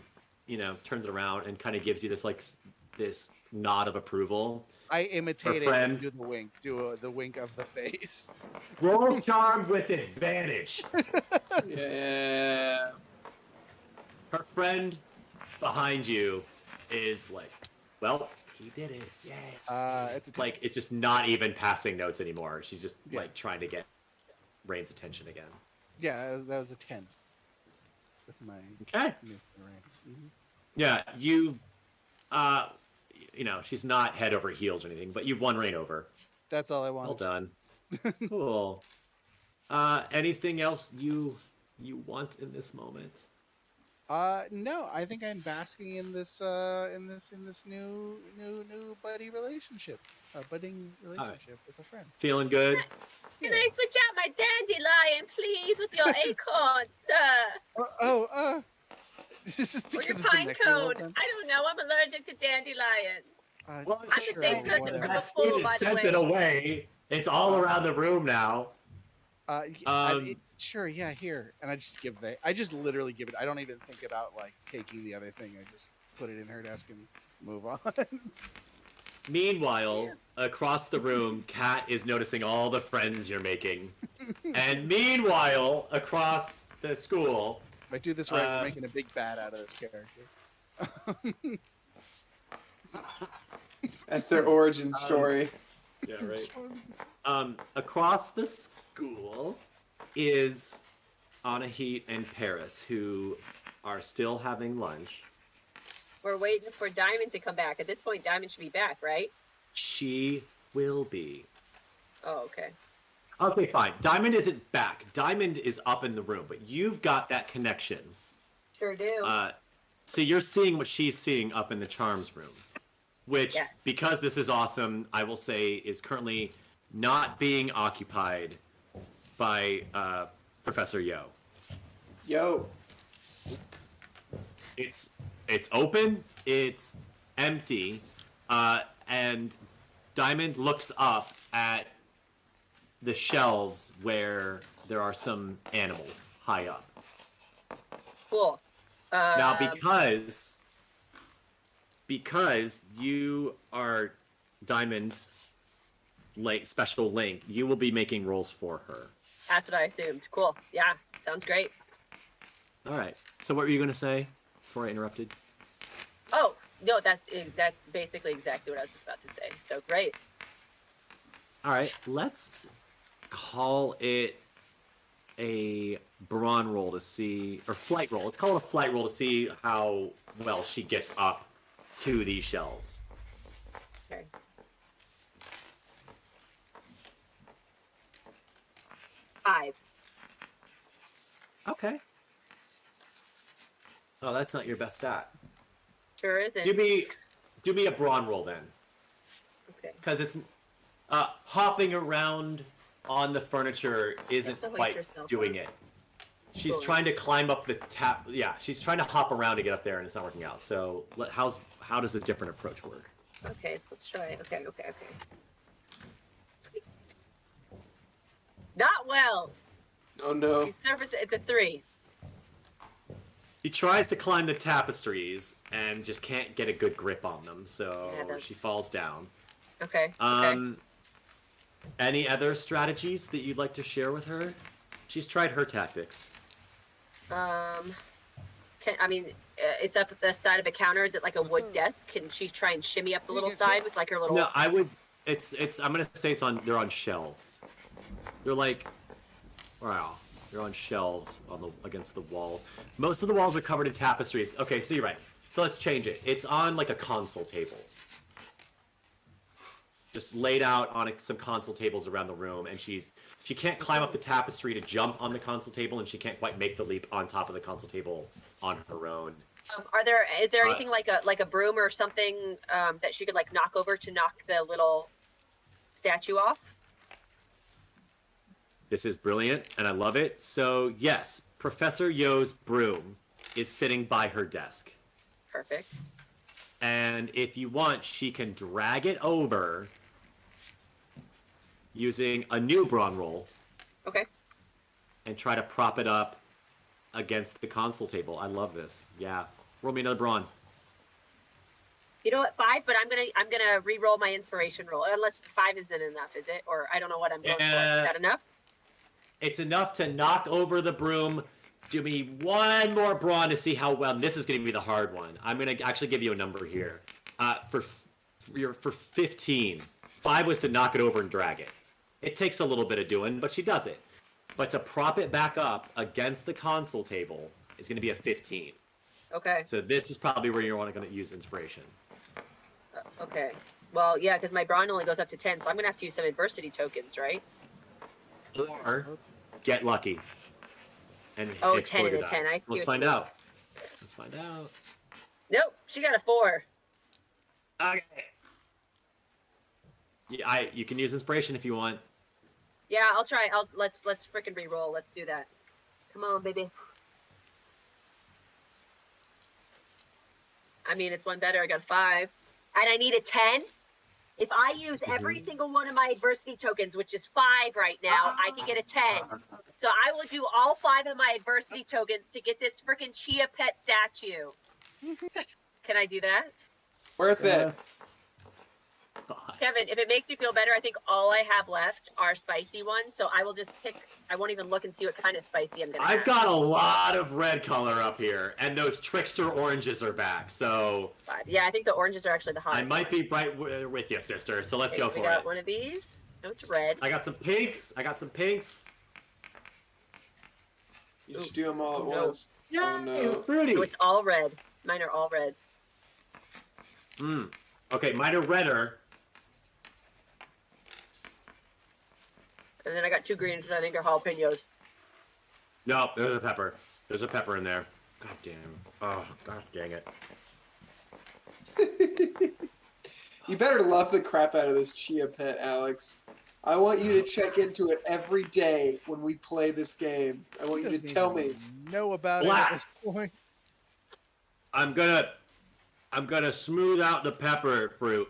turns it around and kind of gives you this nod of approval. I imitate it and do the wink. Do the wink of the face. Roll charm with advantage. Yeah. Her friend behind you is like, well, he did it. Yay. It's just not even passing notes anymore. She's just like trying to get Rain's attention again. Yeah, that was a 10. With my okay. Mm-hmm. Yeah, she's not head over heels or anything, but you've won Rain over. That's all I want. Well done. Cool. Anything else you want in this moment? No, I think I'm basking in this new budding relationship with a friend. Feeling good? Can I switch out my dandelion, please, with your acorn, sir? Or your pine cone. I don't know. I'm allergic to dandelions. I'm the same person from before, by the way. Sent it away. It's all around the room now. Sure, yeah, here. And I just literally give it. I don't even think about like taking the other thing. I just put it in her desk and move on. Meanwhile, across the room, Kat is noticing all the friends you're making. And meanwhile, across the school... If I do this right, we're making a big bad out of this character. That's their origin story. Yeah, right. Across the school is Anahit and Paris, who are still having lunch. We're waiting for Diamond to come back. At this point, Diamond should be back, right? She will be. Oh, okay. Okay, fine. Diamond isn't back. Diamond is up in the room, but you've got that connection. Sure do. So you're seeing what she's seeing up in the charms room, which, because this is awesome, I will say is currently not being occupied by Professor Yo. Yo. It's open, it's empty, and Diamond looks up at the shelves where there are some animals high up. Cool. Now, because you are Diamond's special link, you will be making rolls for her. That's what I assumed. Cool. Yeah, sounds great. All right. So what were you going to say before I interrupted? Oh, no, that's basically exactly what I was just about to say. So great. All right. Let's call it a brawn roll to see, or flight roll. Let's call it a flight roll to see how well she gets up to these shelves. Okay. Five. Okay. Oh, that's not your best stat. Sure isn't. Do me a brawn roll then. Okay. Because it's hopping around on the furniture isn't quite doing it. She's trying to climb up the tap. Yeah, she's trying to hop around to get up there, and it's not working out. So how does a different approach work? Okay, let's try it. Okay. Not well. Oh no. It's a 3. She tries to climb the tapestries and just can't get a good grip on them, so she falls down. Okay. Any other strategies that you'd like to share with her? She's tried her tactics. It's up the side of a counter. Is it like a wood desk? Can she try and shimmy up the little side with like her little? No, I would. It's. I'm gonna say they're on shelves. They're like, wow. They're on shelves against the walls. Most of the walls are covered in tapestries. Okay, so you're right. So let's change it. It's on like a console table. Just laid out on some console tables around the room, and she can't climb up the tapestry to jump on the console table, and she can't quite make the leap on top of the console table on her own. Is there anything like a broom or something that she could like knock over to knock the little statue off? This is brilliant, and I love it. So yes, Professor Yo's broom is sitting by her desk. Perfect. And if you want, she can drag it over using a new brawn roll. Okay. And try to prop it up against the console table. I love this. Yeah. Roll me another brawn. You know what? 5, but I'm gonna re-roll my inspiration roll. Unless 5 isn't enough, is it? Or I don't know what I'm going for. Is that enough? It's enough to knock over the broom. Do me one more brawn to see how well. This is going to be the hard one. I'm going to actually give you a number here. For 15. 5 was to knock it over and drag it. It takes a little bit of doing, but she does it. But to prop it back up against the console table is going to be a 15. Okay. So this is probably where you're going to use inspiration. Okay. Well, yeah, because my brawn only goes up to 10, so I'm going to have to use some adversity tokens, right? Or get lucky. And 10 and a 10. I see. Let's find out. Let's find out. Nope, she got a 4. Okay. Yeah, you can use inspiration if you want. Yeah, I'll try. Let's freaking re-roll. Let's do that. Come on, baby. I mean, it's one better. I got a 5, and I need a 10. If I use every single one of my adversity tokens, which is 5 right now, I can get a 10. So I will do all 5 of my adversity tokens to get this freaking Chia Pet statue. Can I do that? Worth it. Kevin, if it makes you feel better, I think all I have left are spicy ones. So I will just pick. I won't even look and see what kind of spicy I'm going to have. I've got a lot of red color up here, and those trickster oranges are back. So 5. Yeah, I think the oranges are actually the hottest. I might be right with you, sister. So let's go for it. We got one of these. No, it's red. I got some pinks. You just do them all at once. Yeah, oh no. Fruity. No, it's all red. Mine are all red. Okay, mine are redder. And then I got 2 greens, which I think are jalapenos. No, there's a pepper. There's a pepper in there. God damn. Oh, god dang it. You better love the crap out of this Chia Pet, Alex. I want you to check into it every day when we play this game. I want you to tell me. Know about it at this point. I'm gonna smooth out the pepper fruit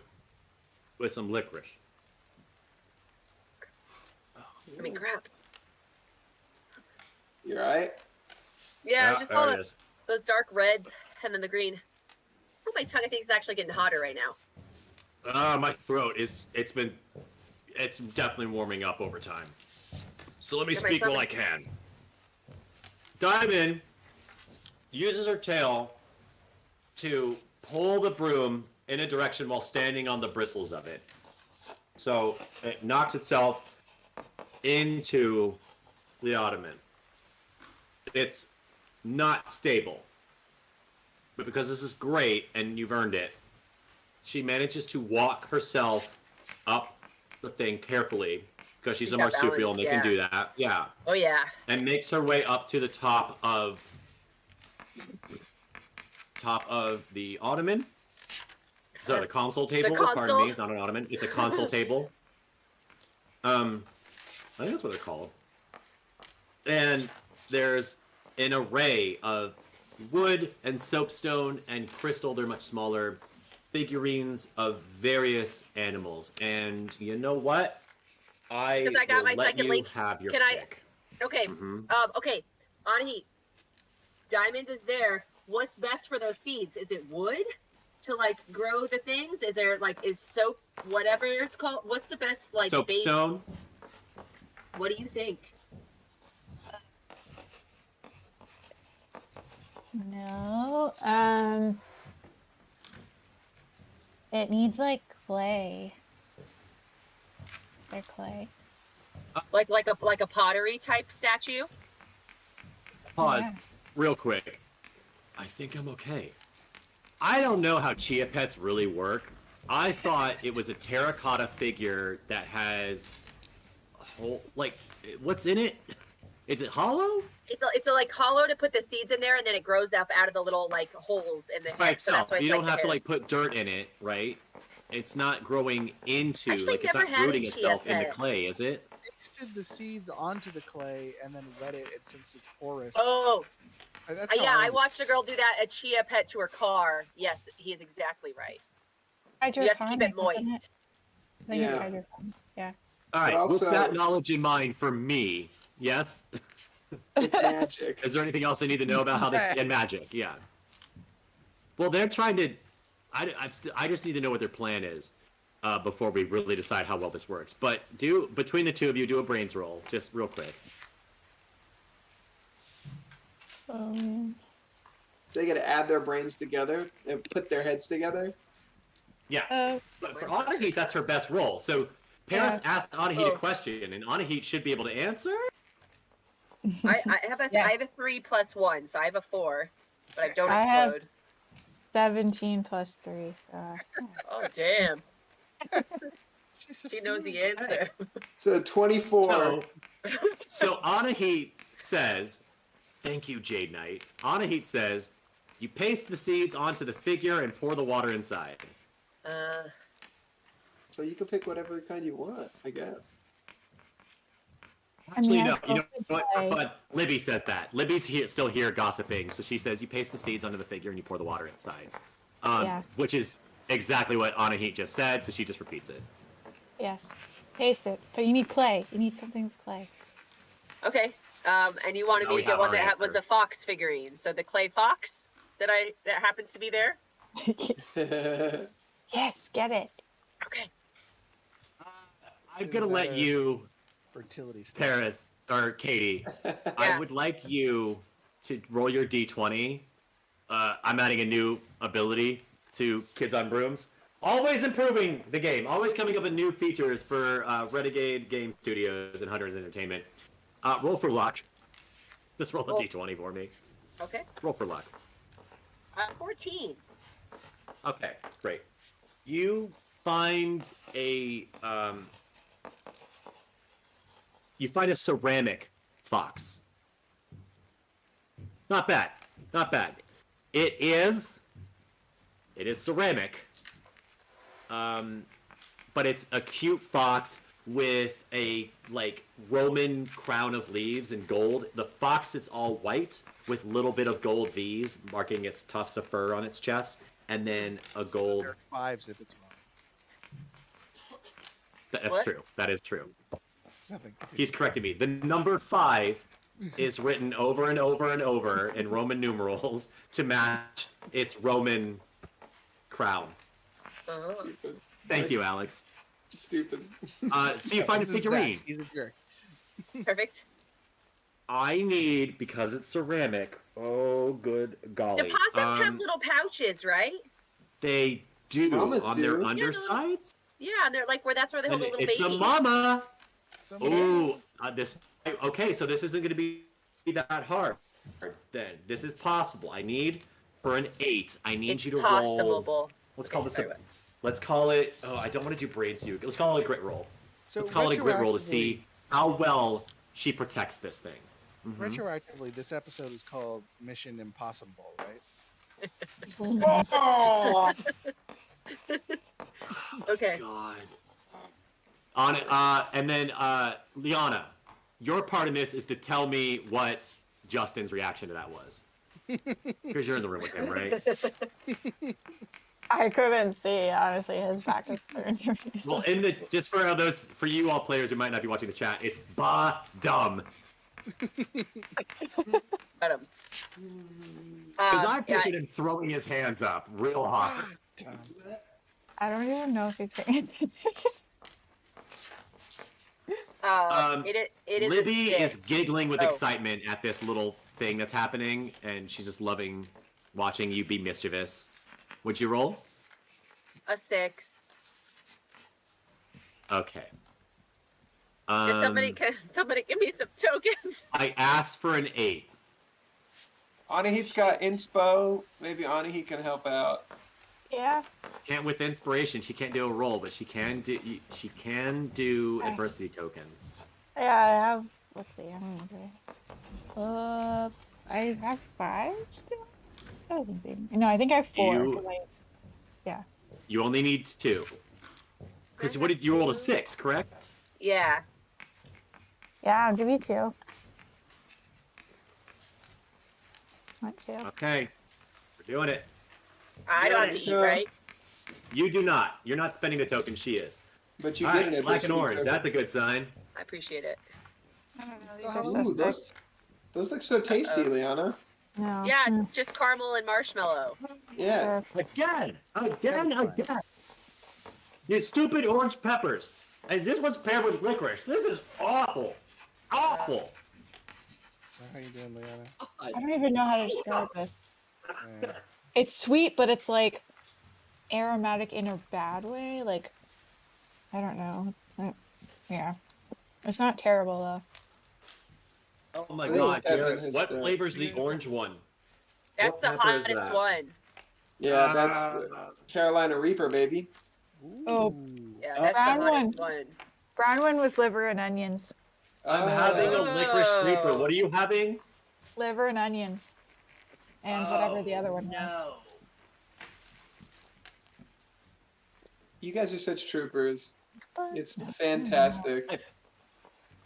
with some licorice. I mean, crap. You alright? Yeah, it's just all there it is. those dark reds and then the green. Oh, my tongue, I think, is actually getting hotter right now. My throat it's definitely warming up over time. So let me speak while I can. Diamond, uses her tail to pull the broom in a direction while standing on the bristles of it. So it knocks itself into the ottoman. It's not stable. But because this is great and you've earned it, she manages to walk herself up the thing carefully because she's a marsupial and they can do that. Yeah. Oh, yeah. And makes her way up to the top of the ottoman. Sorry, the console table. Pardon me, not an ottoman. It's a console table. I think that's what they're called. And there's an array of wood and soapstone and crystal. They're much smaller figurines of various animals. And you know what? I got my second link. Have your pick. Okay. Okay. Anahit, Diamond is there. What's best for those seeds? Is it wood to like grow the things? Is there like is soap whatever it's called? What's the best like soapstone? Base? What do you think? No. It needs like clay. Or clay. Like a pottery type statue? Pause real quick. I think I'm okay. I don't know how chia pets really work. I thought it was a terracotta figure that has a whole like what's in it? Is it hollow? It's a, like hollow to put the seeds in there, and then it grows up out of the little like holes in the by head. itself. So you don't have to like put dirt in it, right? It's not growing into like it's not rooting itself into clay, is it? Mixed the seeds onto the clay and then wet it, and since it's porous. Oh, that's yeah. I watched a girl do that. A chia pet to her car. Yes, he is exactly right. You have to keep it moist. I think it's hydroponic. Yeah. All right. Also, with that knowledge in mind, for me, yes. It's magic. Is there anything else I need to know about how this and magic? Yeah. Well, they're trying to. I just need to know what their plan is before we really decide how well this works. But between the two of you, do a brains roll, just real quick. They got to add their brains together and put their heads together. Yeah. But for Anahit, that's her best roll. So Paris asked Anahit a question, and Anahit should be able to answer. I have a 3 plus 1, so I have a 4, but I don't explode. 17 plus 3. So. Oh damn! She knows the answer. So 24. So Anahit says, "Thank you, Jade Knight." Anahit says, "You paste the seeds onto the figure and pour the water inside." So you can pick whatever kind you want, I guess. Actually, no. You know what? For fun, Libby says that. Libby's still here gossiping, so she says you paste the seeds onto the figure and you pour the water inside. Which is exactly what Anahit just said, so she just repeats it. Yes. Paste it. But you need clay. You need something with clay. Okay. And you wanted me to get one that was a fox figurine. So the clay fox that happens to be there? Yes, get it. Okay. I'm going to let you... fertility stuff. Paris or Katie, I would like you to roll your d20. I'm adding a new ability to Kids on Brooms. Always improving the game. Always coming up with new features for Renegade Game Studios and Hunters Entertainment. Roll for luck. Just roll a d20 for me. Okay. Roll for luck. 14. Okay, great. You find a ceramic fox. Not bad. Not bad. It is ceramic. But it's a cute fox with a like Roman crown of leaves and gold. The fox is all white with little bit of gold V's marking its tufts of fur on its chest, and then a gold. There are 5s if it's wrong. That's true. That is true. Nothing. He's correcting me. The number 5 is written over and over and over in Roman numerals to match its Roman crown. Thank you, Alex. Stupid. So you find a figurine. He's a jerk. Perfect. I need, because it's ceramic, Oh, good golly. The possums have little pouches, right? They do Mamas on do. their Yeah, undersides. Yeah, and they're like that's where they hold And the little it's babies. a mama. Somebody- Ooh, okay, so this isn't going to be that hard. Then this is possible. I need for an 8. I need It's you to possible. roll. Let's call this. Sorry, what? Let's call it. Oh, I don't want to do brain stew. Let's call it a grit roll. So Let's call it a grit roll to retroactively- see how well she protects this thing. Mhm. Retroactively, this episode is called Mission Impossible, right? Oh! Okay. God. On it, and then Liana, your part in this is to tell me what Justin's reaction to that was, because you're in the room with him, right? I couldn't see, honestly. His back is turned. Well, just for you all players who might not be watching the chat, it's dumb. Got him. Because I pictured him throwing his hands up real hot. Tom. I don't even know if he's paying attention. It is. Libby a is stick. giggling with Oh. excitement at this little thing that's happening, and she's just loving watching you be mischievous. Would you roll? A 6. Okay. Does somebody give me some tokens? I asked for an 8. Anahit's got inspo. Maybe Anahit can help out. Yeah. Can't with inspiration. She can't do a roll, but she can do. She can do adversity tokens. Yeah, I have. Let's see. How many? I have 5 still. That doesn't seem. No, I think I have 4. You- 'cause yeah. You only need 2. Because what did you roll a 6? Correct. Yeah. Yeah, I'll give you 2. Not 2. Okay. We're doing it. I don't have to eat, right? You do not. You're not spending the token. She is. But you All get right, an black and adversity orange. token. That's a good sign. I appreciate it. I don't know. These Oh, are Ooh, suspects. those look so tasty, Liana. No. Yeah, it's just caramel and marshmallow. Yeah. Again. You stupid orange peppers. And this one's paired with licorice. This is awful. Awful. How you doing, Liana? I don't even know how to describe this. Yeah. It's sweet, but it's like aromatic in a bad way. Like, I don't know. Yeah. It's not terrible, though. Oh my Ooh, God, Evan Garrett. has What the- flavor's the orange one? That's What the pepper is hottest that? one. Yeah, that's the Carolina Reaper, baby. Oh. Ooh. Yeah, that's Brown the hottest one. Brown one was liver and onions. I'm having a Oh. licorice reaper. What are you having? Liver and onions. And whatever the other one was. You guys are such troopers. But- It's fantastic.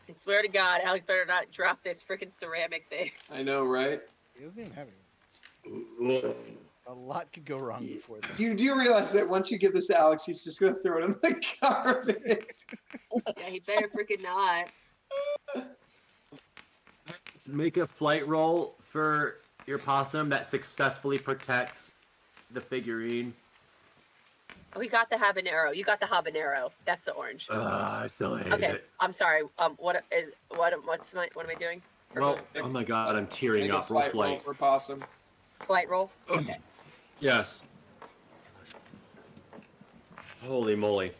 I swear to God, Alex better not drop this freaking ceramic thing. I know, right? He doesn't even have it. A lot could go wrong before that. You do realize that once you give this to Alex, he's just gonna throw it in the garbage. Yeah, he better freaking not. Let's make a flight roll for your possum that successfully protects the figurine. Oh, he got the habanero. You got the habanero. That's the orange. I still hate Okay, it. I'm sorry. What am I doing? Well, oh my God, I'm tearing Make a up. Roll flight roll flight. for possum. Flight roll. Okay. Yes. Holy moly.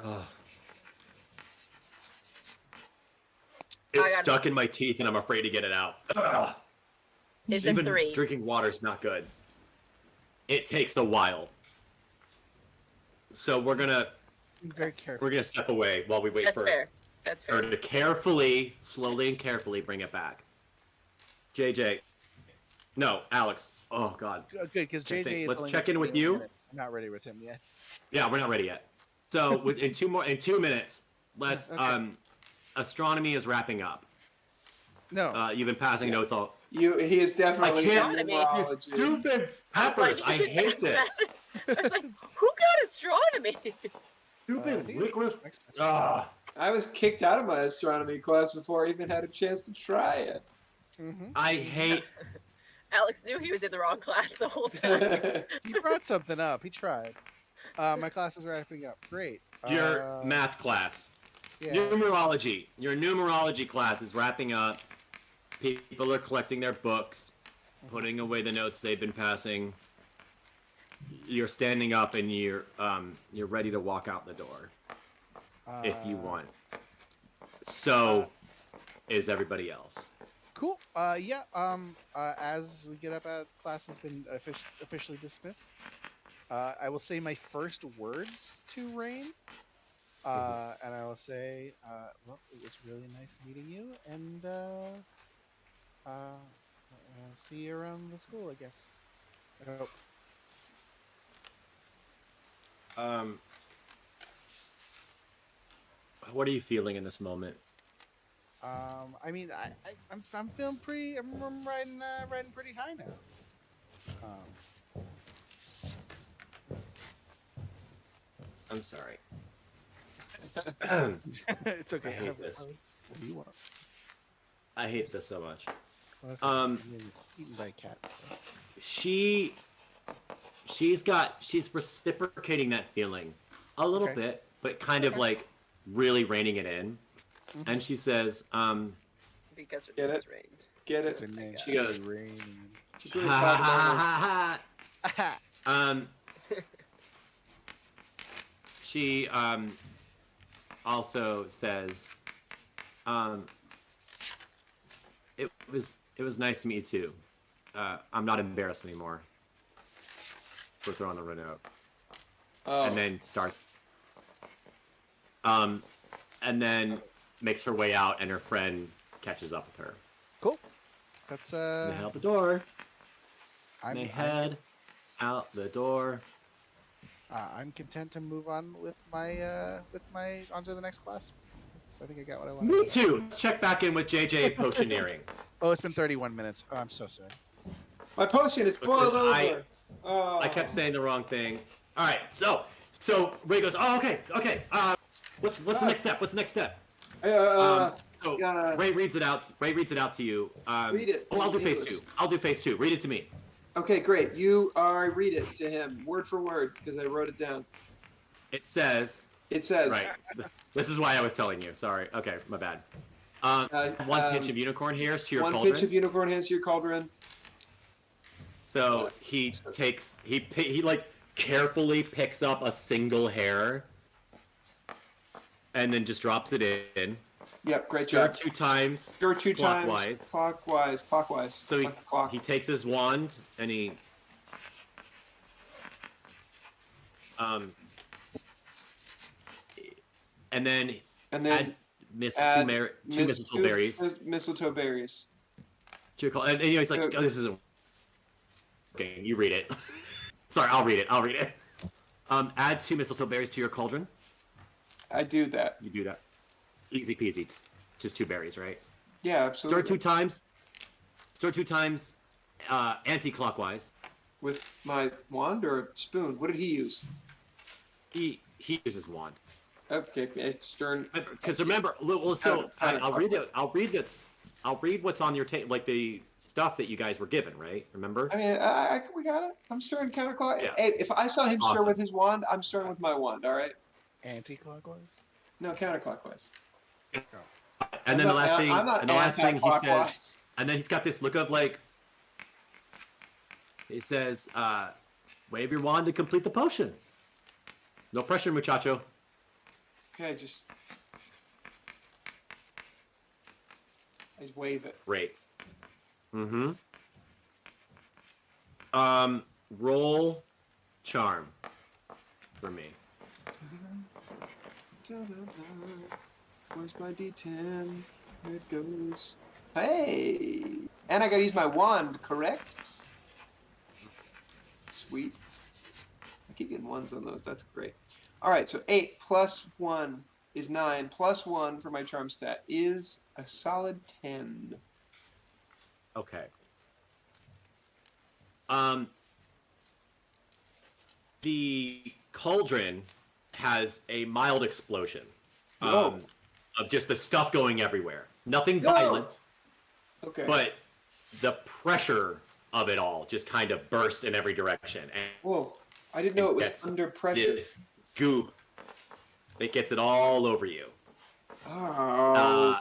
Ugh. It's got stuck in my teeth and I'm afraid to get it out. Ugh. It's a Even 3. drinking water is not good. It takes a while. So we're gonna Be very careful. step away while we wait That's for fair. That's her fair. to carefully, slowly and carefully bring it back. JJ. No, Alex. Oh God. Good, because I JJ think- is let's only check in with 21 you. minutes. I'm not ready with him yet. Yeah, we're not ready yet. So in 2 minutes, let's Okay. astronomy is wrapping up. No. You've been passing notes all. He is definitely I can't in you numerology. stupid peppers. I hate this. I was like, who got astronomy? I Stupid think licorice. next time. Ah. I was kicked out of my astronomy class before I even had a chance to try it. Mhm. I hate. Alex knew he was in the wrong class the whole time. He brought something up. He tried. My class is wrapping up. Great. Your math class. Yeah. Numerology. Your numerology class is wrapping up. People are collecting their books, putting away the notes they've been passing. You're standing up and you're ready to walk out the door if you want. So is everybody else. Cool. Yeah. As we get up out, class has been officially dismissed. I will say my first words to Rain. And I will say, well, it was really nice meeting you, and see you around the school, I guess. Oh. What are you feeling in this moment? I mean, I'm feeling pretty. I'm riding pretty high now. I'm sorry. It's okay. I hate this. What do you want? I hate this so much. Well, eaten by a cat. So. She's reciprocating that feeling a little bit, but kind of like really reining it in. Mm-hmm. And she says, because get it? Rain. Get it? She goes, Rain. She's really proud She also says, it was nice to meet you too. I'm not embarrassed anymore for throwing the note. Oh. And then starts, and then makes her way out, and her friend catches up with her. Cool. That's They head out the door. They head out the door. I'm content to move on with my onto the next class. I think I got what I wanted. Me too. Let's check back in with JJ Potioneering. Oh, it's been 31 minutes. Oh, I'm so sorry. My potion is boiled over. I kept saying the wrong thing. All right, so Ray goes, oh, okay. What's the next step? What's the next step? Ray reads it out. Ray reads it out to you. Read it. Oh, I'll do phase two. Read it to me. Okay, great. Read it to him word for word because I wrote it down. It says. Right. This is why I was telling you. Sorry. Okay, my bad. One pinch of unicorn hairs to your cauldron. One pinch of unicorn hairs to your cauldron. So he like carefully picks up a single hair and then just drops it in. Yep, great Stir job. 2 times. Stir 2 clockwise. times. Clockwise. So he takes his wand and he and then add two mistletoe berries. Mistletoe berries. And he's like, oh, this isn't okay. You read it. Sorry, I'll read it. Add 2 mistletoe berries to your cauldron. I do that. You do that. Easy peasy. Just 2 berries, right? Yeah, absolutely. Stir 2 times, anti-clockwise. With my wand or spoon? What did he use? He uses wand. Okay, stern. Because remember, I'll read it. I'll read what's on your table, like the stuff that you guys were given, right? Remember? I mean, we got it. I'm stirring counterclockwise. Yeah. Hey, if I saw him stir with his wand, I'm stirring with my wand. All right. Anti-clockwise? No, counterclockwise. And then the last thing he says, and then he's got this look of like, he says, wave your wand to complete the potion. No pressure, muchacho. Okay, just wave it. Great. Mm-hmm. Roll charm for me. Where's my D10? There it goes. Hey! And I gotta use my wand, correct? Sweet. I keep getting ones on those. That's great. All right, so 8 plus 1 is 9. Plus 1 for my charm stat is a solid 10. Okay. The cauldron has a mild explosion of just the stuff going everywhere. Nothing violent. Okay. But the pressure of it all just kind of burst in every direction. And whoa! I didn't know it was under pressure. This goop. It gets it all over you. Oh.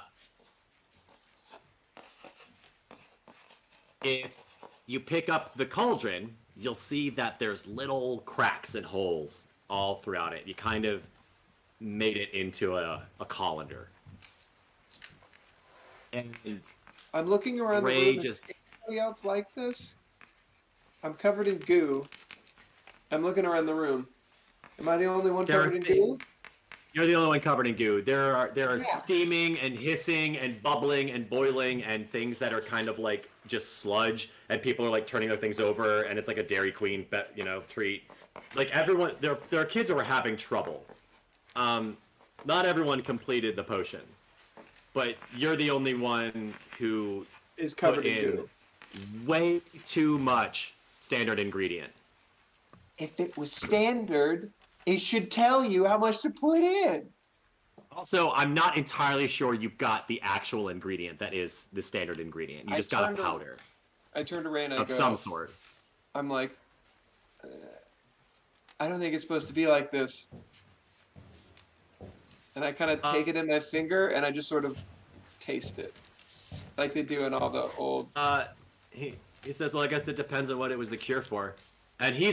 if you pick up the cauldron, you'll see that there's little cracks and holes all throughout it. You kind of made it into a colander. And I'm looking around the Ray room. just... Is anybody else like this? I'm covered in goo. I'm looking around the room. Am I the only one There are covered in goo? You're the only one covered in goo. There are Yeah. steaming and hissing and bubbling and boiling and things that are kind of like just sludge, and people are like turning their things over, and it's like a Dairy Queen, treat. Like everyone, there are kids who are having trouble. Not everyone completed the potion, but you're the only one who Is covered put in in goo. way too much standard ingredient. If it was standard, it should tell you how much to put in. Also, I'm not entirely sure you've got the actual ingredient that is the standard ingredient. You just got a powder I turned to Ray and I of go, some sort. I'm like, I don't think it's supposed to be like this. And I kind of take it in my finger and I just sort of taste it. Like they do in all the old... He says, well, I guess it depends on what it was the cure for. And he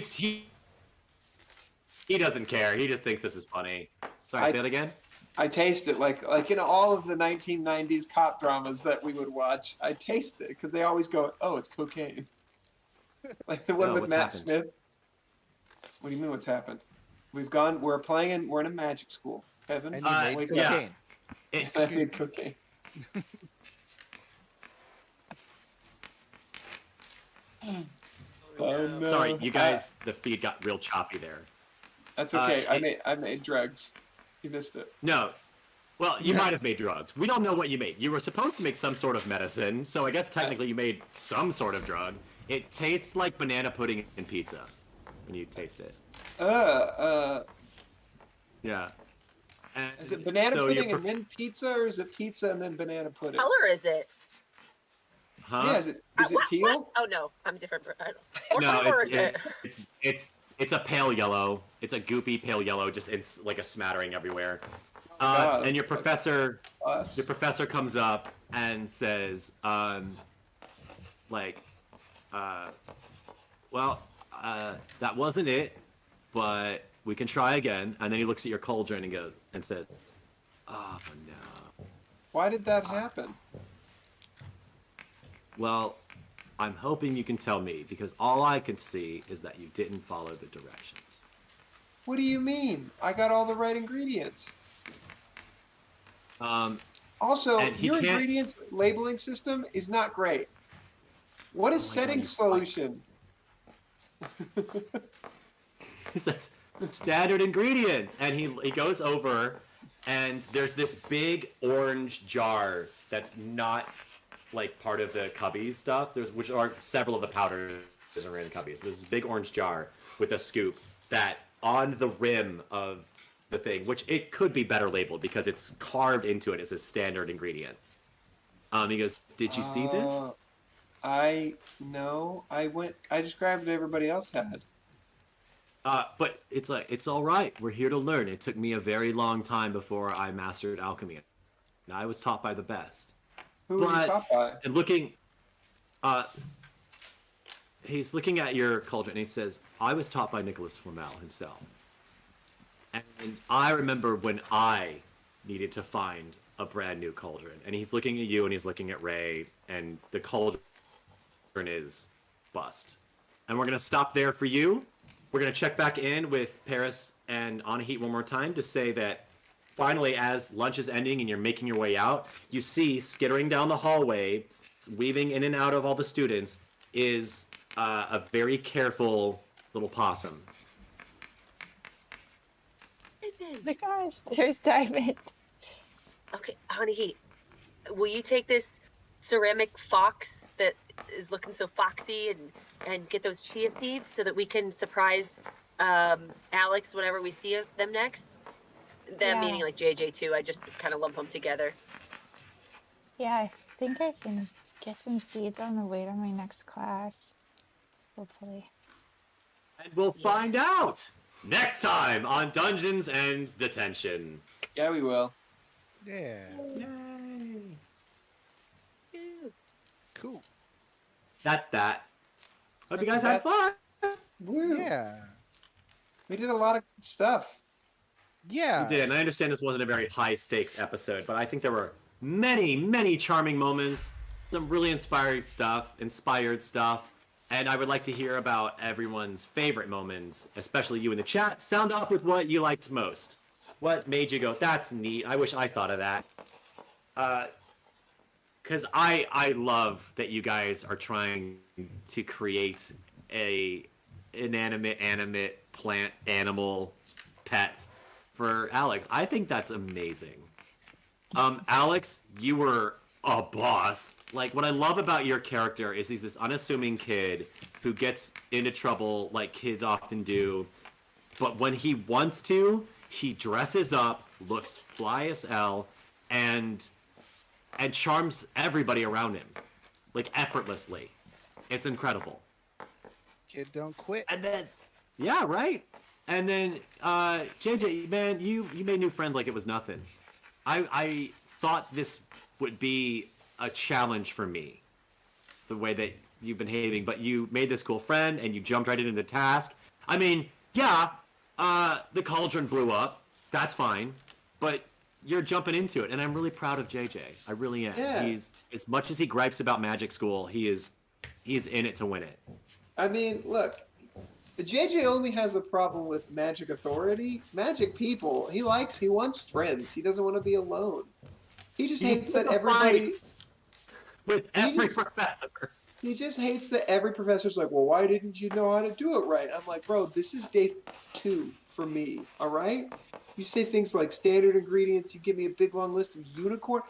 doesn't care. He just thinks this is funny. Sorry, say that again? I taste it like in all of the 1990s cop dramas that we would watch. I taste it because they always go, "Oh, it's cocaine." Like the one No, with what's Matt happened? Smith. What do you mean? What's happened? We're in a magic school. Evan, And you made wake yeah. cocaine. It, up. I made cocaine. Oh no! Sorry, you guys, the feed got real choppy there. That's okay. I made drugs. You missed it. No. Well, you might have made drugs. We don't know what you made. You were supposed to make some sort of medicine, so I guess technically you made some sort of drug. It tastes like banana pudding and pizza when you taste it. Yeah. And Is it banana so pudding you're and then pizza, or is it pizza and then banana pudding? Color is it? Huh? Yeah, is it What? teal? Oh no, I'm different. I don't. What No, color is it? it's a pale yellow. It's a goopy pale yellow, just it's like a smattering everywhere. God. And your professor Us. comes up and says, that wasn't it, but we can try again. And then he looks at your cauldron and says, oh no. Why did that happen? Well, I'm hoping you can tell me, because all I can see is that you didn't follow the directions. What do you mean? I got all the right ingredients. Also, And he your can't- ingredients labeling system is not great. What is Oh my setting God, solution? He says, standard ingredients. And he goes over, and there's this big orange jar that's not like part of the cubbies stuff. Which are several of the powders are in cubbies. There's this big orange jar with a scoop that on the rim of the thing, which it could be better labeled because it's carved into it as a standard ingredient. He goes, did you see this? No. I just grabbed what everybody else had. But it's like, it's all right. We're here to learn. It took me a very long time before I mastered alchemy. And I was taught by the best. Who were you taught by? And looking, he's looking at your cauldron and he says, I was taught by Nicholas Flamel himself. And I remember when I needed to find a brand new cauldron. And he's looking at you and he's looking at Ray, and the cauldron is bust. And we're going to stop there for you. We're going to check back in with Paris and Anahit one more time to say that finally, as lunch is ending and you're making your way out, you see skittering down the hallway, weaving in and out of all the students, is a very careful little possum. Oh my gosh, there's Diamond. Okay, Honey, will you take this ceramic fox that is looking so foxy and get those chia seeds so that we can surprise Alex whenever we see them next? Them Yeah. meaning like JJ too. I just kind of lump them together. Yeah, I think I can get some seeds on the way to my next class. Hopefully. And we'll find out next time on Dungeons and Detention. Yeah, we will. Yeah. Yay! Cool. that's that. Hope you guys had fun. Woo. Yeah. We did a lot of stuff. Yeah. You did, and I understand this wasn't a very high stakes episode, but I think there were many, many charming moments, some really inspired stuff, and I would like to hear about everyone's favorite moments, especially you in the chat. Sound off with what you liked most. What made you go, that's neat, I wish I thought of that. Because I love that you guys are trying to create a inanimate, animate, plant, animal, pet for Alex. I think that's amazing. Alex, you were a boss. Like, what I love about your character is he's this unassuming kid who gets into trouble like kids often do, but when he wants to, he dresses up, looks fly as hell, and charms everybody around him, like, effortlessly. It's incredible. Kid, don't quit. And then, yeah, right. And then, JJ, man, you made new friends like it was nothing. I thought this would be a challenge for me, the way that you've been behaving, but you made this cool friend and you jumped right into the task. I mean, yeah, the cauldron blew up. That's fine, but you're jumping into it, and I'm really proud of JJ. I really am. Yeah. He's, as much as he gripes about magic school, he's in it to win it. I mean, look, JJ only has a problem with magic authority. Magic people, he wants friends. He doesn't want to be alone. He just hates that everybody... With every professor. He just hates that every professor's like, well, why didn't you know how to do it right? I'm like, bro, this is day 2 for me, all right? You say things like standard ingredients, you give me a big long list of unicorn.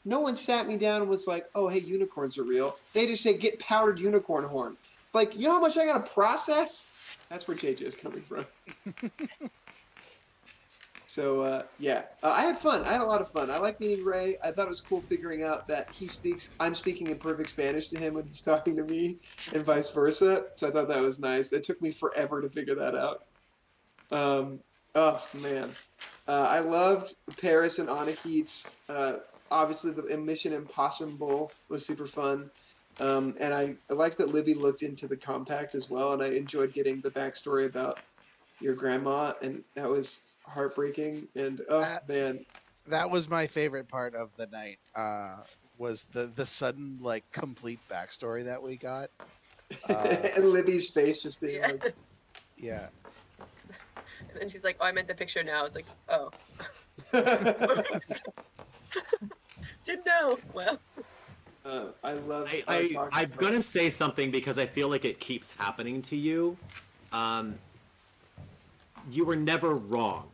No one sat me down and was like, oh, hey, unicorns are real. They just say, get powdered unicorn horn. Like, you know how much I gotta process? That's where JJ is coming from. So, yeah. I had fun. I had a lot of fun. I like meeting Ray. I thought it was cool figuring out that I'm speaking in perfect Spanish to him when he's talking to me, and vice versa. So I thought that was nice. It took me forever to figure that out. Oh, man. I loved Paris and Anahit's. Obviously, the Mission Impossible was super fun. And I liked that Libby looked into the compact as well, and I enjoyed getting the backstory about your grandma, and that was heartbreaking. And man, that was my favorite part of the night. Was the sudden, like, complete backstory that we got. and Libby's face just being like, yeah. And then she's like, "Oh, I meant the picture now." I was like, "Oh, didn't know." Well. I love. I'm gonna say something because I feel like it keeps happening to you. You were never wrong.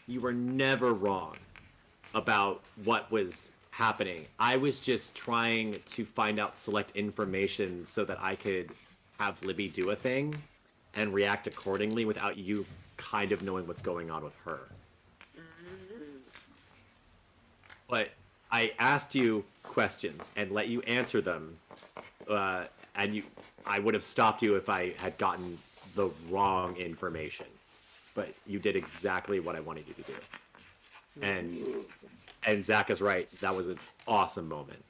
You were never wrong about what was happening. I was just trying to find out select information so that I could have Libby do a thing and react accordingly without you kind of knowing what's going on with her. But I asked you questions and let you answer them, and I would have stopped you if I had gotten the wrong information. But you did exactly what I wanted you to do. And Zach is right. That was an awesome moment.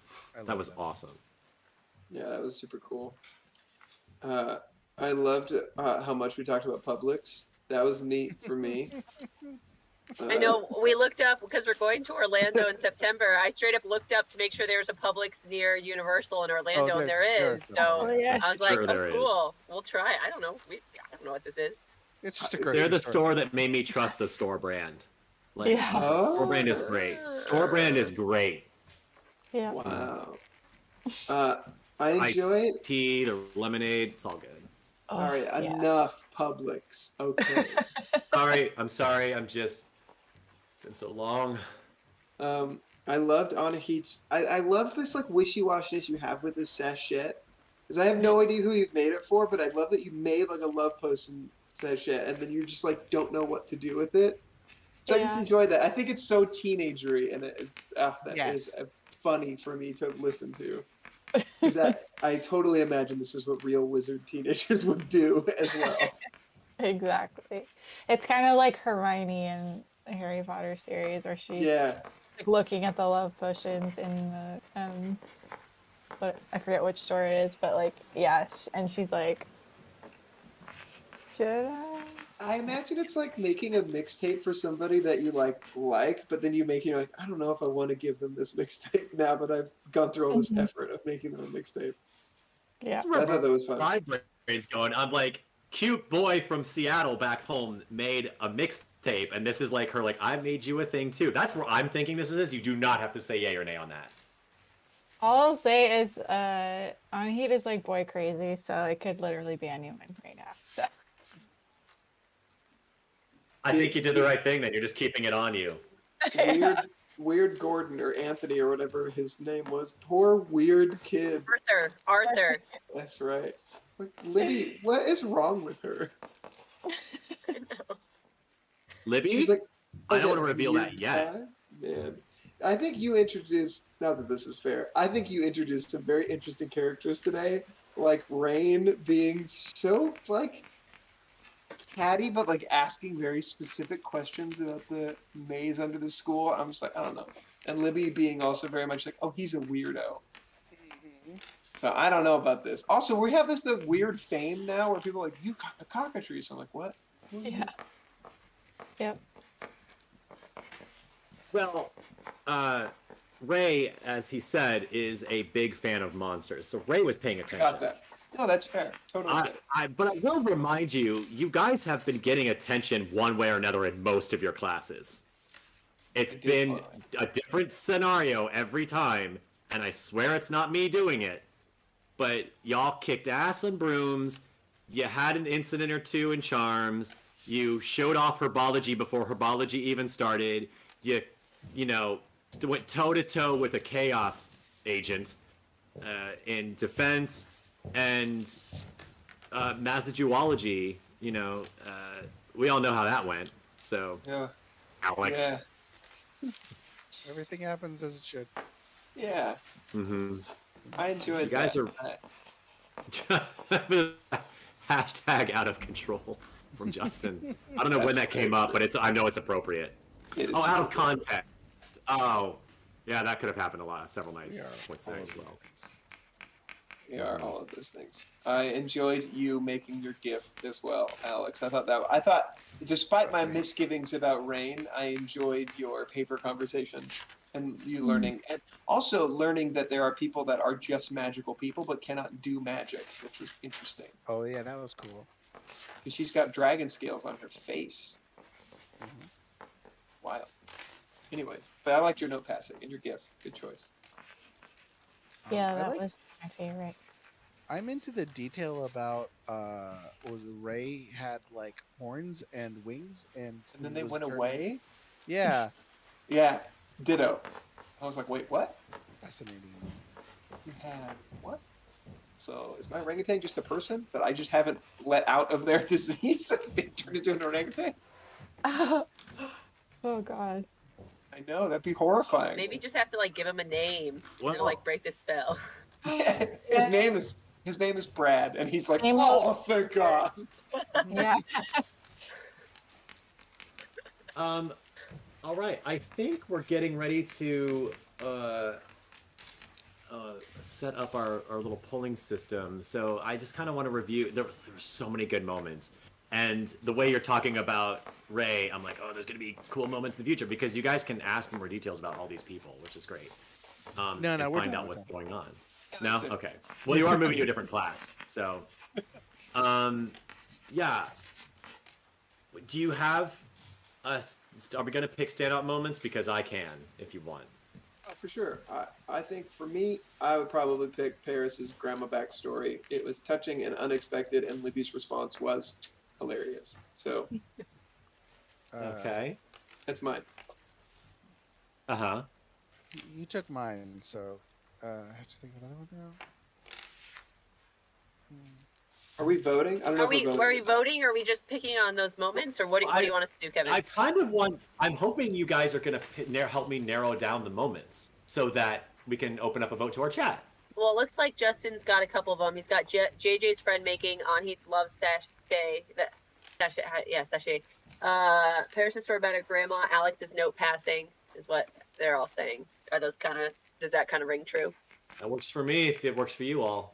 That was awesome. Yeah, that was super cool. I loved how much we talked about Publix. That was neat for me. I know we looked up because we're going to Orlando in September. I straight up looked up to make sure there's a Publix near Universal in Orlando, and there is. So I was like, "Oh, cool. We'll try." I don't know. I don't know what this is. It's just a grocery They're the store that made me trust the store brand. Like, store brand is great. Store brand is great. Yeah. Wow. I enjoy tea, the lemonade. It's all good. Oh, all right, enough Publix. Okay. All right, I'm sorry. I'm just been so long. I loved Anahit's. I love this like wishy-washiness you have with this sachet, because I have no idea who you've made it for, but I love that you made like a love potion sachet, and then you just like don't know what to do with it. So I just enjoy that. I think it's so teenagery, and is funny for me to listen to. Because I totally imagine this is what real wizard teenagers would do as well. Exactly. It's kind of like Hermione in the Harry Potter series, where she's like looking at the love potions in the I forget which store it is, but like, yeah, and she's like, should I? I imagine it's like making a mixtape for somebody that you like, but then you're like, I don't know if I want to give them this mixtape now, but I've gone through all this effort of making them a mixtape. Yeah. I thought that was fun. My brain's going. I'm like, cute boy from Seattle back home made a mixtape, and this is like her, like, I made you a thing too. That's where I'm thinking this is. You do not have to say yay or nay on that. All I'll say is, Anahit is like boy crazy, so it could literally be anyone right now. So. I think you did the right thing. Then you're just keeping it on you. Weird Gordon or Anthony or whatever his name was. Poor weird kid. Arthur. That's right. Like, Libby, what is wrong with her? Libby? She's like, I don't want to reveal that yet. Man, I think you introduced. Not that this is fair. I think you introduced some very interesting characters today, like Rain being so like catty, but like asking very specific questions about the maze under the school. I'm just like, I don't know. And Libby being also very much like, oh, he's a weirdo. So I don't know about this. Also, we have the weird fame now where people are like, you got the cockatrice. I'm like, what? Yeah. Yep. Well, Ray, as he said, is a big fan of monsters. So Ray was paying attention. Got that. No, that's fair. Totally. But I will remind you, you guys have been getting attention one way or another in most of your classes. It's been a different scenario every time, and I swear it's not me doing it. But y'all kicked ass on brooms. You had an incident or two in charms. You showed off herbology before herbology even started. You went toe to toe with a chaos agent in defense. And Massachuology, we all know how that went. So, yeah. Alex. Yeah. Everything happens as it should. Yeah. Mm-hmm. I enjoyed You guys that. are hashtag out of control from Justin. I don't know when that came up, but I know it's appropriate. Out of context. Oh, yeah, that could have happened several nights. Points there as well. We are all of those things. I enjoyed you making your GIF as well, Alex. I thought, despite my misgivings about Rain, I enjoyed your paper conversation and you learning, and also learning that there are people that are just magical people but cannot do magic, which was interesting. Oh yeah, that was cool. Because she's got dragon scales on her face. Wild. Anyways, but I liked your note passing and your GIF. Good choice. Yeah, that was my favorite. I'm into the detail about Ray had like horns and wings and then they went away? Yeah. Yeah. Ditto. I was like, wait, what? Fascinating. You have what? So is my orangutan just a person that I just haven't let out of their disease and turned into an orangutan? Oh god. I know, that'd be horrifying. Maybe you just have to like give him a name and Well- like break the spell. Yeah, his name is Brad, and he's like, oh, thank God. Yeah. All right. I think we're getting ready to set up our little polling system. So I just kind of want to review. There were so many good moments. And the way you're talking about Ray, I'm like, oh, there's going to be cool moments in the future because you guys can ask me more details about all these people, which is great. No, we're find done out with what's that. going on. No? Okay. Well, you are moving to a different class. So, yeah. Do you have are we going to pick standout moments? Because I can, if you want. Oh, for sure. I think for me, I would probably pick Paris's grandma backstory. It was touching and unexpected, and Libby's response was hilarious. So Okay. that's mine. Uh-huh. You took mine, so I have to think of another one now. Are we voting? I don't know Are we voting or are we just picking on those moments or what do you want us to do, Kevin? I kind of I'm hoping you guys are going to help me narrow down the moments so that we can open up a vote to our chat. Well, it looks like Justin's got a couple of them. He's got JJ's friend making, Anhit's love sachet. Sachet. Paris' story about her grandma. Alex's note passing is what they're all saying. Does that kind of ring true? That works for me if it works for you all.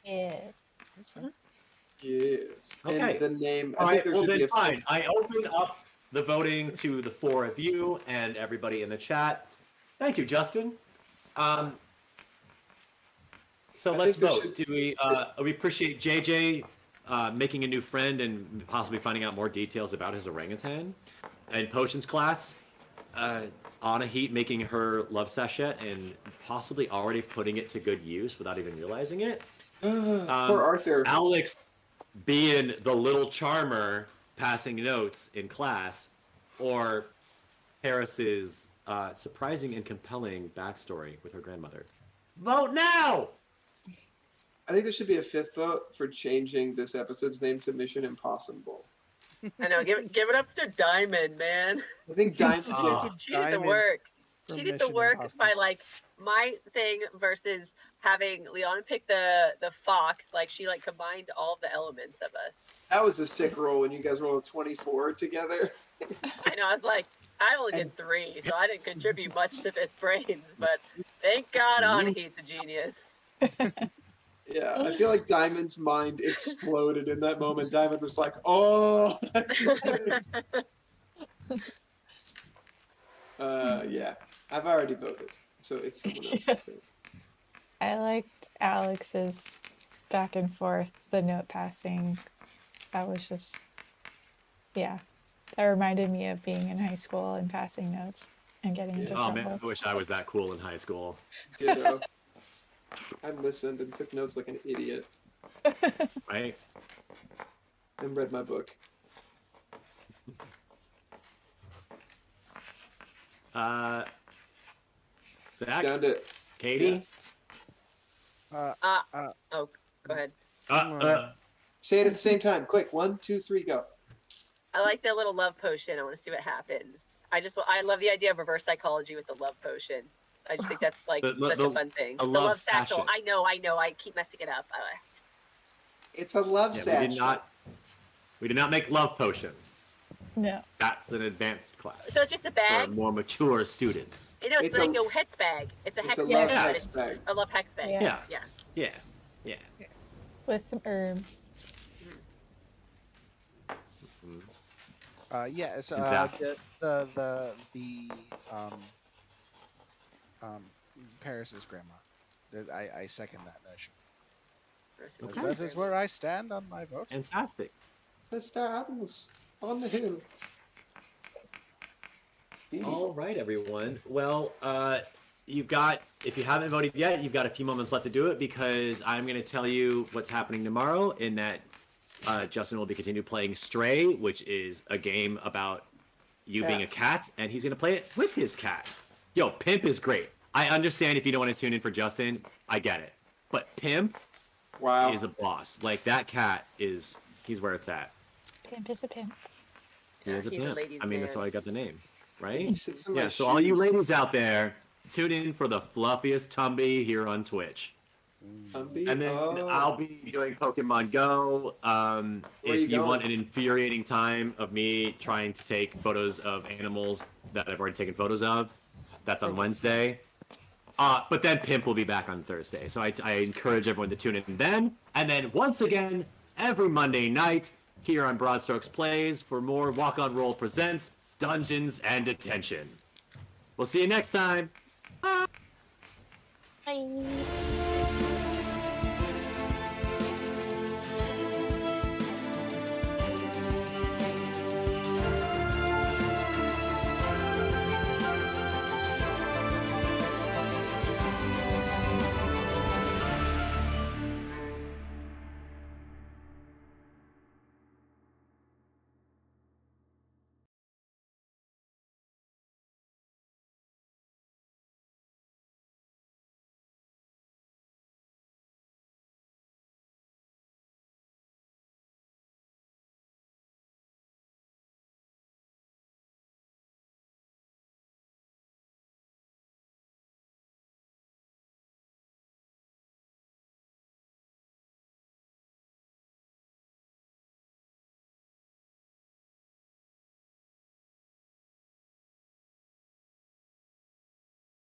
Yes. That's fine. Yes. Okay. And the name. All I think right, there well should be then a fine. I open up the voting to the 4 of you and everybody in the chat. Thank you, Justin. So I let's think there vote. should- Do we appreciate JJ making a new friend and possibly finding out more details about his orangutan? And Potions class, Anna Heat making her love sachet and possibly already putting it to good use without even realizing it. Poor Arthur. Alex being the little charmer passing notes in class, or Harris's surprising and compelling backstory with her grandmother. Vote now! I think there should be a 5th vote for changing this episode's name to Mission Impossible. I know. Give it up to Diamond, man. I think Diamond. Ah. She did the Diamond work. for She did the Mission work Impossible. by like my thing versus having Leon pick the fox. Like she like combined all of the elements of us. That was a sick roll when you guys rolled a 24 together. I know. I was like, I only did 3, so I didn't contribute much to this brains. But thank God, Anaheat's a genius. Yeah, I feel like Diamond's mind exploded in that moment. Diamond was like, "Oh, that's just yeah, I've already voted, so it's someone else's turn." I liked Alex's back and forth, the note passing. That was just, yeah. That reminded me of being in high school and passing notes and getting into Oh man, trouble. I wish I was that cool in high school. Ditto. I listened and took notes like an idiot Right? and read my book. Zach, Down to Katie. Uh, Oh, go ahead. say it at the same time. Quick, 1, 2, 3, go. I like the little love potion. I want to see what happens. I love the idea of reverse psychology with the love potion. I just think that's like such a fun thing. a The love love satchel. sachet. I know. I keep messing it up. It's a love Yeah, satchel. we did not make love potion. No. That's an advanced class So it's just a for bag. more mature students. You know, it's It's like a- a hex bag. It's a It's hex a bag. love but hex it's bag. a love hex bag. Yeah. Yeah. Yeah. Yeah. With some herbs. Yes. Exactly. The Paris's grandma. I second that notion. Okay. That is where I stand on my vote. Fantastic. The stars on the hill. All right, everyone. Well, if you haven't voted yet, you've got a few moments left to do it because I'm going to tell you what's happening tomorrow in that Justin will be continue playing Stray, which is a game about you being a cat, and he's going to play it with his cat. Yo, Pimp is great. I understand if you don't want to tune in for Justin. I get it. But Pimp Wow. is a boss. Like, that cat he's where it's at. Pimp is a pimp. He is a he's a pimp. ladies' I mean, that's man. how I got the name, right? He sits in Yeah, my so all you shoes. ladies out there, tune in for the fluffiest Tumby here on Twitch. And then I'll be doing Pokemon Go. Where you If you want going? an infuriating time of me trying to take photos of animals that I've already taken photos of, that's on Wednesday. But then Pimp will be back on Thursday. So I encourage everyone to tune in then. And then once again, every Monday night here on Broadstrokes Plays for more Walk on Roll Presents Dungeons and Detention. We'll see you next time. Bye.